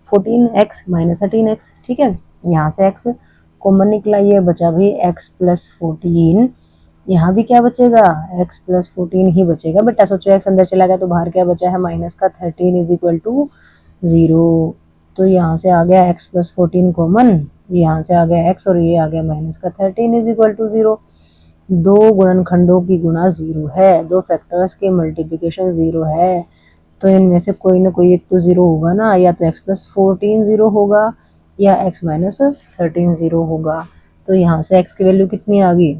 14x माइनस 13x, ठीक है, यहाँ से x कॉमन निकला, ये बचा भी x प्लस 14, यहाँ भी क्या बचेगा x प्लस 14 ही बचेगा बेटा, सोचो x अंदर चला गया तो बाहर क्या बचा है माइनस का 13 इज इक्वल टू 0, तो यहाँ से आ गया x प्लस 14 कॉमन, यहाँ से आ गया x और ये आ गया माइनस का 13 इज इक्वल टू 0। दो गुणनखंडों की गुणा 0 है, दो फैक्टर्स के मल्टीप्लिकेशन 0 है, तो इनमें से कोई ना कोई एक तो 0 होगा ना, या तो x प्लस 14 0 होगा या x माइनस 13 0 होगा। तो यहाँ से x की वैल्यू कितनी आ गई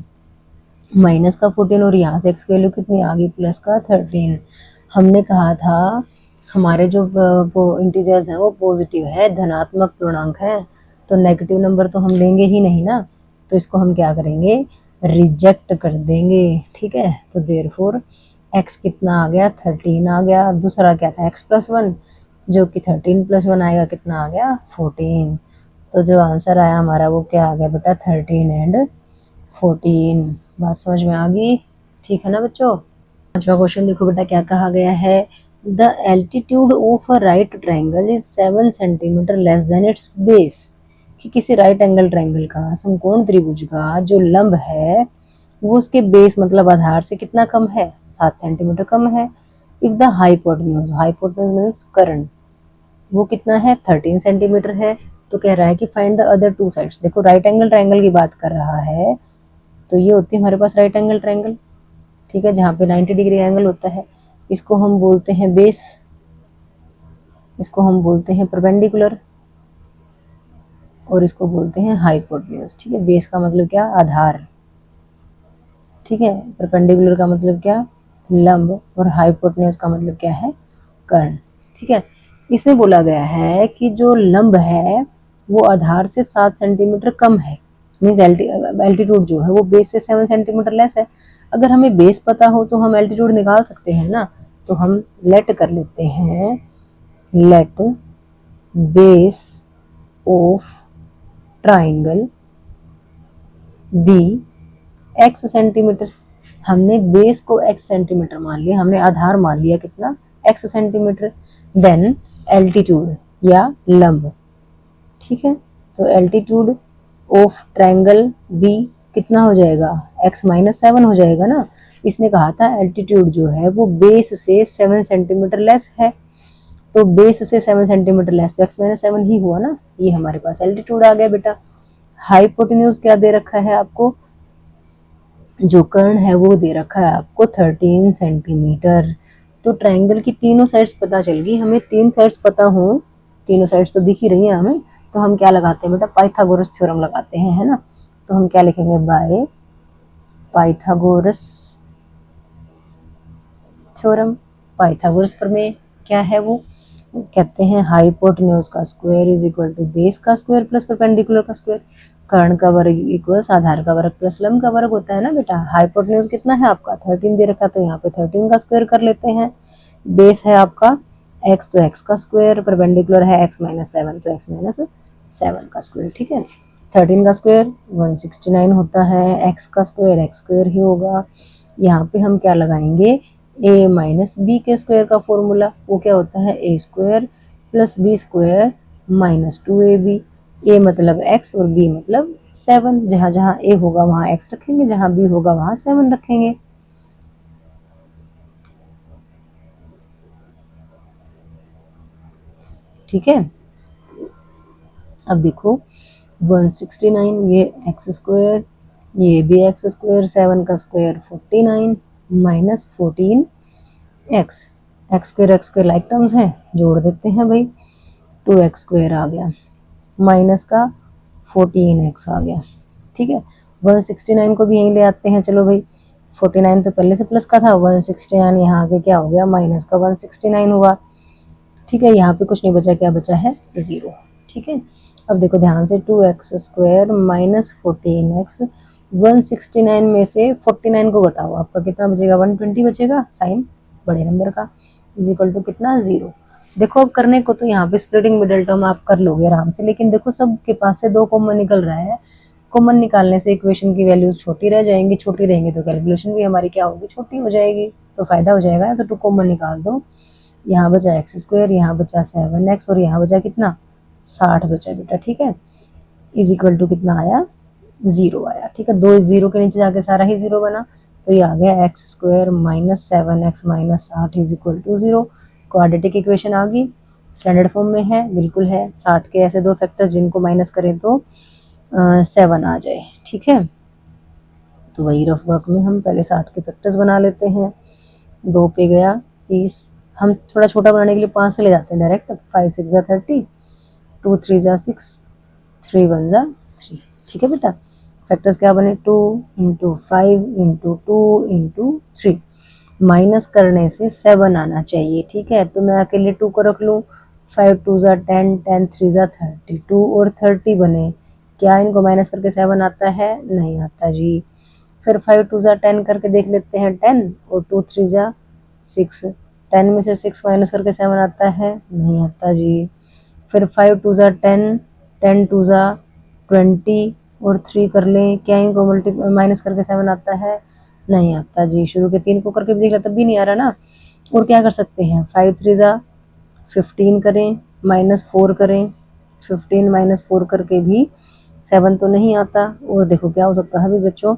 माइनस का 14 और यहाँ से x की वैल्यू कितनी आ गई प्लस का 13। हमने कहा था हमारे जो इंटीजर्स हैं वो पॉजिटिव है, धनात्मक पूर्णांक है, तो नेगेटिव नंबर तो हम लेंगे ही नहीं ना, तो इसको हम क्या करेंगे रिजेक्ट कर देंगे, ठीक है। तो देयरफॉर x कितना आ गया 13 आ गया, दूसरा क्या था x प्लस 1 जो कि 13 प्लस 1 आएगा, कितना आ गया 14, तो जो आंसर आया हमारा वो क्या आ गया बेटा 13 एंड 14। बात समझ में आ गई, ठीक है ना बच्चों। पांचवा क्वेश्चन देखो बेटा क्या कहा गया है, the altitude of a right triangle is 7 centimetre less than it's base, कि किसी राइट एंगल ट्रायंगल का समकोण त्रिभुज का जो लंब है वो उसके बेस मतलब आधार से कितना कम है 7 सेंटीमीटर कम है। If the hypotenuse, hypotenuse means कर्ण, वो कितना है 13 सेंटीमीटर है, तो कह रहा है कि find the other two sides. देखो राइट एंगल ट्रायंगल की बात कर रहा है, तो ये होती है हमारे पास राइट एंगल ट्रायंगल, ठीक है, जहाँ पे 90 डिग्री एंगल होता है, इसको हम बोलते हैं बेस, इसको हम बोलते हैं परपेंडिकुलर, और इसको बोलते हैं हाइपोटेन्यूज, ठीक है। बेस का मतलब क्या आधार, ठीक है, परपेंडिकुलर का मतलब क्या लंब, और हाइपोटेन्यूज का मतलब क्या है कर्ण, ठीक है। इसमें बोला गया है कि जो लंब है वो आधार से 7 सेंटीमीटर कम है, मीन्स एल्टीट्यूड जो है वो बेस से 7 सेंटीमीटर लेस है। अगर हमें बेस पता हो तो हम एल्टीट्यूड निकाल सकते हैं ना, तो हम लेट कर लेते हैं, let base of triangle be x centimetre. हमने बेस को x सेंटीमीटर मान लिया, हमने आधार मान लिया कितना, x सेंटीमीटर। देन एल्टीट्यूड या लंब, ठीक है, तो एल्टीट्यूड ऑफ ट्रायंगल बी कितना हो जाएगा, x माइनस 7 हो जाएगा ना। इसने कहा था एल्टीट्यूड जो है वो बेस से 7 सेंटीमीटर लेस है, तो बेस से 7 सेंटीमीटर लेस तो x माइनस 7 ही हुआ ना, ये हमारे पास एल्टीट्यूड आ गया बेटा। हाइपोटेन्यूज क्या दे रखा है आपको, जो कर्ण है वो दे रखा है आपको 13 सेंटीमीटर। तो ट्रायंगल की तीनों साइड्स पता चल गई हमें, 3 साइड्स पता हो, तीनों साइड्स तो दिख ही रही हैं हमें, तो हम क्या लगाते हैं बेटा, पाइथागोरस थ्योरम लगाते हैं, है ना। तो हम क्या लिखेंगे, बाय पाइथागोरस थ्योरम। पाइथागोरस प्रमेय क्या है, वो कहते हैं हाइपोटेन्यूज का square is equal to base का स्क्वायर प्लस परपेंडिकुलर का स्क्वायर। कर्ण का वर्ग इक्वल्स आधार का वर्ग प्लस लंब का वर्ग होता है ना बेटा। हाइपोटेन्यूज कितना है आपका 13 दे रखा, तो यहाँ पे 13 का स्क्वायर कर लेते हैं। बेस है आपका x, तो x का स्क्वायर, परपेंडिकुलर है x माइनस 7, तो x माइनस 7 का स्क्वायर, ठीक है। 13 का स्क्वायर 169 होता है, x का स्क्वायर x स्क्वायर ही होगा। यहाँ पे हम क्या लगाएंगे, a माइनस बी के स्क्वायर का फॉर्मूला, वो क्या होता है a square plus b square minus 2ab। a मतलब x और b मतलब 7, जहाँ जहाँ a होगा वहाँ x रखेंगे, जहाँ b होगा वहाँ 7 रखेंगे। ठीक है, अब देखो 169, ये x स्क्वायर, ये भी x स्क्वायर, 7 का square 49 minus 14 x square like terms हैं, जोड़ देते हैं भाई, 2x स्क्वायर आ गया माइनस का 14x आ गया, ठीक है। 169 को भी यहीं ले आते हैं, चलो भाई 49 तो पहले से प्लस का था, 169 यहाँ आके क्या हो गया, माइनस का 169 हुआ, ठीक है। यहाँ पे कुछ नहीं बचा, क्या बचा है 0, ठीक है। अब देखो ध्यान से, 2x स्क्वायर माइनस 14x, 169 में से 49 को घटाओ, आपका कितना बचेगा, 120 बचेगा, साइन बड़े नंबर का, इज इक्वल टू कितना 0। देखो अब करने को तो यहाँ पे स्प्लिटिंग मिडल टर्म आप कर लोगे आराम से, लेकिन देखो सबके पास से 2 कॉमन निकल रहा है, कॉमन निकालने से इक्वेशन की वैल्यूज छोटी रह जाएंगी, छोटी रहेंगी तो कैलकुलेशन भी हमारी क्या होगी, छोटी हो जाएगी, तो फायदा हो जाएगा। तो 2 कॉमन निकाल दो, यहाँ बचा एक्स स्क्वायर, यहाँ बचा 7x और यहाँ बचा कितना 60 बचा बेटा, ठीक है। इज इक्वल टू कितना आया 0 आया, ठीक है। 2 0 के नीचे जाके सारा ही 0 बना, तो ये आ गया x square minus 7x minus 60 is equal to 0। Quadratic equation आ गई, स्टैंडर्ड फॉर्म में है, बिल्कुल है। 60 के ऐसे 2 फैक्टर्स जिनको माइनस करें तो 7 आ जाए, ठीक है। तो वही रफ वर्क में हम पहले 60 के फैक्टर्स बना लेते हैं। 2 पे गया 30, हम थोड़ा छोटा बनाने के लिए 5 से ले जाते हैं डायरेक्ट, 5 6 जा 30, 2 3 जा 6, 3 1 जा 3, ठीक है बेटा। फैक्टर्स क्या बने, 2 इंटू 5 इंटू 2 इंटू 3, माइनस करने से 7 आना चाहिए, ठीक है। तो मैं अकेले 2 को रख लूँ, 5 2 जा 10, 10 3 जा 32 और 30 बने, क्या इनको माइनस करके 7 आता है, नहीं आता जी। फिर 5 2 जा 10 करके देख लेते हैं, 10 और 2 3 जा 6, 10 में से 6 माइनस करके 7 आता है, नहीं आता जी। फिर 5 2 जा 10, 10 2 जा 20 और 3 कर लें, क्या इनको माइनस करके 7 आता है, नहीं आता जी। शुरू के 3 को करके भी देख लिया तब भी नहीं आ रहा ना। और क्या कर सकते हैं, 5 3 जा 15 करें, माइनस 4 करें, 15 माइनस 4 करके भी 7 तो नहीं आता। और देखो क्या हो सकता है अभी बच्चों,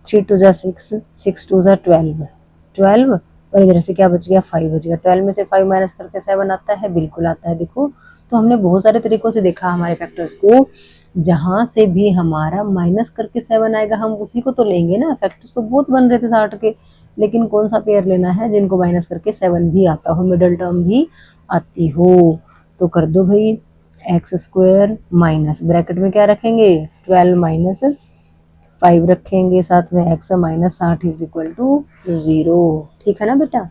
3 2 जा 6, 6 2 जा 12, 12 और इधर से क्या बच गया 5 बच गया। 12 में से 5 माइनस करके 7 आता है, बिल्कुल आता है। देखो तो हमने बहुत सारे तरीकों से देखा हमारे फैक्टर्स को, जहां से भी हमारा माइनस करके 7 आएगा हम उसी को तो लेंगे ना। फैक्टर्स तो बहुत बन रहे थे 60 के, लेकिन कौन सा पेयर लेना है जिनको माइनस करके 7 भी आता हो, मिडल टर्म भी आती हो। तो कर दो भाई, एक्स स्क्वायर माइनस ब्रैकेट में क्या रखेंगे 12 माइनस 5 रखेंगे, साथ में x minus 60 is equal to 0, ठीक है ना बेटा।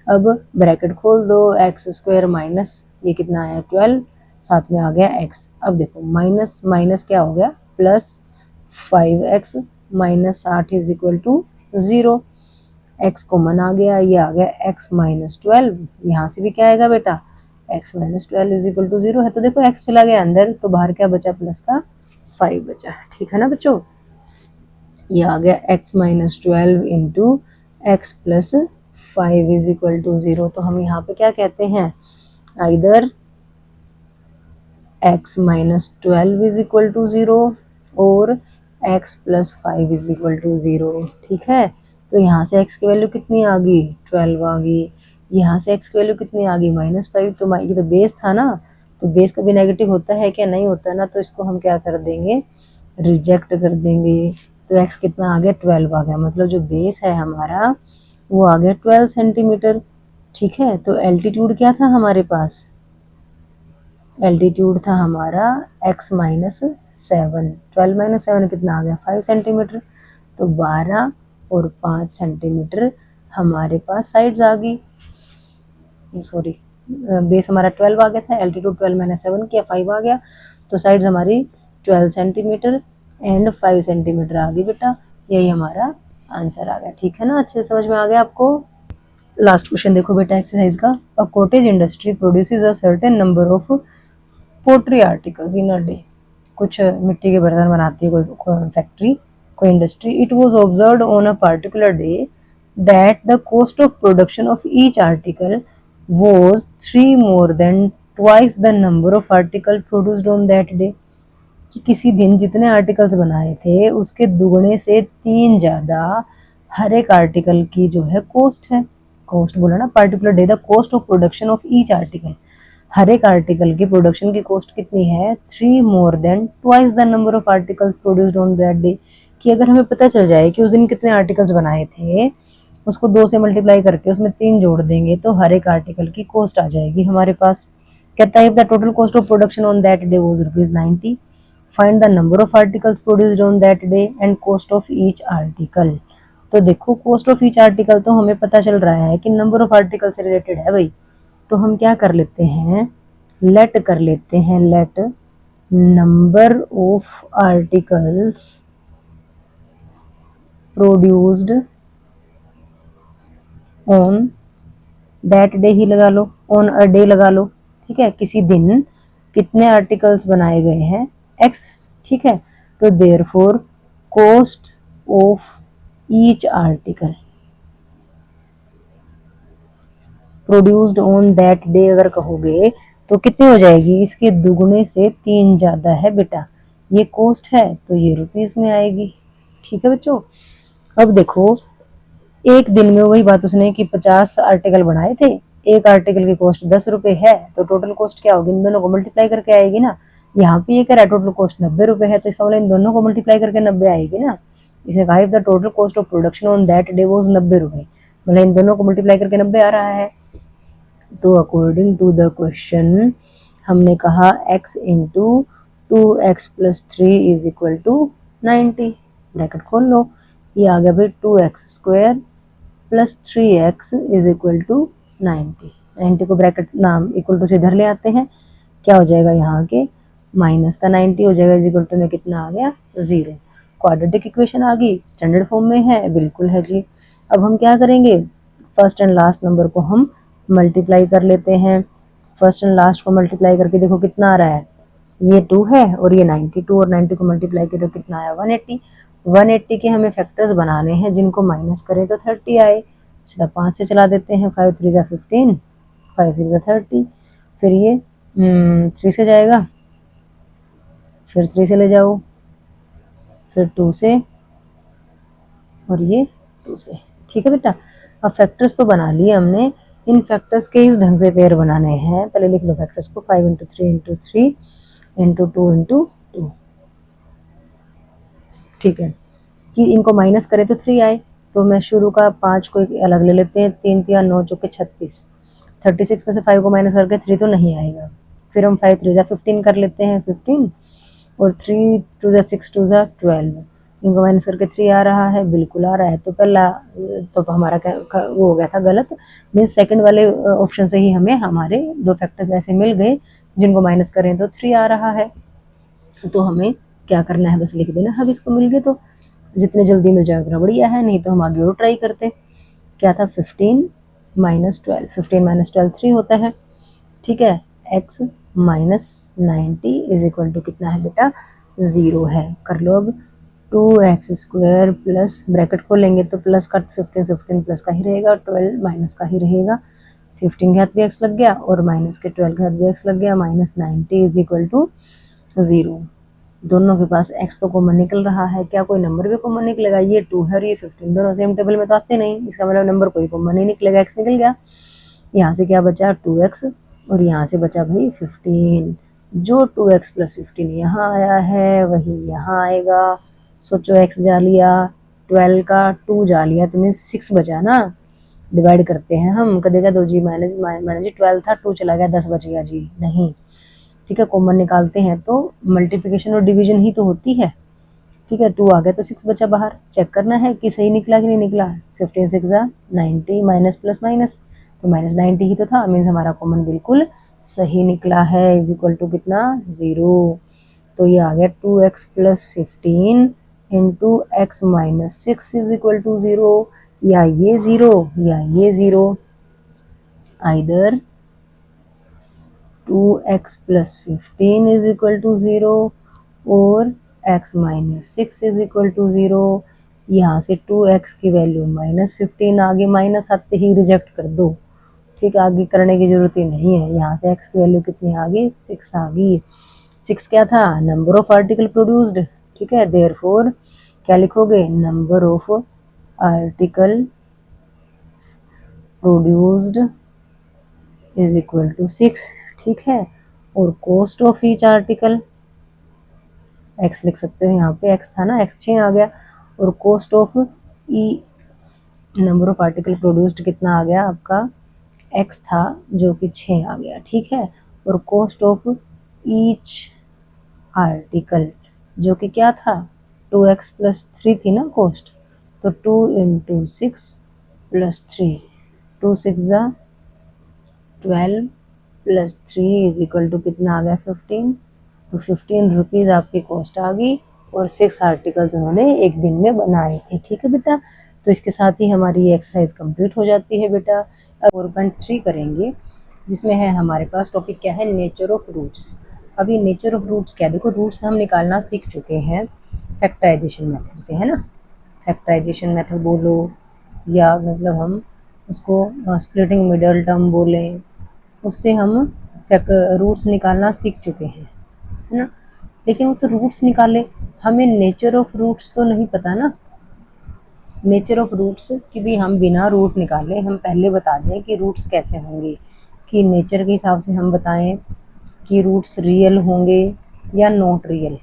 अब ब्रैकेट खोल दो, एक्स स्क्वायर माइनस ये कितना आया 12, साथ में आ गया x। अब देखो माइनस माइनस क्या हो गया plus 5x minus 60 is equal to 0। x common आ गया, ये आ गया x माइनस 12। यहाँ से भी क्या आएगा बेटा, x minus 12 is equal to 0 है। तो देखो x चला गया अंदर, तो बाहर क्या बचा, प्लस का 5 बचा। ठीक है ना बच्चों, ये आ गया x minus 12 into x plus 5 is equal to 0। तो हम यहाँ पे क्या कहते हैं, either x minus 12 is equal to 0 और x plus 5 is equal to 0। ठीक है, तो यहाँ से x की वैल्यू कितनी आ गई, 12 आ गई। यहाँ से x की वैल्यू कितनी आ गई, माइनस 5। तो ये तो बेस था ना, तो बेस कभी नेगेटिव होता है क्या, नहीं होता ना, तो इसको हम क्या कर देंगे, रिजेक्ट कर देंगे। तो x कितना आ गया, 12 आ गया। मतलब जो बेस है हमारा वो आ गया 12 सेंटीमीटर। ठीक है, तो एल्टीट्यूड क्या था हमारे पास, एल्टीट्यूड था हमारा x माइनस 7। 12 माइनस 7 कितना आ गया, 5 सेंटीमीटर। तो 12 और 5 सेंटीमीटर हमारे पास साइड्स आ गई, सॉरी बेस हमारा 12 आ गया था, एल्टीट्यूड 12 माइनस 7 किया, 5 आ गया। तो साइड्स हमारी 12 सेंटीमीटर एंड 5 सेंटीमीटर आ गई बेटा। यही हमारा आंसर आ गया। ठीक है ना, अच्छे से समझ में आ गया आपको। लास्ट क्वेश्चन देखो बेटा एक्सरसाइज का। A cottage industry produces a certain number of pottery articles in a day. कुछ मिट्टी के बर्तन बनाती है कोई फैक्ट्री, कोई industry. It was observed on a particular day that the cost of production of each article was 3 more than twice the number of article produced on that day। कि किसी दिन जितने आर्टिकल्स बनाए थे उसके दुगने से 3 ज्यादा हर एक आर्टिकल की जो है कॉस्ट है। कॉस्ट बोला ना, particular day the cost of production of each article, हर एक आर्टिकल की प्रोडक्शन की कॉस्ट कितनी है, 3 more than twice the number of articles produced on that day। कि अगर हमें पता चल जाए कि उस दिन कितने आर्टिकल्स बनाए थे, उसको 2 से मल्टीप्लाई करके उसमें 3 जोड़ देंगे तो हर एक आर्टिकल की कॉस्ट आ जाएगी हमारे पास। कहता है the total cost of production on that day was ₹90। Find the number of articles produced on that day and cost of each article. तो देखो कॉस्ट ऑफ ईच आर्टिकल तो हमें पता चल रहा है कि नंबर ऑफ आर्टिकल से रिलेटेड है भाई। तो हम क्या कर लेते हैं, लेट कर लेते हैं, let number of articles produced on that day ही लगा लो, ऑन अ डे लगा लो। ठीक है, किसी दिन कितने आर्टिकल्स बनाए गए हैं, x। ठीक है, तो therefore cost of each article produced on that day अगर कहोगे तो कितनी हो जाएगी, इसके दुगने से 3 ज्यादा है बेटा। ये कॉस्ट है तो ये रुपीस में आएगी। ठीक है बच्चों, अब देखो एक दिन में वही बात उसने कि 50 आर्टिकल बनाए थे, एक आर्टिकल की कॉस्ट 10 रुपए है, तो टोटल कॉस्ट क्या होगी, इन दोनों को मल्टीप्लाई करके आएगी ना। यहाँ पे ये कह रहा है टोटल कॉस्ट 90 रुपए है, तो इसका मतलब इन दोनों को मल्टीप्लाई करके 90 आएगी ना। इसने कहा the total cost of production on that day was 90 रुपए, मतलब इन दोनों को मल्टीप्लाई करके 90 आ रहा है। तो अकॉर्डिंग टू द क्वेश्चन हमने कहा x into 2x plus 3 is equal to 90। Bracket खोल लो, ये आ गया भाई 2x square plus 3x is equal to 90। 90 को ब्रैकेट नाम इक्वल टू से इधर ले आते हैं, क्या हो जाएगा यहाँ के माइनस का 90 हो जाएगा, इज इक्वल टू में कितना आ गया 0। क्वाड्रेटिक इक्वेशन आ गई, स्टैंडर्ड फॉर्म में है, बिल्कुल है जी। अब हम क्या करेंगे, फर्स्ट एंड लास्ट नंबर को हम मल्टीप्लाई कर लेते हैं। फर्स्ट एंड लास्ट को मल्टीप्लाई करके देखो कितना आ रहा है, ये 2 है और ये 92, और 90 को मल्टीप्लाई किया तो कितना आया 180। 180 के हमें फैक्टर्स बनाने हैं जिनको माइनस करें तो 30 आए, सीधा 5 से चला देते हैं, 5 3 जा 15, 5 6 जा 30। फिर ये 3 से जाएगा, फिर 3 से ले जाओ, फिर 2 से, और ये 2 से। ठीक है बेटा, अब फैक्टर्स तो बना लिए हमने, इन फैक्टर्स के इस ढंग से पेयर बनाने हैं। पहले लिख लो फैक्टर्स को, 5 इंटू 3 इंटू 3 इंटू 2 इंटू 2। ठीक है, कि इनको माइनस करें तो 3 आए, तो मैं शुरू का 5 को अलग ले लेते हैं, 3 3 9 चौके 36, 36 में से 5 को माइनस करके 3 तो नहीं आएगा। फिर हम 5 3 जा 15 कर लेते हैं, 15, और 3 2 जा 6 2 जा 12, इनको माइनस करके 3 आ रहा है, बिल्कुल आ रहा है। तो पहला तो हमारा वो हो गया था गलत, मीन्स सेकंड वाले ऑप्शन से ही हमें हमारे 2 फैक्टर्स ऐसे मिल गए जिनको माइनस करें तो 3 आ रहा है। तो हमें क्या करना है, बस लिख देना। अब इसको मिल गए तो जितने जल्दी मिल जाए उतना बढ़िया है, नहीं तो हम आगे और ट्राई करते। क्या था 15 माइनस 12, 15 माइनस 12 3 होता है, ठीक है। x minus 90 is equal to कितना है बेटा 0 है। कर लो अब 2x स्क्वायर प्लस ब्रैकेट खोलेंगे तो प्लस का 15 15 प्लस का ही रहेगा और 12 माइनस का ही रहेगा। 15 के हाथ भी x लग गया और माइनस के 12 के हाथ भी x लग गया। Minus 90 is equal to 0। दोनों के पास x तो कॉमन निकल रहा है, क्या कोई नंबर भी कॉमन निकलेगा? ये 2 है और ये 15 दोनों सेम टेबल में तो आते नहीं, इसका मतलब नंबर कोई कॉमन नहीं निकलेगा, x निकल गया। यहाँ से क्या बचा 2x और यहाँ से बचा भाई 15। जो 2x प्लस 15 यहाँ आया है वही यहाँ आएगा। सोचो x जा लिया 12 का 2 जा लिया तो मीन 6 बचा ना। डिवाइड करते हैं हम, कदेगा 2g माइनस माइनस जी 12 था 2 चला गया 10 बच गया जी, नहीं ठीक है। कॉमन निकालते हैं तो मल्टीप्लिकेशन और डिवीजन ही तो होती है, ठीक है। 2 आ गया तो 6 बचा बाहर, चेक करना है कि सही निकला कि नहीं निकला। 15 6 90 माइनस प्लस माइनस तो माइनस 90 ही तो था, मीन्स हमारा कॉमन बिल्कुल सही निकला है। इज इक्वल टू कितना 0। तो ये आ गया 2x plus 15 into x minus 6 is equal to 0, या ये 0 या ये 0। Either 2x plus 15 is equal to 0 और x minus 6 is equal to 0। यहाँ से 2x की वैल्यू माइनस 15, आगे माइनस आते ही रिजेक्ट कर दो, ठीक है, आगे करने की जरूरत ही नहीं है। यहाँ से x की वैल्यू कितनी आ गई 6 आ गई। 6 क्या था नंबर ऑफ आर्टिकल प्रोड्यूस्ड, ठीक है। देयरफॉर क्या लिखोगे number of article produced is equal to 6, ठीक है। और cost of each article x लिख सकते हो, यहाँ पे x था ना, x 6 आ गया। और cost of E number of article produced कितना आ गया आपका x था जो कि 6 आ गया, ठीक है। और कॉस्ट ऑफ ईच आर्टिकल जो कि क्या था 2x प्लस 3 थी ना कॉस्ट, तो 2 into 6 plus 3, 2 6 12 plus 3 is equal to कितना आ गया 15। तो 15 रुपीज़ आपकी कॉस्ट आ गई और 6 आर्टिकल्स उन्होंने एक दिन में बनाए थे, ठीक है बेटा। तो इसके साथ ही हमारी ये एक्सरसाइज कंप्लीट हो जाती है बेटा। अब 4.3 करेंगे जिसमें है हमारे पास टॉपिक क्या है नेचर ऑफ रूट्स। अभी नेचर ऑफ रूट्स क्या, देखो रूट्स हम निकालना सीख चुके हैं फैक्टराइजेशन मेथड से, है ना। फैक्टराइजेशन मेथड बोलो या मतलब हम उसको स्प्लिटिंग मिडल टर्म बोलें, उससे हम रूट्स निकालना सीख चुके हैं, है ना। लेकिन वो तो रूट्स निकाले, हमें नेचर ऑफ रूट्स तो नहीं पता ना। नेचर ऑफ रूट्स कि भी हम बिना रूट निकाले हम पहले बता दें कि रूट्स कैसे होंगे, कि नेचर के हिसाब से हम बताएं कि रूट्स रियल होंगे या नॉट रियल,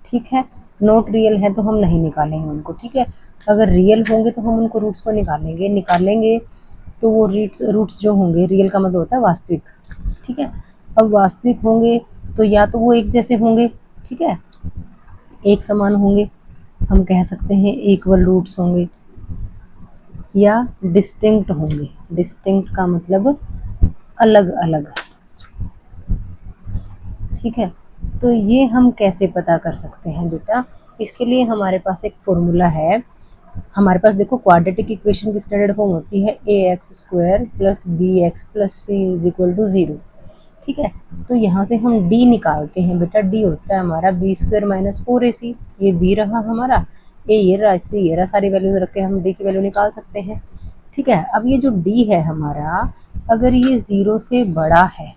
ठीक है। नॉट रियल है तो हम नहीं निकालेंगे उनको, ठीक है। अगर रियल होंगे तो हम उनको रूट्स को निकालेंगे तो वो रूट्स जो होंगे, रियल का मतलब होता है वास्तविक, ठीक है। अब वास्तविक होंगे तो या तो वो एक जैसे होंगे, ठीक है, एक समान होंगे, हम कह सकते हैं इक्वल रूट्स होंगे, या डिस्टिंक्ट होंगे। डिस्टिंक्ट का मतलब अलग अलग, ठीक है। तो ये हम कैसे पता कर सकते हैं बेटा, इसके लिए हमारे पास एक फॉर्मूला है। हमारे पास देखो क्वाड्रेटिक इक्वेशन की स्टैंडर्ड फॉर्म होती है ax square plus bx plus C is equal to 0, ठीक है। तो यहाँ से हम d निकालते हैं बेटा, d होता है हमारा b स्क्वायर माइनस 4ac, ये b रहा हमारा, a ये रहा, इससे ये रहा, सारी वैल्यूज रख के हम d की वैल्यू निकाल सकते हैं, ठीक है। अब ये जो d है हमारा, अगर ये 0 से बड़ा है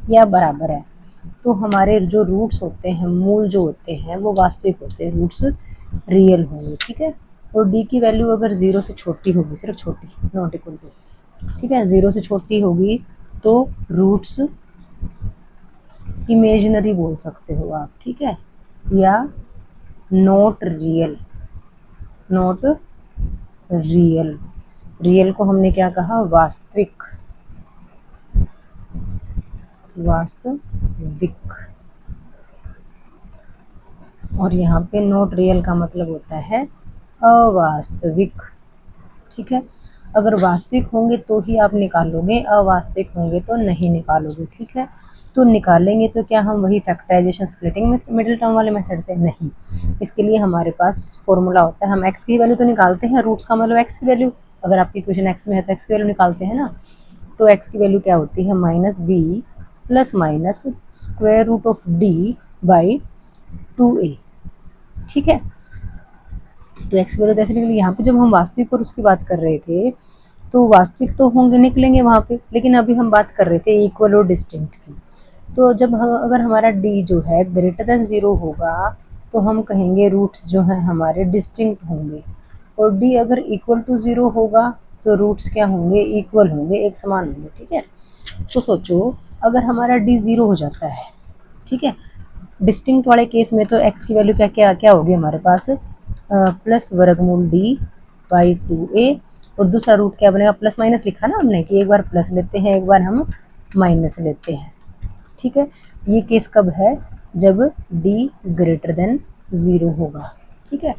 या बराबर है तो हमारे जो रूट्स होते हैं, मूल जो होते हैं वो वास्तविक होते हैं, रूट्स रियल होंगे, ठीक है। और d की वैल्यू अगर 0 से छोटी होगी, सिर्फ छोटी, नॉट इक्वल टू, ठीक है, 0 से छोटी होगी तो रूट्स इमेजिनरी बोल सकते हो आप, ठीक है, या not real. Not real, real को हमने क्या कहा वास्तविक, वास्तविक। और यहाँ पे नॉट रियल का मतलब होता है अवास्तविक, ठीक है। अगर वास्तविक होंगे तो ही आप निकालोगे, अवास्तविक होंगे तो नहीं निकालोगे, ठीक है। तो निकालेंगे तो क्या हम वही फैक्टराइजेशन स्प्लिटिंग मिडिल टर्म वाले मेथड से? नहीं, इसके लिए हमारे पास फॉर्मूला होता है, हम x की वैल्यू तो निकालते हैं, रूट्स का मतलब x की वैल्यू, अगर आपकी इक्वेशन x में है तो x की वैल्यू निकालते हैं ना। तो x की वैल्यू क्या होती है? Minus b plus minus square root of d by 2a, ठीक है। तो x की वैल्यू तो ऐसे निकलेगी। यहाँ पे जब हम वास्तविक और उसकी बात कर रहे थे तो वास्तविक तो होंगे, निकलेंगे वहाँ पे, लेकिन अभी हम बात कर रहे थे इक्वल और डिस्टिंक्ट की। तो जब अगर हमारा d जो है ग्रेटर देन 0 होगा तो हम कहेंगे रूट्स जो हैं हमारे डिस्टिंक्ट होंगे, और d अगर इक्वल टू 0 होगा तो रूट्स क्या होंगे? इक्वल होंगे, एक समान होंगे, ठीक है। तो सोचो अगर हमारा d 0 हो जाता है, ठीक है, डिस्टिंक्ट वाले केस में तो x की वैल्यू क्या क्या क्या होगी हमारे पास? प्लस वर्गमूल d बाई 2a, और दूसरा रूट क्या बनेगा? प्लस माइनस लिखा ना हमने कि एक बार प्लस लेते हैं एक बार हम माइनस लेते हैं, ठीक है। ये केस कब है? जब d ग्रेटर देन 0 होगा, ठीक है।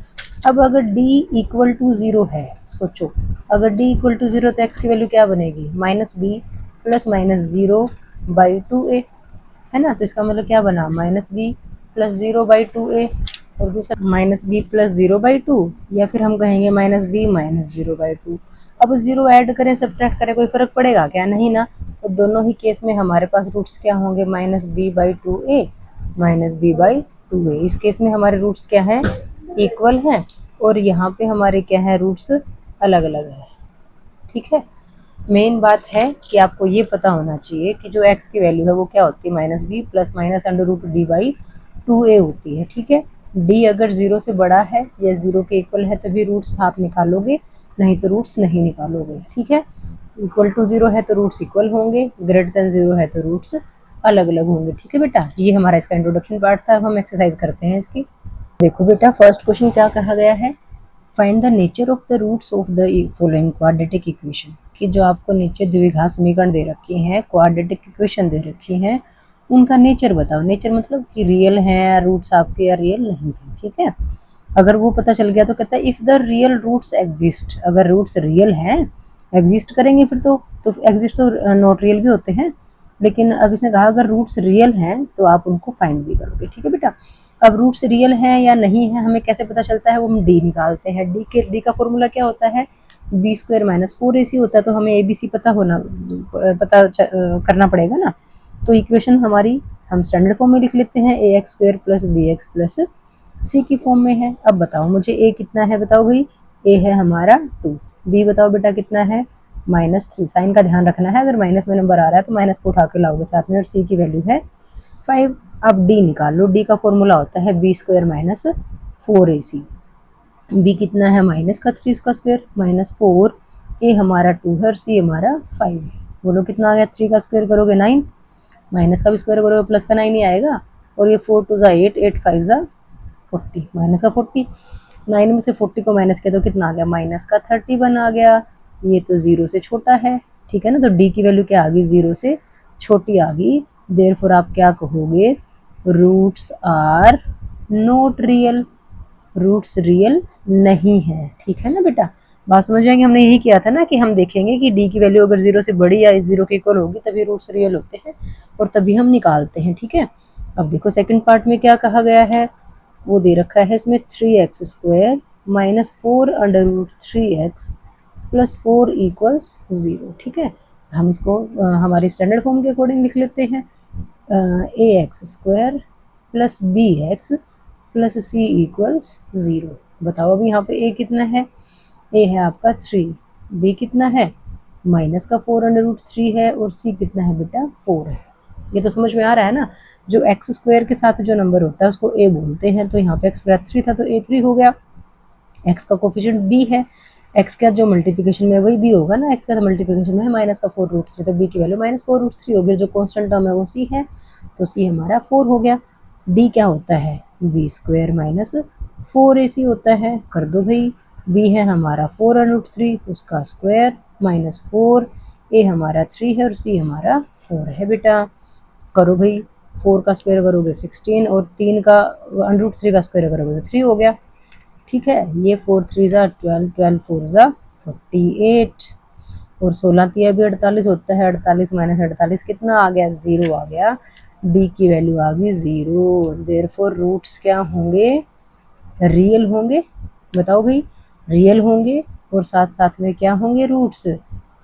अब अगर d इक्वल टू 0 है, सोचो अगर d इक्वल टू 0 तो x की वैल्यू क्या बनेगी? Minus b plus minus 0 by 2a, है ना। तो इसका मतलब क्या बना? Minus b plus 0 by 2a, और दूसरा माइनस बी प्लस 0 बाई 2, या फिर हम कहेंगे माइनस बी माइनस 0 बाई 2। अब 0 ऐड करें सब्ट्रैक्ट करें कोई फर्क पड़ेगा क्या? नहीं ना। तो दोनों ही केस में हमारे पास रूट्स क्या होंगे? Minus b by 2a minus b by 2a। इस केस में हमारे रूट्स क्या हैं? इक्वल हैं, और यहाँ पे हमारे क्या है? रूट्स अलग अलग है, ठीक है। मेन बात है कि आपको ये पता होना चाहिए कि जो x की वैल्यू है वो क्या होती है? Minus b plus minus under root d by 2a होती है, ठीक है। d अगर 0 से बड़ा है या 0 के इक्वल है तभी रूट्स आप निकालोगे, नहीं तो रूट्स नहीं निकालोगे, ठीक है। इक्वल टू 0 है तो रूट्स इक्वल होंगे, ग्रेटर देन 0 है तो रूट्स अलग अलग होंगे, ठीक है बेटा। ये हमारा इसका इंट्रोडक्शन पार्ट था। अब हम एक्सरसाइज करते हैं इसकी। देखो बेटा, फर्स्ट क्वेश्चन क्या कहा गया है? Find the nature of the roots of the following quadratic equation, कि जो आपको नीचे द्विघात समीकरण दे रखी हैं, क्वाड्रेटिक इक्वेशन दे रखी हैं, उनका नेचर बताओ। नेचर मतलब कि रियल हैं रूट्स आपके या रियल नहीं है, ठीक है। अगर वो पता चल गया तो कहता है if the real roots exist, अगर रूट्स रियल हैं, एग्जिस्ट करेंगे फिर तो एग्जिस्ट तो नॉट रियल भी होते हैं, लेकिन अब इसने कहा अगर रूट्स रियल हैं तो आप उनको फाइंड भी करोगे, ठीक है बेटा। अब रूट्स रियल हैं या नहीं है हमें कैसे पता चलता है? वो हम डी निकालते हैं। डी का फॉर्मूला क्या होता है? बी स्क्वायर माइनस 4ac होता है, तो हमें ABC करना पड़ेगा ना। तो इक्वेशन हमारी हम स्टैंडर्ड फॉर्म में लिख लेते हैं, ax square plus bx plus c की फॉर्म में है। अब बताओ मुझे a कितना है? बताओ भाई, a है हमारा 2, b बताओ बेटा कितना है? -3। साइन का ध्यान रखना है, अगर माइनस में नंबर आ रहा है तो माइनस को उठा के लाओगे साथ में, और c की वैल्यू है 5। अब d निकाल लो। d का फॉर्मूला होता है b square minus 4ac। b कितना है? -3 उसका स्क्वायर माइनस 4, a हमारा 2 है और c हमारा 5 है। बोलो कितना आ गया? 3 का स्क्वायर करोगे 9, माइनस का भी स्क्वायर करोगे प्लस का 9 ही आएगा, और ये 4 2 8, 8 5 40, माइनस का 40। 9 में से 40 को माइनस किया तो कितना आ गया? माइनस का 31 आ गया। ये तो 0 से छोटा है, ठीक है ना। तो d की वैल्यू क्या आ गई? 0 से छोटी आ गई। देयरफॉर आप क्या कहोगे? Roots are not real, roots real नहीं है, ठीक है ना बेटा। बात समझ आएंगे? हमने यही किया था ना कि हम देखेंगे कि d की वैल्यू अगर 0 से बड़ी या 0 के इक्वल होगी तभी रूट्स रियल होते हैं, और तभी हम निकालते हैं, ठीक है। अब देखो सेकंड पार्ट में क्या कहा गया है, वो दे रखा है इसमें 3x square minus 4 under root 3x plus 4 equals 0, ठीक है। हम इसको हमारे स्टैंडर्ड फॉर्म के अकॉर्डिंग लिख लेते हैं, ax square plus bx plus c equals 0। बताओ अभी यहाँ पे a कितना है? a है आपका 3, b कितना है? माइनस का 4 अंडर रूट 3 है, और c कितना है बेटा? 4 है। ये तो समझ में आ रहा है ना। जो एक्स स्क्वायर के साथ जो नंबर होता है उसको a बोलते हैं, तो यहाँ पे एक्स स्क्वायर 3 था तो a 3 हो गया। x का कोफिशिएंट b है, x का जो मल्टीप्लिकेशन में वही b होगा ना, x का तो मल्टीप्लिकेशन में है माइनस का 4 रूट 3, तो b की वैल्यू -4 रूट 3 होगी। जो कांस्टेंट टर्म है वो c है, तो c हमारा 4 हो गया। d क्या होता है? b स्क्वायर माइनस 4ac होता है, कर दो भाई। b है हमारा 4 रूट 3, उसका स्क्वायर -4, a हमारा 3 है और c हमारा 4 है बेटा। करो भाई, 4 का स्क्वायर करोगे 16, और 3 का अंडर रूट 3 का स्क्वायर करोगे तो 3 हो गया, ठीक है। ये 4 3 12, 12 4 48, और 16 तिया भी 48 होता है, 48 माइनस 48 कितना आ गया, 0 आ गया। डी की वैल्यू आ गई 0। देयरफॉर रूट्स क्या होंगे, रियल होंगे। बताओ भाई, रियल होंगे और साथ साथ में क्या होंगे, रूट्स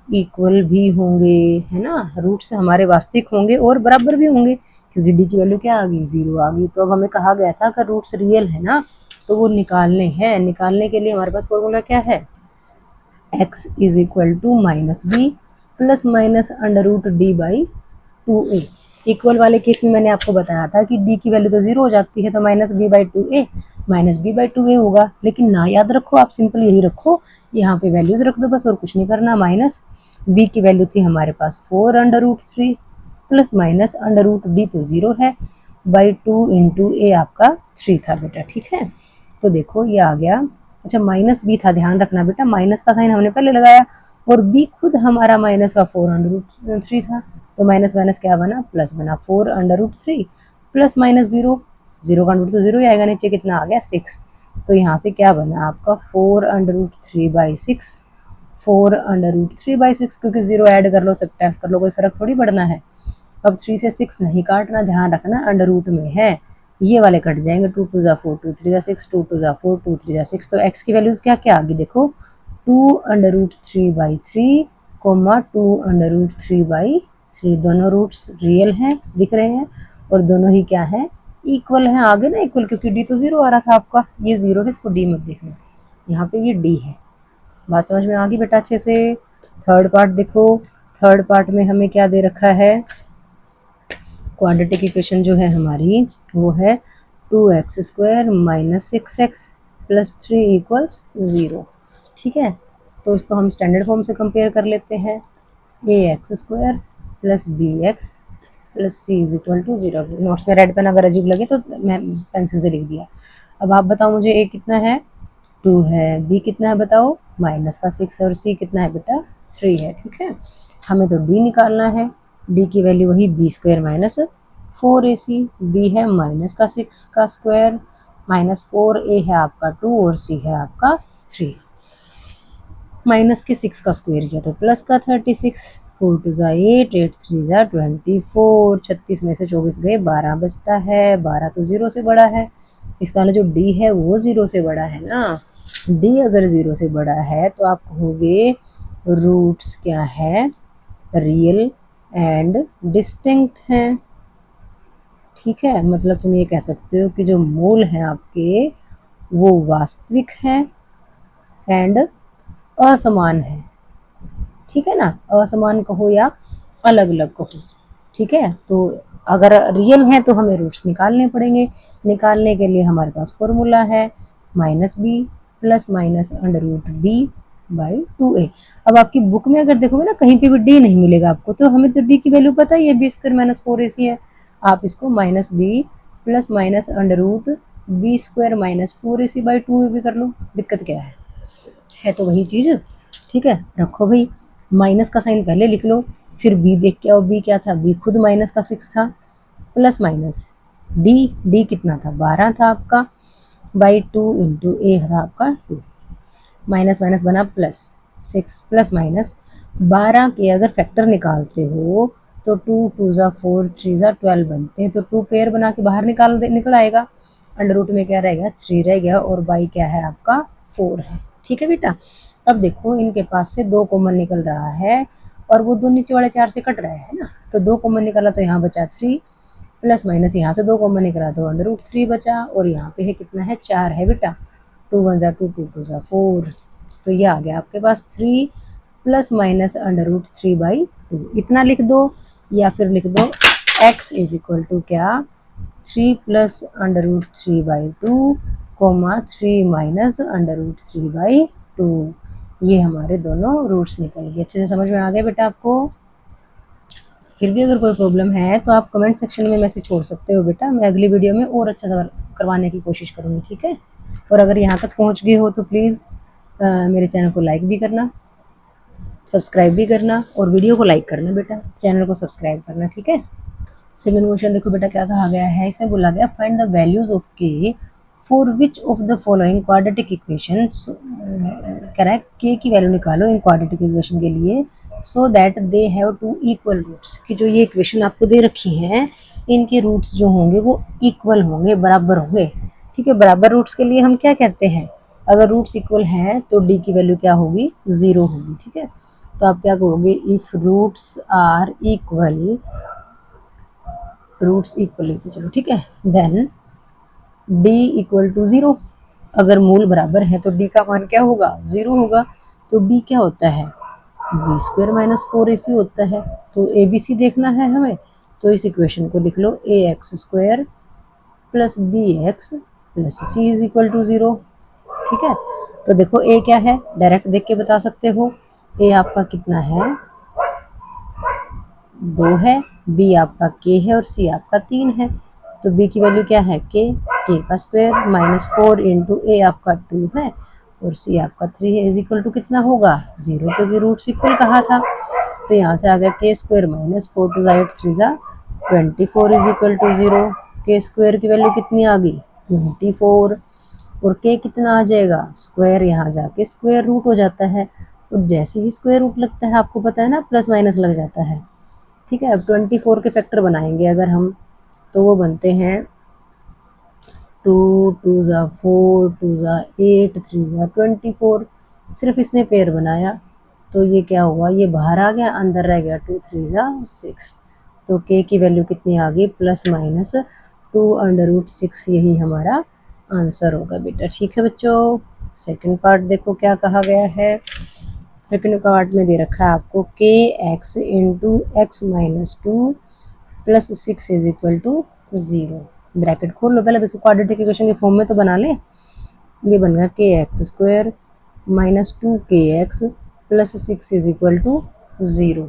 इक्वल भी होंगे, है ना। रूट्स हमारे वास्तविक होंगे और बराबर भी होंगे, क्योंकि डी की वैल्यू क्या आ गई, 0 आ गई। तो अब हमें कहा गया था कि रूट्स रियल है ना, तो वो निकालने हैं। निकालने के लिए हमारे पास फॉर्मूला क्या है, x is equal to minus b plus minus under root d by 2a। Equal वाले केस में मैंने आपको बताया था कि d की वैल्यू तो 0 हो जाती है, तो minus b by 2a minus b by 2a होगा। लेकिन ना याद रखो, आप सिंपल यही रखो, यहाँ पे वैल्यूज रख दो बस, और कुछ नहीं करना। माइनस b की वैल्यू थी हमारे पास 4 under root 3 plus minus under root d तो 0 है, बाई 2 इंटू ए आपका 3 था बेटा, ठीक है। तो देखो ये आ गया। अच्छा माइनस बी था, ध्यान रखना बेटा, माइनस का साइन हमने पहले लगाया, और बी खुद हमारा माइनस का 4 अंडर रूट 3 था, तो माइनस माइनस क्या बना, प्लस बना। 4 अंडर रूट 3 प्लस माइनस 0, 0 का अंडर तो 0 ही आएगा, नीचे कितना आ गया 6। तो यहाँ से क्या बना आपका 4 under root 3 by 6, 4 under root 3 by 6, क्योंकि 0 ऐड कर लो सब्ट्रैक्ट कर लो, कोई फर्क थोड़ी पड़ना है। अब 3 से 6 नहीं काटना, ध्यान रखना अंडर रूट में है, ये वाले कट जाएंगे। 2 2 4 2 3 6, 2 2 4 2 3 6। तो x की वैल्यूज क्या क्या आ गई देखो, 2 under root 3 by 3 comma 2 under root 3 by 3। दोनों रूट्स रियल हैं, दिख रहे हैं, और दोनों ही क्या है, इक्वल हैं। आगे ना इक्वल, क्योंकि d तो 0 आ रहा था आपका, ये 0 है, इसको d मत देखना, यहाँ पे ये d है। बात समझ में आ गई बेटा अच्छे से। थर्ड पार्ट देखो, थर्ड पार्ट में हमें क्या दे रखा है, क्वाड्रेटिक इक्वेशन जो है हमारी वो है 2x square minus 6x plus 3 equals 0, ठीक है। तो इसको हम स्टैंडर्ड फॉर्म से कंपेयर कर लेते हैं, ax square plus bx plus c is equal to 0। Notes में रेड पेन अगर अजीब लगे तो मैं पेंसिल से लिख दिया। अब आप बताओ मुझे, a कितना है, 2 है, b कितना है बताओ, माइनस का 6, और c कितना है बेटा, 3 है, ठीक है। हमें तो d निकालना है, d की वैल्यू वही b square minus 4ac, b है माइनस का 6 का स्क्वायर माइनस 4a है आपका 2 और c है आपका 3। माइनस के 6 का स्क्वायर किया तो प्लस का 36, 4 2 जा 8, 8 3 जा 24, 36 में से 24 गए 12 बचता है, 12 तो 0 से बड़ा है। इसका जो d है वो 0 से बड़ा है ना, d अगर 0 से बड़ा है तो आप कहोगे रूट्स क्या है, रियल एंड डिस्टिंक्ट हैं, ठीक है। मतलब तुम ये कह सकते हो कि जो मूल हैं आपके वो वास्तविक हैं एंड असमान है, ठीक है ना। असमान कहो या अलग अलग कहो, ठीक है। तो अगर रियल है तो हमें रूट्स निकालने पड़ेंगे। निकालने के लिए हमारे पास फॉर्मूला है minus b plus minus under root d by 2a। अब आपकी बुक में अगर देखोगे ना, कहीं पे भी डी नहीं मिलेगा आपको, तो हमें तो डी की वैल्यू पता ही है, बी स्क्वायर माइनस 4ac है। आप इसको minus b plus minus under root b square minus 4ac by 2a भी कर लो, दिक्कत क्या है तो वही चीज़, ठीक है। रखो भाई, माइनस का साइन पहले लिख लो, फिर बी देख के आओ, बी क्या था, बी खुद माइनस का 6 था, प्लस माइनस डी कितना था, 12 था आपका, बाई 2 इंटू ए था आपका 2, माइनस माइनस बना प्लस 6 प्लस माइनस 12 के अगर फैक्टर निकालते हो तो 2 2 जा 4 3 जा 12 बनते हैं, तो 2 पेयर बना के बाहर निकल आएगा। अंडर रूट में क्या रह गया, 3 रह गया, और बाई क्या है आपका 4 है, ठीक है बेटा। अब देखो इनके पास से 2 कॉमन निकल रहा है, और वो दो नीचे वाले 4 से कट रहे हैं ना, तो 2 कॉमन निकला तो यहाँ बचा 3, प्लस माइनस यहाँ से 2 कॉमन निकला तो अंडर रूट 3 बचा, और यहाँ पे है कितना है, 4 है बेटा। 2 1 जा 2, 2 2 जा 4, तो ये आ गया आपके पास 3 plus minus under root 3 by 2। इतना लिख दो, या फिर लिख दो x इज इक्वल टू क्या, 3 plus under root 3 by 2 comma 3 minus under root 3 by 2। ये हमारे दोनों रूट्स निकल गए। अच्छे से समझ में आ गया बेटा आपको। फिर भी अगर कोई प्रॉब्लम है तो आप कमेंट सेक्शन में मैसेज छोड़ सकते हो बेटा, मैं अगली वीडियो में और अच्छा सा करवाने की कोशिश करूँगी, ठीक है। और अगर यहाँ तक पहुँच गए हो तो प्लीज़ मेरे चैनल को लाइक भी करना, सब्सक्राइब भी करना, और वीडियो को लाइक करना बेटा, चैनल को सब्सक्राइब करना, ठीक है। सेकंड क्वेश्चन देखो बेटा क्या कहा गया है, इसमें बोला गया find the values of k for which of the following quadratic equations, correct k की वैल्यू निकालो इन क्वाड्रेटिक इक्वेशन के लिए so that they have two equal roots, कि जो ये इक्वेशन आपको दे रखी है इनके रूट्स जो होंगे वो इक्वल होंगे, बराबर होंगे। ठीक है, बराबर रूट्स के लिए हम क्या कहते हैं, अगर रूट्स इक्वल हैं तो डी की वैल्यू क्या होगी, 0 होगी। ठीक है, तो आप क्या कहोगे, if roots are equal, roots equal लेते चलो, ठीक है, देन डी इक्वल टू 0। अगर मूल बराबर है तो डी का मान क्या होगा, 0 होगा। तो डी क्या होता है, बी स्क्वायर माइनस 4ac होता है। तो ए बी सी देखना है हमें, तो इस इक्वेशन को लिख लो, A X square plus B X plus C is equal to 0। ठीक है, तो देखो ए क्या है, डायरेक्ट देख के बता सकते हो, ए आपका कितना है, 2 है, बी आपका के है और सी आपका 3 है। तो बी की वैल्यू क्या है, के का स्क्वायर माइनस 4 इंटू ए आपका 2 है और सी आपका 3 है, इज इक्वल टू कितना होगा, 0, क्योंकि रूट्स इक्वल कहा था। तो यहाँ से आ गया के स्क्वायर माइनस 4 टू 8 3 जा 24 इज इक्वल टू 0। के स्क्वायर की वैल्यू कितनी आ गई, 24, और के कितना आ जाएगा, स्क्वायर, यहाँ जाके स्क्वायर रूट हो जाता है। और जैसे ही स्क्वायर रूट लगता है, आपको पता है ना, प्लस माइनस लग जाता है। ठीक है, अब 24 के फैक्टर बनाएंगे अगर हम, तो वो बनते हैं 2 2 जा 4 2 जा 8 3 जा 24। सिर्फ इसने पेयर बनाया तो ये क्या हुआ, ये बाहर आ गया, अंदर रह गया 2 3 जा 6। तो के की वैल्यू कितनी आ गई, प्लस माइनस 2√6। यही हमारा आंसर होगा बेटा। ठीक है बच्चों, सेकंड पार्ट देखो क्या कहा गया है। सेकंड पार्ट में दे रखा है आपको k x into x minus 2 plus 6 is equal to 0। Bracket खोल लो, पहले तो क्वाड्रेटिक इक्वेशन के फॉर्म में तो बना ले। ये बन गया k x square minus 2 x plus 6 is equal to 0।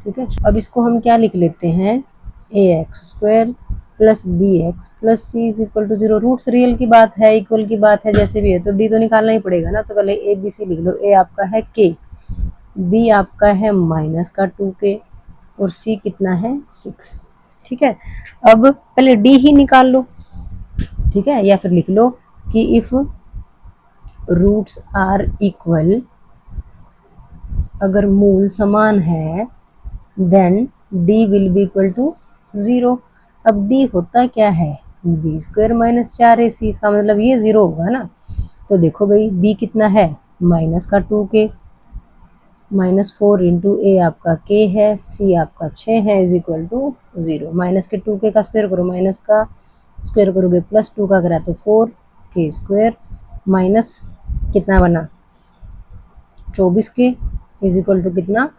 ठीक है, अब इसको हम क्या लिख लेते हैं, A X square plus B X plus C is equal to 0। Roots real की बात है, इक्वल की बात है, जैसे भी है, तो डी तो निकालना ही पड़ेगा ना। तो पहले ए बी सी लिख लो, ए आपका है के, बी आपका है माइनस का 2k और सी कितना है 6। ठीक है, अब पहले डी ही निकाल लो। ठीक है, या फिर लिख लो कि इफ रूट्स आर इक्वल, अगर मूल समान है, then d will be equal to 0। अब डी होता क्या है, बी स्क्वायर माइनस 4ac, इसका मतलब ये 0 होगा ना। तो देखो भाई, बी कितना है, माइनस का 2k माइनस 4 इंटू ए आपका के है, सी आपका 6 है, इज इक्वल टू 0। माइनस के 2k का स्क्वायर करो, माइनस का स्क्वायर करोगे प्लस 2 का करा तो 4k स्क्वायर माइनस कितना बना 24k इज इक्वल टू कितना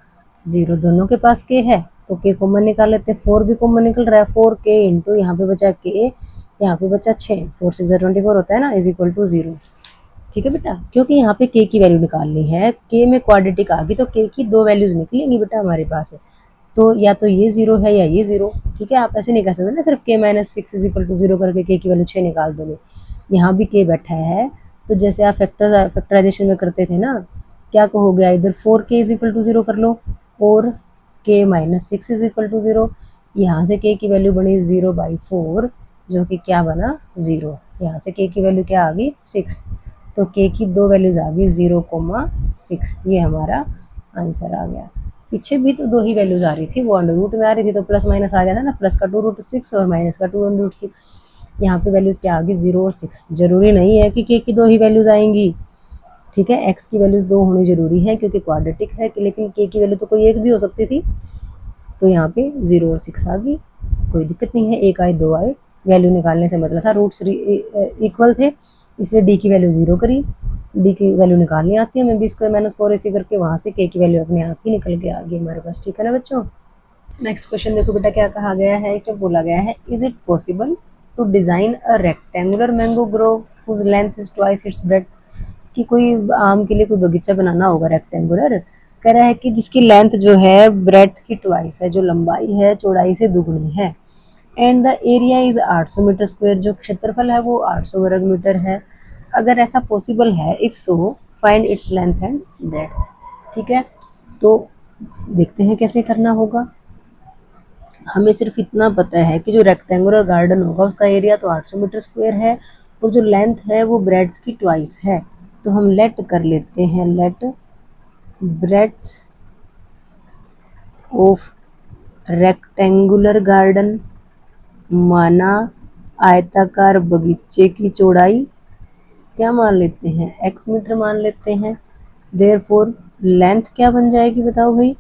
0। दोनों के पास k है तो k कॉमन निकाल लेते हैं, 4 भी कॉमन निकल रहा है, 4k इंटू यहाँ पे बचा k, यहाँ पे बचा 6, 4 6 24 होता है ना, इज इक्वल टू 0। ठीक है बेटा, क्योंकि यहाँ पे k की वैल्यू निकालनी है, k में क्वाड्रेटिक आ गई तो k की 2 वैल्यूज निकलेंगी बेटा हमारे पास है। तो या तो ये 0 है या ये 0। ठीक है, आप ऐसे नहीं कह सकते ना सिर्फ k minus 6 is equal to 0 करके k की वैल्यू 6 निकाल दोगे। यहाँ भी k बैठा है, तो जैसे आप फैक्टराइजेशन में करते थे ना, क्या कहोगे, इधर 4k इज इक्वल टू 0 कर लो और k minus 6 is equal to 0। यहाँ से k की वैल्यू बनी 0/4, जो कि क्या बना 0। यहाँ से k की वैल्यू क्या आ गई 6, तो k की 2 वैल्यूज आ गई 0,6। ये हमारा आंसर आ गया। पीछे भी तो 2 ही वैल्यूज आ रही थी, वो अंडर रूट में आ रही थी तो प्लस माइनस आ गया था ना, प्लस का 2√6 और माइनस का 2√6। यहाँ पे वैल्यूज क्या आ गई 0 और 6। जरूरी नहीं है कि k की 2 ही वैल्यूज आएंगी। ठीक है, x की वैल्यूज 2 होनी जरूरी है क्योंकि क्वाड्रेटिक है, लेकिन k की वैल्यू तो कोई एक भी हो सकती थी। तो यहाँ पे 0 और 6 आ गई, कोई दिक्कत नहीं है, एक आए 2 आए, वैल्यू निकालने से मतलब था रूट्स इक्वल थे, इसलिए डी की वैल्यू 0 करी। डी की वैल्यू निकालनी आती है, मैं बी स्क्वायर माइनस 4ac करके वहाँ से k की वैल्यू अपने आप ही निकल के आ गई हमारे पास। ठीक है ना बच्चों, नेक्स्ट क्वेश्चन देखो बेटा क्या कहा गया है। इसमें बोला गया है, is it possible to design a rectangular mango grove whose length is twice its breadth. कि कोई आम के लिए कोई बगीचा बनाना होगा रेक्टेंगुलर, कह रहा है कि जिसकी लेंथ जो है ब्रेड्थ की ट्वाइस है, जो लंबाई है चौड़ाई से दुगनी है, and the area is 800 metre square, जो क्षेत्रफल है वो 800 वर्ग मीटर है। अगर ऐसा पॉसिबल है, if so find its length and breadth. ठीक है, तो देखते हैं कैसे करना होगा। हमें सिर्फ इतना पता है कि जो रेक्टेंगुलर गार्डन होगा उसका एरिया तो 800 मीटर स्क्वायर है और जो लेंथ है वो ब्रेड्थ की ट्वाइस है। तो हम लेट कर लेते हैं, let breadth of rectangular garden, माना आयताकार बगीचे की चौड़ाई क्या मान लेते हैं, x मीटर मान लेते हैं। देयरफॉर लेंथ क्या बन जाएगी बताओ भाई,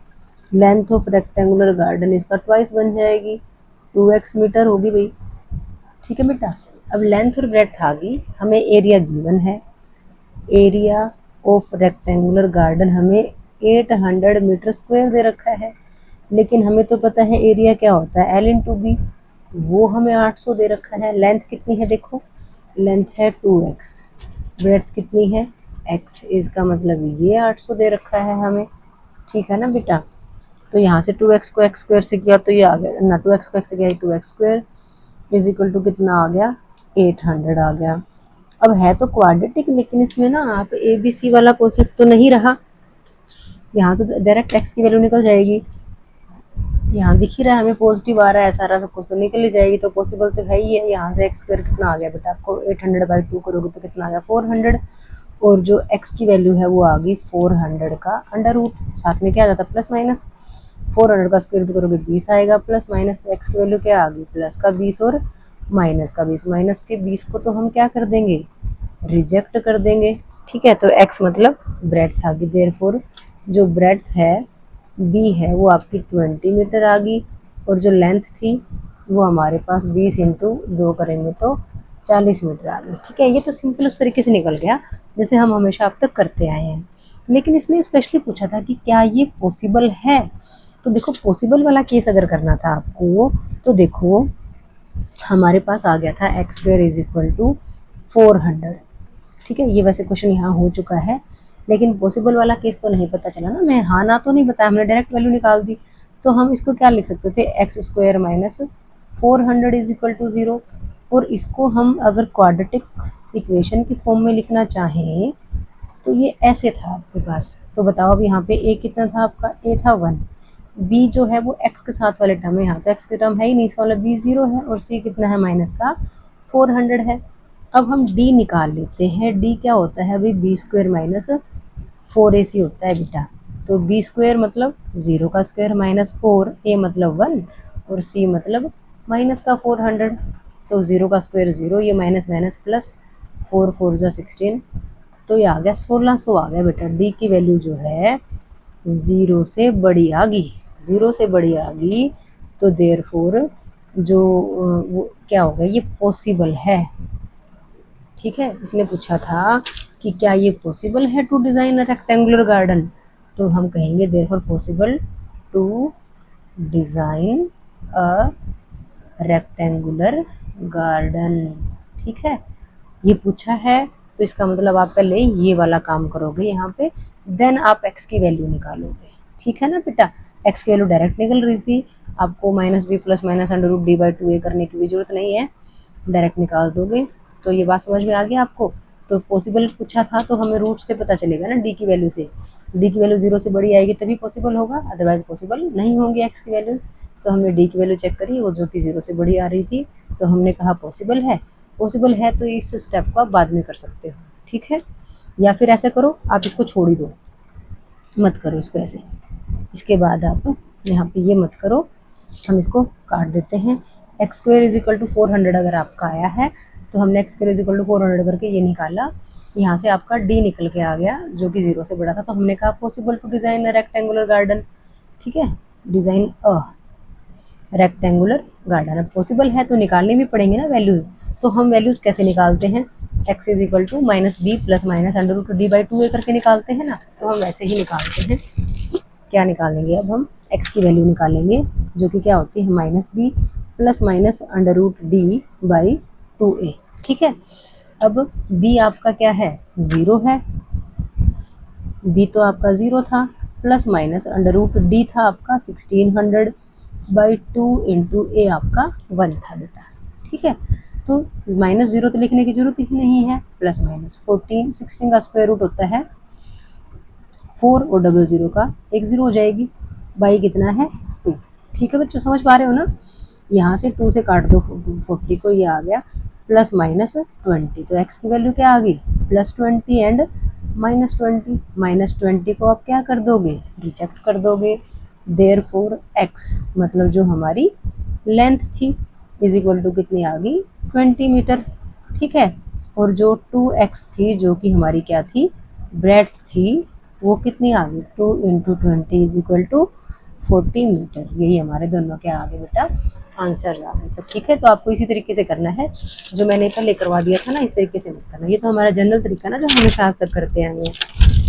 लेंथ ऑफ रेक्टेंगुलर गार्डन इसका ट्वाइस बन जाएगी, 2x मीटर होगी भाई। ठीक है बेटा, अब लेंथ और ब्रेड्थ आ गई, हमें एरिया गिवन है, एरिया ऑफ रेक्टेंगुलर गार्डन हमें 800 मीटर स्क्वायर दे रखा है, लेकिन हमें तो पता है एरिया क्या होता है L इंटू बी, वो हमें 800 दे रखा है। लेंथ कितनी है देखो, लेंथ है 2x, ब्रेड्थ कितनी है x, इसका मतलब ये 800 दे रखा है हमें। ठीक है ना बेटा, तो यहाँ से 2x को x स्क्वायर से किया तो ये आ गया ना, 2x को x से किया 2x square is equal to कितना आ गया 800 आ गया। अब है तो क्वाड्रेटिक, लेकिन इसमें ना आप ए बी सी वाला कॉन्सेप्ट तो नहीं रहा, यहाँ तो डायरेक्ट x की वैल्यू निकल जाएगी, यहाँ दिख ही रहा है हमें पॉजिटिव आ रहा है, सारा सब कुछ तो निकल ही जाएगी, तो पॉसिबल तो है ही है। यहाँ से x स्क्वायर कितना आ गया बेटा, आपको 800/2 करोगे तो कितना आ गया 400, और जो x की वैल्यू है वो आ गई 400 का अंडर रूट, साथ में क्या आ जाता प्लस माइनस, 400 का स्क्वायर रूट करोगे 20 आएगा, प्लस माइनस तो x की वैल्यू क्या आ गई प्लस का 20 और माइनस का 20, माइनस के 20 को तो हम क्या कर देंगे रिजेक्ट कर देंगे। ठीक है, तो x मतलब ब्रेड्थ आ गई, देयरफॉर जो ब्रेड्थ है b है वो आपकी 20 मीटर आ गई, और जो लेंथ थी वो हमारे पास 20 इंटू 2 करेंगे तो 40 मीटर आ गई। ठीक है, ये तो सिंपल उस तरीके से निकल गया जैसे हम हमेशा अब तक करते आए हैं, लेकिन इसने स्पेशली पूछा था कि क्या ये पॉसिबल है। तो देखो पॉसिबल वाला केस अगर करना था आपको, तो देखो हमारे पास आ गया था x square is equal to 400। ठीक है, ये वैसे क्वेश्चन यहाँ हो चुका है, लेकिन पॉसिबल वाला केस तो नहीं पता चला ना, मैं हाँ ना तो नहीं बताया, हमने डायरेक्ट वैल्यू निकाल दी। तो हम इसको क्या लिख सकते थे, x square minus 400 is equal to 0, और इसको हम अगर क्वाड्रेटिक इक्वेशन की फॉर्म में लिखना चाहें तो ये ऐसे था आपके पास। तो बताओ अब यहाँ पे a कितना था आपका, a था 1, b जो है वो x के साथ वाले टर्म है, यहाँ तो x के टर्म है ही नहीं, इसका मतलब b 0 है, और c कितना है माइनस का 400 है। अब हम d निकाल लेते हैं, d क्या होता है अभी b स्क्वायर माइनस 4ac होता है बेटा, तो b स्क्वायर मतलब 0 का स्क्वायर माइनस 4, a मतलब 1 और c मतलब माइनस का 400, तो 0 का स्क्वायर 0, ये माइनस माइनस प्लस 4 4 जा 16, तो ये आ गया 1600 आ गया बेटा। डी की वैल्यू जो है 0 से बड़ी आ गई, 0 से बड़ी आ गई, तो देयरफॉर जो वो क्या होगा ये पॉसिबल है। ठीक है, इसने पूछा था कि क्या ये पॉसिबल है to design a rectangular garden, तो हम कहेंगे therefore possible to design a rectangular garden. ठीक है, ये पूछा है तो इसका मतलब आप पहले ये वाला काम करोगे यहाँ पे, देन आप x की वैल्यू निकालोगे। ठीक है ना बेटा, x की वैल्यू डायरेक्ट निकल रही थी, आपको minus b plus minus under root d by 2a करने की भी जरूरत नहीं है, डायरेक्ट निकाल दोगे। तो ये बात समझ में आ गई आपको। तो पॉसिबल पूछा था तो हमें रूट से पता चलेगा ना, डी की वैल्यू से, डी की वैल्यू 0 से बड़ी आएगी तभी पॉसिबल होगा, अदरवाइज पॉसिबल नहीं होंगी एक्स की वैल्यूज़। तो हमने डी की वैल्यू चेक करी, वो जो कि 0 से बड़ी आ रही थी, तो हमने कहा पॉसिबल है। पॉसिबल है तो इस स्टेप को आप बाद में कर सकते हो। ठीक है, या फिर ऐसा करो आप इसको छोड़ ही दो, मत करो इसको ऐसे, इसके बाद आप यहाँ पे ये मत करो, हम इसको काट देते हैं। X square is equal to 400 अगर आपका आया है तो हमने x square is equal to 400 करके ये निकाला, यहाँ से आपका डी निकल के आ गया जो कि 0 से बड़ा था, तो हमने कहा possible to design a rectangular garden. ठीक है, डिज़ाइन अ रेक्टेंगुलर गार्डन, अब पॉसिबल है तो निकालने भी पड़ेंगे ना वैल्यूज़, तो हम वैल्यूज़ कैसे निकालते हैं, x is equal to minus b plus minus under root d by 2a करके निकालते हैं ना, तो हम वैसे ही निकालते हैं। क्या निकालेंगे अब हम x की वैल्यू निकालेंगे जो कि क्या होती है minus b plus minus under root d by 2a। ठीक है, अब b आपका क्या है 0 है, b तो आपका 0 था, plus minus under root d था आपका 1600 बाई 2 इंटू ए आपका 1 था बेटा। ठीक है, तो माइनस 0 तो लिखने की जरूरत ही नहीं है, प्लस माइनस 14, 16 का स्क्वायर रूट होता है 4 और डबल 0 का एक 0 हो जाएगी, बाई कितना है 2। ठीक है बच्चों, समझ पा रहे हो ना, यहाँ से 2 से काट दो 40 को, ये आ गया प्लस माइनस 20, तो x की वैल्यू क्या आ गई प्लस 20 एंड माइनस 20, माइनस 20 को आप क्या कर दोगे रिजेक्ट कर दोगे, देयरफॉर x मतलब जो हमारी लेंथ थी इज इक्वल टू कितनी आ गई 20 मीटर, ठीक है। और जो 2x थी जो कि हमारी क्या थी ब्रेड्थ थी वो कितनी आ गई 2 into 20 is equal to 40 metre. यही हमारे दोनों के आगे बेटा आंसर आ गए। तो ठीक है, तो आपको इसी तरीके से करना है जो मैंने पहले करवा दिया था ना, इस तरीके से मत करना। ये तो हमारा जनरल तरीका ना जो हमेशा आज तक करते आए हैं,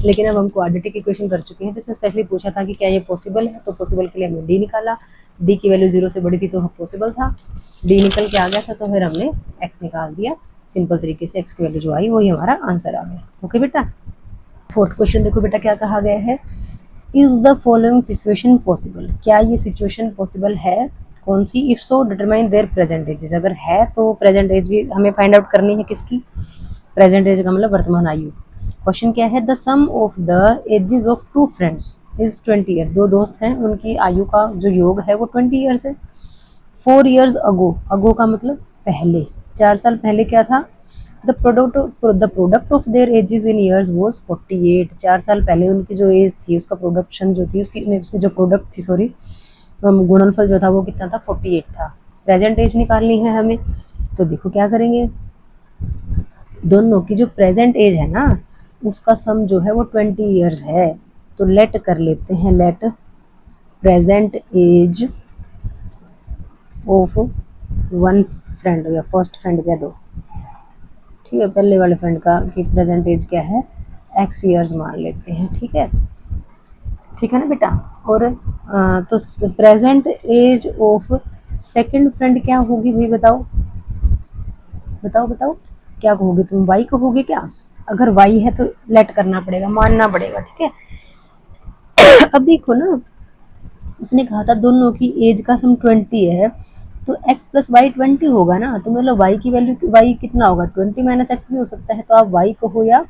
लेकिन अब हम क्वाड्रेटिक इक्वेशन कर चुके हैं तो इसमें स्पेशली पूछा था कि क्या ये पॉसिबल है, तो पॉसिबल के लिए हमने डी निकाला, डी की वैल्यू 0 से बड़ी थी तो पॉसिबल था, डी निकल के आ गया था तो फिर हमने एक्स निकाल दिया सिंपल तरीके से, एक्स की वैल्यू जो आई वही हमारा आंसर आ गया। ओके बेटा, फोर्थ क्वेश्चन देखो बेटा क्या कहा गया है, is the following situation possible, क्या ये सिचुएशन पॉसिबल है, कौन सी, if so determine their present ages, अगर है तो प्रेजेंट एज भी हमें फाइंड आउट करनी है किसकी, प्रेजेंट एज का मतलब वर्तमान आयु। क्वेश्चन क्या है, the sum of the ages of two friends is 20 year, दो दोस्त हैं उनकी आयु का जो योग है वो 20 ईयर्स है। 4 ईयर्स अगो, अगो का मतलब पहले, 4 साल पहले क्या था, the product of their edges in years was 48, 4 साल पहले उनकी जो एज थी उसका प्रोडक्शन जो थी उसकी जो प्रोडक्ट थी सॉरी गुणनफल जो था वो कितना था 48 था। प्रेजेंट एज निकालनी है हमें, तो देखो क्या करेंगे, दोनों की जो प्रेजेंट एज है ना उसका सम जो है वो 20 ईयर्स है, तो लेट कर लेते हैं, let present age of one friend या फर्स्ट फ्रेंड कह दो, ठीक है, पहले वाले फ्रेंड का कि प्रेजेंट एज क्या है एक्स ईयर्स मान लेते हैं, ठीक है, ठीक है ना बेटा। और तो present age of second friend क्या होगी भाई बताओ, बताओ बताओ क्या कहोगे तुम, वाई कहोगे क्या, अगर वाई है तो लेट करना पड़ेगा, मानना पड़ेगा, ठीक है। अब देखो ना उसने कहा था दोनों की एज का सम 20 है तो x प्लस वाई 20 होगा ना, तो मतलब y की वैल्यू y कितना होगा 20 माइनस एक्स भी हो सकता है, तो आप y कहो या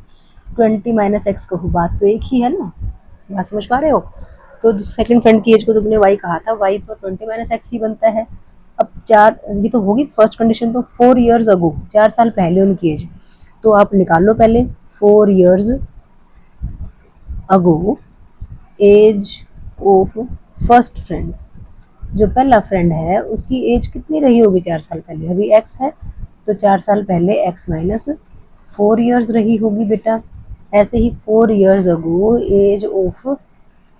20 माइनस एक्स कहो बात तो एक ही है ना, बात समझ पा रहे हो। तो सेकंड फ्रेंड की एज को तुमने y कहा था, y तो 20 माइनस एक्स ही बनता है। अब 4 ये तो होगी फर्स्ट कंडीशन, तो 4 ईयर्स अगो 4 साल पहले उनकी एज, तो आप निकाल लो पहले 4 years ago age of first friend, जो पहला फ्रेंड है उसकी एज कितनी रही होगी 4 साल पहले, अभी x है तो 4 साल पहले x माइनस 4 ईयर्स रही होगी बेटा। ऐसे ही 4 years ago age of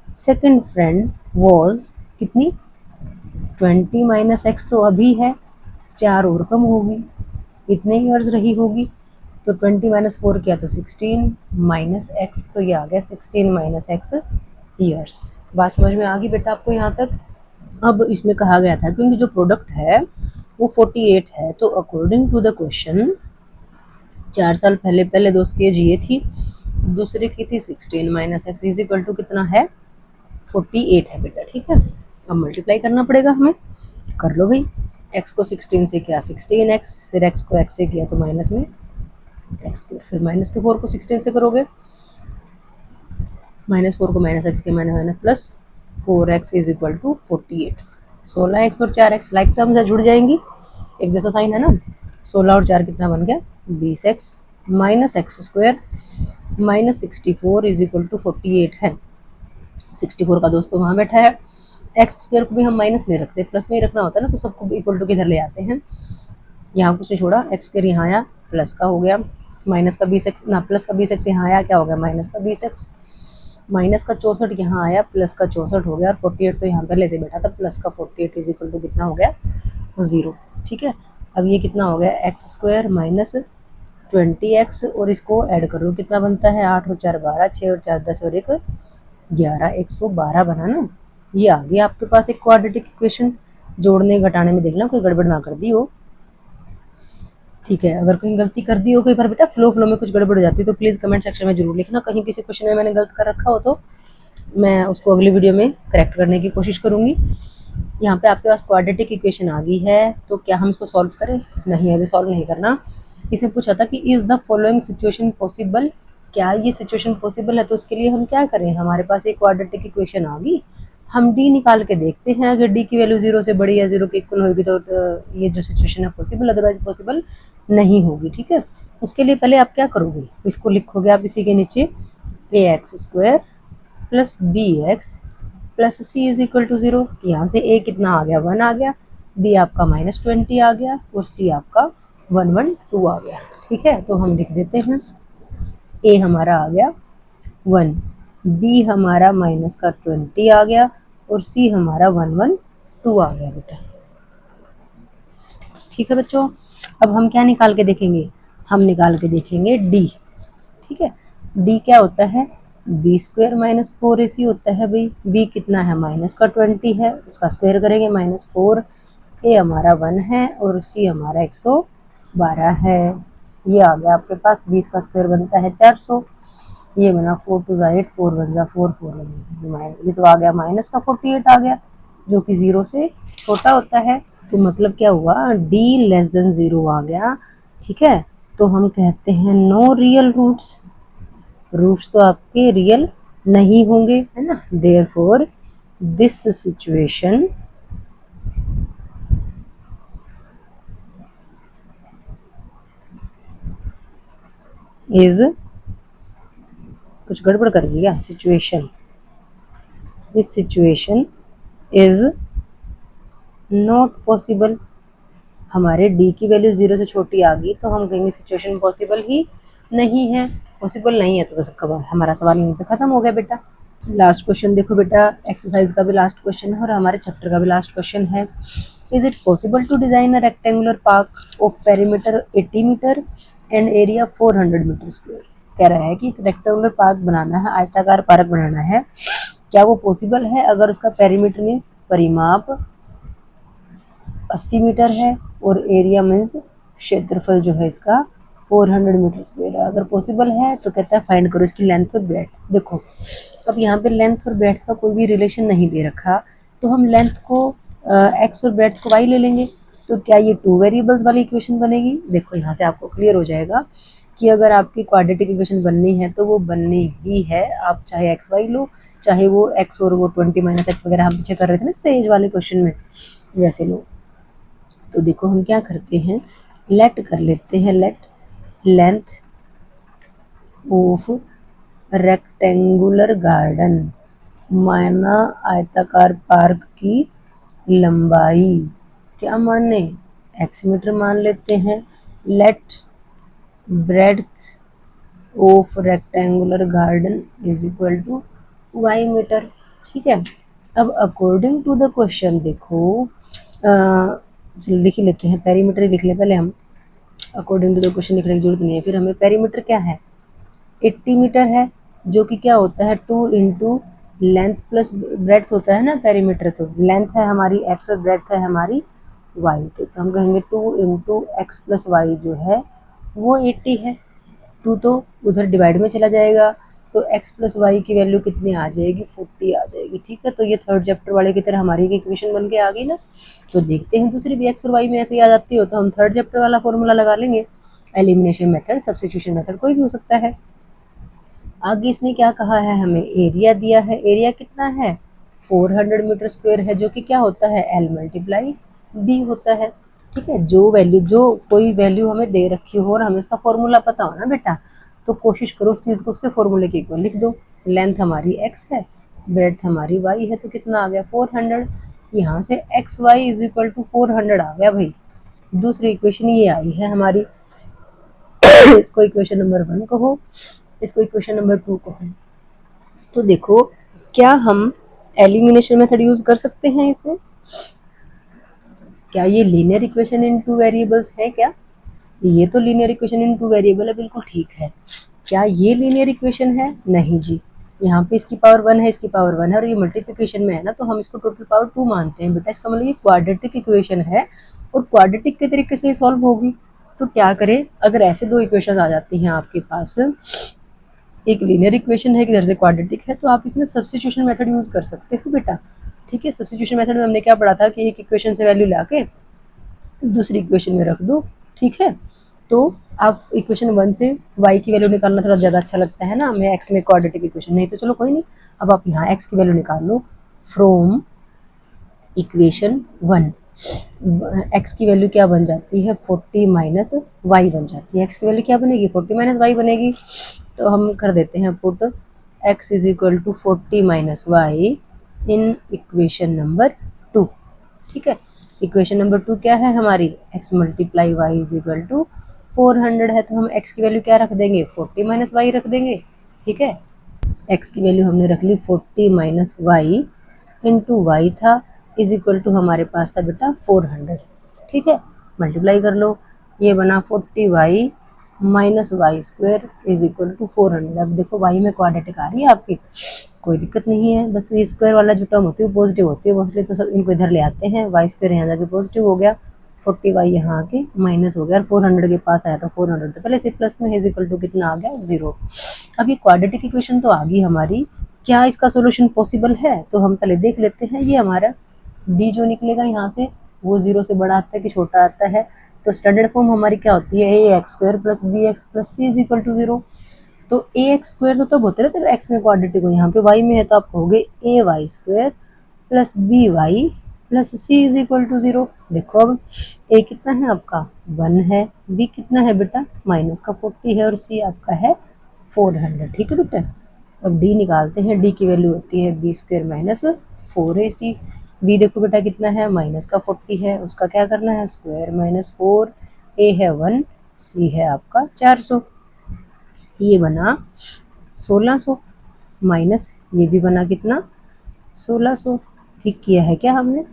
second friend was कितनी 20 माइनस एक्स, तो अभी है 4 और कम होगी, इतने ईयर्स रही होगी, तो 20 माइनस 4 किया तो 16 माइनस एक्स, तो ये आ गया 16 माइनस एक्स ईयर्स। बात समझ में आ गई बेटा आपको यहाँ तक। अब इसमें कहा गया था क्योंकि जो प्रोडक्ट है वो 48 है, तो अकॉर्डिंग टू द क्वेश्चन 4 साल पहले पहले दोस्त की एज ये थी, दूसरे की थी 16 minus x is equal to कितना है 48 है बेटा, ठीक है। अब मल्टीप्लाई करना पड़ेगा हमें, कर लो भाई, x को 16 से किया 16x, फिर x को x से किया तो माइनस में x, फिर माइनस के 4 को 16 से करोगे, माइनस 4 को माइनस एक्स के minus plus 4x is equal to 48, 16x और 4x लाइक टर्म से जुड़ जाएंगी, एक जैसा साइन है ना, 16 और 4 कितना बन गया 20x minus x square minus 64 is equal to 48 है। 64 का दोस्तों वहाँ बैठा है, एक्स स्क्वायर को भी हम माइनस नहीं रखते, प्लस में ही रखना होता है ना, तो सबको इक्वल टू किधर ले आते हैं, यहाँ कुछ नहीं छोड़ा, एक्स स्क्वायर यहाँ आया प्लस का हो गया, माइनस का 20x ना प्लस का 20x यहाँ आया क्या हो गया माइनस का 20x, माइनस का 64 यहाँ आया प्लस का 64 हो गया, और 48 तो यहाँ पहले से बैठा था, प्लस का 48 इज इक्वल टू कितना हो गया 0, ठीक है। अब ये कितना हो गया एक्स स्क्वायर माइनस 20x, और इसको ऐड करो कितना बनता है 8 और 4 12, 6 और 4 10 और 1 11, 112 बना ना, ये आ गया आपके पास एक क्वाड्रेटिक इक्वेशन। जोड़ने घटाने में देखना कोई गड़बड़ ना कर दी हो, ठीक है। अगर कहीं गलती कर दी हो कई बार बेटा फ्लो में कुछ गड़बड़ हो जाती है तो प्लीज़ कमेंट सेक्शन में जरूर लिखना, कहीं किसी क्वेश्चन में मैंने गलत कर रखा हो तो मैं उसको अगली वीडियो में करेक्ट करने की कोशिश करूँगी। यहाँ पे आपके पास क्वाड्रेटिक इक्वेशन आ गई है, तो क्या हम इसको सॉल्व करें, नहीं अभी सॉल्व नहीं करना। इसने पूछा था कि is the following situation possible, क्या ये सिचुएशन पॉसिबल है, तो उसके लिए हम क्या करें, हमारे पास एक क्वाड्रेटिक इक्वेशन आ गई, हम डी निकाल के देखते हैं, अगर डी की वैल्यू 0 से बड़ी या 0 के इक्वल होगी तो ये जो सिचुएशन है पॉसिबल, अदरवाइज पॉसिबल नहीं होगी, ठीक है। उसके लिए पहले आप क्या करोगे, इसको लिखोगे आप इसी के नीचे ax square plus bx plus C is equal to 0। यहाँ से a कितना आ गया, 1 आ गया, b आपका -20 आ गया और c आपका 112 आ गया। ठीक है, तो हम लिख देते हैं a हमारा आ गया 1, b हमारा -20 आ गया और c हमारा 112 आ गया बेटा। ठीक है बच्चों, अब हम क्या निकाल के देखेंगे, हम निकाल के देखेंगे d। ठीक है, d क्या होता है, b स्क्वायर -4ac होता है भाई। b कितना है, -20 है, उसका स्क्वायर करेंगे -4, a हमारा 1 है और c हमारा 112 है। ये आ गया आपके पास, 20 का स्क्वायर बनता है 400, ये बना 4 2 8, 4 1 4, 4 1, ये तो आ गया माइनस का 48 आ गया, जो कि 0 से छोटा होता है। तो मतलब क्या हुआ, d लेस देन 0 आ गया। ठीक है, तो हम कहते हैं नो रियल रूट्स, रूट्स तो आपके रियल नहीं होंगे, है ना। देयरफॉर दिस सिचुएशन इज, कुछ गड़बड़ कर गई क्या, situation, this situation is not possible. हमारे d की वैल्यू 0 से छोटी आ गई तो हम कहेंगे सिचुएशन पॉसिबल ही नहीं है। पॉसिबल नहीं है तो बस हमारा सवाल यहीं पे खत्म हो गया बेटा। लास्ट क्वेश्चन देखो बेटा, एक्सरसाइज का भी लास्ट क्वेश्चन है और हमारे चैप्टर का भी लास्ट क्वेश्चन है। Is it possible to design a rectangular park of perimeter 80 metre and area 400 metre square. कह रहा है कि एक रेक्टेंगुलर पार्क बनाना है, आयताकार पार्क बनाना है, क्या वो पॉसिबल है अगर उसका पेरीमीटर मीन्स परिमाप 80 मीटर है और एरिया मीन्स क्षेत्रफल जो है इसका 400 मीटर स्क्वायर है। अगर पॉसिबल है तो कहता है फाइंड करो इसकी लेंथ और ब्रेड्थ। देखो अब यहाँ पे लेंथ और ब्रेड्थ का कोई भी रिलेशन नहीं दे रखा, तो हम लेंथ को x और ब्रेड्थ को y ले लेंगे। तो क्या ये 2 वेरिएबल्स वाली इक्वेशन बनेगी। देखो यहाँ से आपको क्लियर हो जाएगा कि अगर आपकी क्वाड्रेटिक इक्वेशन बननी है तो वो बननी ही है, आप चाहे एक्स वाई लो, चाहे वो x और वो 20 - x वगैरह हम पीछे कर रहे थे ना सेज वाले क्वेश्चन में, वैसे लो। तो देखो हम क्या करते हैं, लेट कर लेते हैं, late length of rectangular garden, माना आयताकार पार्क की लंबाई क्या माने, x मीटर मान लेते हैं। Let breadth of rectangular garden is equal to y metre. ठीक है, अब अकॉर्डिंग टू द क्वेश्चन देखो, चलो लिख ही लेते हैं, पेरीमीटर लिख लें पहले हम, अकॉर्डिंग टू द क्वेश्चन लिखने की जरूरत नहीं है। फिर हमें पेरीमीटर क्या है, 80 मीटर है, जो कि क्या होता है 2 इंटू लेंथ प्लस ब्रेड्थ होता है ना पेरीमीटर। तो लेंथ है हमारी x और ब्रेड्थ है हमारी y, तो हम कहेंगे 2 इंटू एक्स प्लस वाई जो है वो 80 है। 2 तो उधर डिवाइड में चला जाएगा तो x प्लस वाई की वैल्यू कितनी आ जाएगी, 40 आ जाएगी। ठीक है, तो ये थर्ड चैप्टर वाले की तरह हमारी इक्वेशन बन के आ गई ना। तो देखते हैं दूसरी भी x और y में ऐसे ही आ जाती हो तो हम थर्ड चैप्टर वाला फॉर्मूला लगा लेंगे, एलिमिनेशन मेथड, सब्स्टिट्यूशन मेथड, कोई भी हो सकता है। आगे इसने क्या कहा है, हमें एरिया दिया है, एरिया कितना है 400 मीटर स्क्वायर है, जो कि क्या होता है L मल्टीप्लाई B होता है। ठीक है, जो वैल्यू, जो कोई वैल्यू हमें दे रखी हो और हमें उसका फॉर्मूला पता हो ना बेटा, तो कोशिश करो उस चीज़ को उसके फॉर्मूले के इक्वल लिख दो। लेंथ हमारी x है, ब्रेड्थ हमारी y है, तो कितना आ गया 400। यहाँ से x y is equal to 400 आ गया भाई। दूसरी इक्वेशन ये आई है हमारी, इसको इक्वेशन नंबर 1 कहो, इसको इक्वेशन नंबर 2 कहो। तो देखो क्या हम एलिमिनेशन मेथड यूज कर सकते हैं इसमें, क्या ये लीनियर इक्वेशन इन 2 वेरिएबल्स है क्या, ये तो लीनियर इक्वेशन इन 2 वेरिएबल है, बिल्कुल ठीक है। क्या ये लीनियर इक्वेशन है, नहीं जी, यहाँ पे इसकी पावर 1 है, इसकी पावर 1 है और ये मल्टीप्लिकेशन में है ना, तो हम इसको टोटल पावर 2 मानते हैं बेटा। इसका मतलब ये क्वाड्रेटिक इक्वेशन है और क्वाड्रेटिक के तरीके से सॉल्व होगी। तो क्या करें, अगर ऐसे 2 इक्वेशन आ जाती हैं आपके पास, एक लीनियर इक्वेशन है, इधर से क्वाड्रेटिक है, तो आप इसमें सब्स्टिट्यूशन मेथड यूज कर सकते हो बेटा। ठीक है, सब्स्टिट्यूशन मेथड में हमने क्या पढ़ा था कि एक इक्वेशन से वैल्यू लाके दूसरी इक्वेशन में रख दो। ठीक है, तो आप इक्वेशन 1 से y की वैल्यू निकालना थोड़ा ज़्यादा अच्छा लगता है ना हमें, x में क्वाड्रेटिक इक्वेशन नहीं, तो चलो कोई नहीं, अब आप यहाँ x की वैल्यू निकाल लो फ्रॉम इक्वेशन 1। x की वैल्यू क्या बन जाती है 40 माइनस y बन जाती है। x की वैल्यू क्या बनेगी 40 माइनस y बनेगी। तो हम कर देते हैं put x is equal to 40 minus y in equation number 2। ठीक है, इक्वेशन नंबर 2 क्या है हमारी, x multiply y is equal to 400 है, तो हम x की वैल्यू क्या रख देंगे, 40 माइनस वाई रख देंगे। ठीक है, x की वैल्यू हमने रख ली 40 माइनस वाई इंटू वाई था इज इक्वल टू हमारे पास था बेटा 400। ठीक है, मल्टीप्लाई कर लो, ये बना 40 y minus y square is equal to 400। अब देखो वाई में क्वाड्रेटिक आ रही है आपकी, कोई दिक्कत नहीं है, बस ये स्क्वायर वाला जो टर्म होती है वो पॉजिटिव होती है, मोस्टली तो सब इनको इधर ले आते हैं, वाई स्क्वायर यहाँ जाके पॉजिटिव हो गया, 40 वाई यहाँ आके माइनस हो गया, और 400 के पास आया तो 400 तो पहले से प्लस में इज इक्वल टू कितना आ गया, 0। अब ये क्वाड्रेटिक इक्वेशन तो आ गई हमारी, क्या इसका सोल्यूशन पॉसिबल है, तो हम पहले देख लेते हैं। ये हमारा डी जो निकलेगा यहाँ से वो 0 से बड़ा आता है कि छोटा आता है, तो स्टैंडर्ड फॉर्म हमारी क्या होती है, A X square plus B X plus C is equal to 0। तो ए एक्स स्क्वायर तो तब होते ना जब एक्स में क्वाड्रेटिक हो, यहाँ पे वाई में है तो आप कहोगे a y square plus b y plus C is equal to 0। देखो अब ए कितना है आपका 1 है, बी कितना है बेटा माइनस का 40 है, और सी आपका है 400। ठीक है बेटा, अब डी निकालते हैं, डी की वैल्यू होती है B square minus 4ac। B देखो बेटा कितना है माइनस का 40 है, उसका क्या करना है स्क्वायर माइनस 4, ए है 1, सी है आपका 400। ये बना 1600 माइनस ये भी बना कितना 1600। ठीक किया है क्या हमने,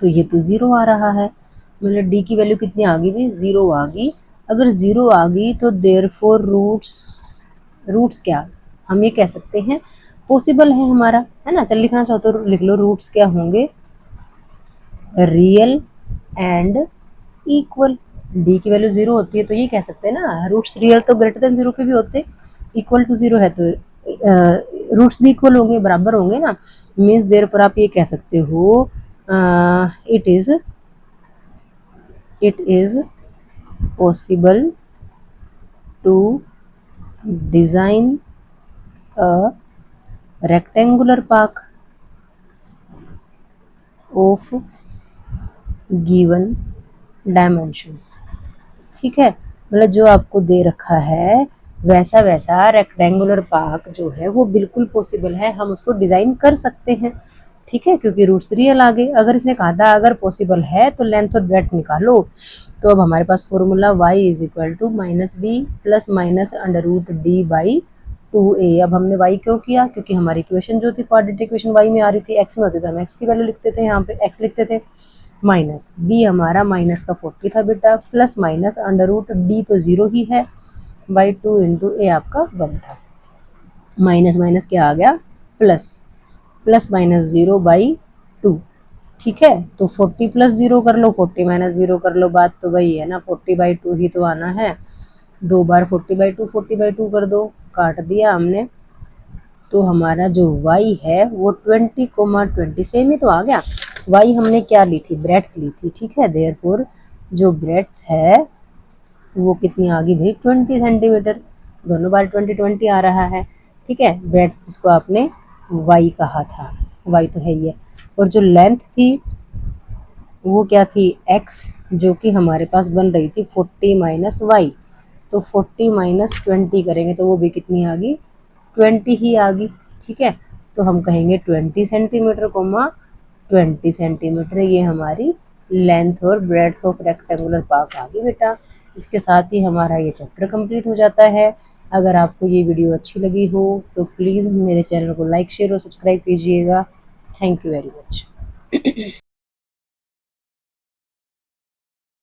तो ये तो 0 आ रहा है, मतलब डी की वैल्यू कितनी आ गई भाई 0 आ गई। अगर 0 आ गई तो देयरफॉर रूट्स क्या, हम ये कह सकते हैं पॉसिबल है हमारा, है ना। चल लिखना चाहो तो लिख लो, रूट्स क्या होंगे, रियल एंड इक्वल। डी की वैल्यू 0 होती है तो ये कह सकते हैं ना, रूट्स रियल तो ग्रेटर देन 0 पे भी होते, इक्वल टू 0 है तो रूट्स भी इक्वल होंगे, बराबर होंगे ना, मीन्स देयरफॉर आप ये कह सकते हो it is possible to design a rectangular park of given dimensions. ठीक है, मतलब जो आपको दे रखा है वैसा वैसा रेक्टेंगुलर पार्क जो है वो बिल्कुल पॉसिबल है, हम उसको डिजाइन कर सकते हैं। ठीक है, क्योंकि रूट्स रियल आ गए। अगर इसने कहा था अगर पॉसिबल है तो लेंथ और ब्रेड्थ निकालो, तो अब हमारे पास formula y is equal to minus b plus minus under root d by 2a। अब हमने y क्यों किया, क्योंकि हमारी इक्वेशन जो थी क्वाड्रेटिक इक्वेशन y में आ रही थी, x में होती तो हम x की वैल्यू लिखते थे, यहाँ पे x लिखते थे, माइनस b हमारा माइनस का 40 था बेटा, plus minus under root d तो 0 ही है बाई 2 इंटू ए आपका 1 था, माइनस माइनस क्या आ गया प्लस, प्लस माइनस 0 बाई 2। ठीक है, तो 40 प्लस 0 कर लो, 40 माइनस 0 कर लो, बात तो वही है ना, 40 बाई 2 ही तो आना है, 2 बार 40 बाई 2 40 बाई 2 कर दो, काट दिया हमने, तो हमारा जो y है वो 20, सेम ही तो आ गया। y हमने क्या ली थी, ब्रेड्थ ली थी। ठीक है, देयरफॉर जो ब्रेड्थ है वो कितनी आ गई भाई 20 सेंटीमीटर, दोनों बार 20 आ रहा है। ठीक है, ब्रेड्थ जिसको आपने y कहा था, y तो है ही है, और जो लेंथ थी वो क्या थी x, जो कि हमारे पास बन रही थी 40 माइनस वाई, तो 40 माइनस 20 करेंगे तो वो भी कितनी आ गई 20 ही आ गई। ठीक है, तो हम कहेंगे 20 सेंटीमीटर कोमा 20 सेंटीमीटर, ये हमारी लेंथ और ब्रेड्थ ऑफ रेक्टेंगुलर पार्क आ गई बेटा। इसके साथ ही हमारा ये चैप्टर कंप्लीट हो जाता है। अगर आपको ये वीडियो अच्छी लगी हो तो प्लीज़ मेरे चैनल को लाइक शेयर और सब्सक्राइब कीजिएगा। Thank you very much.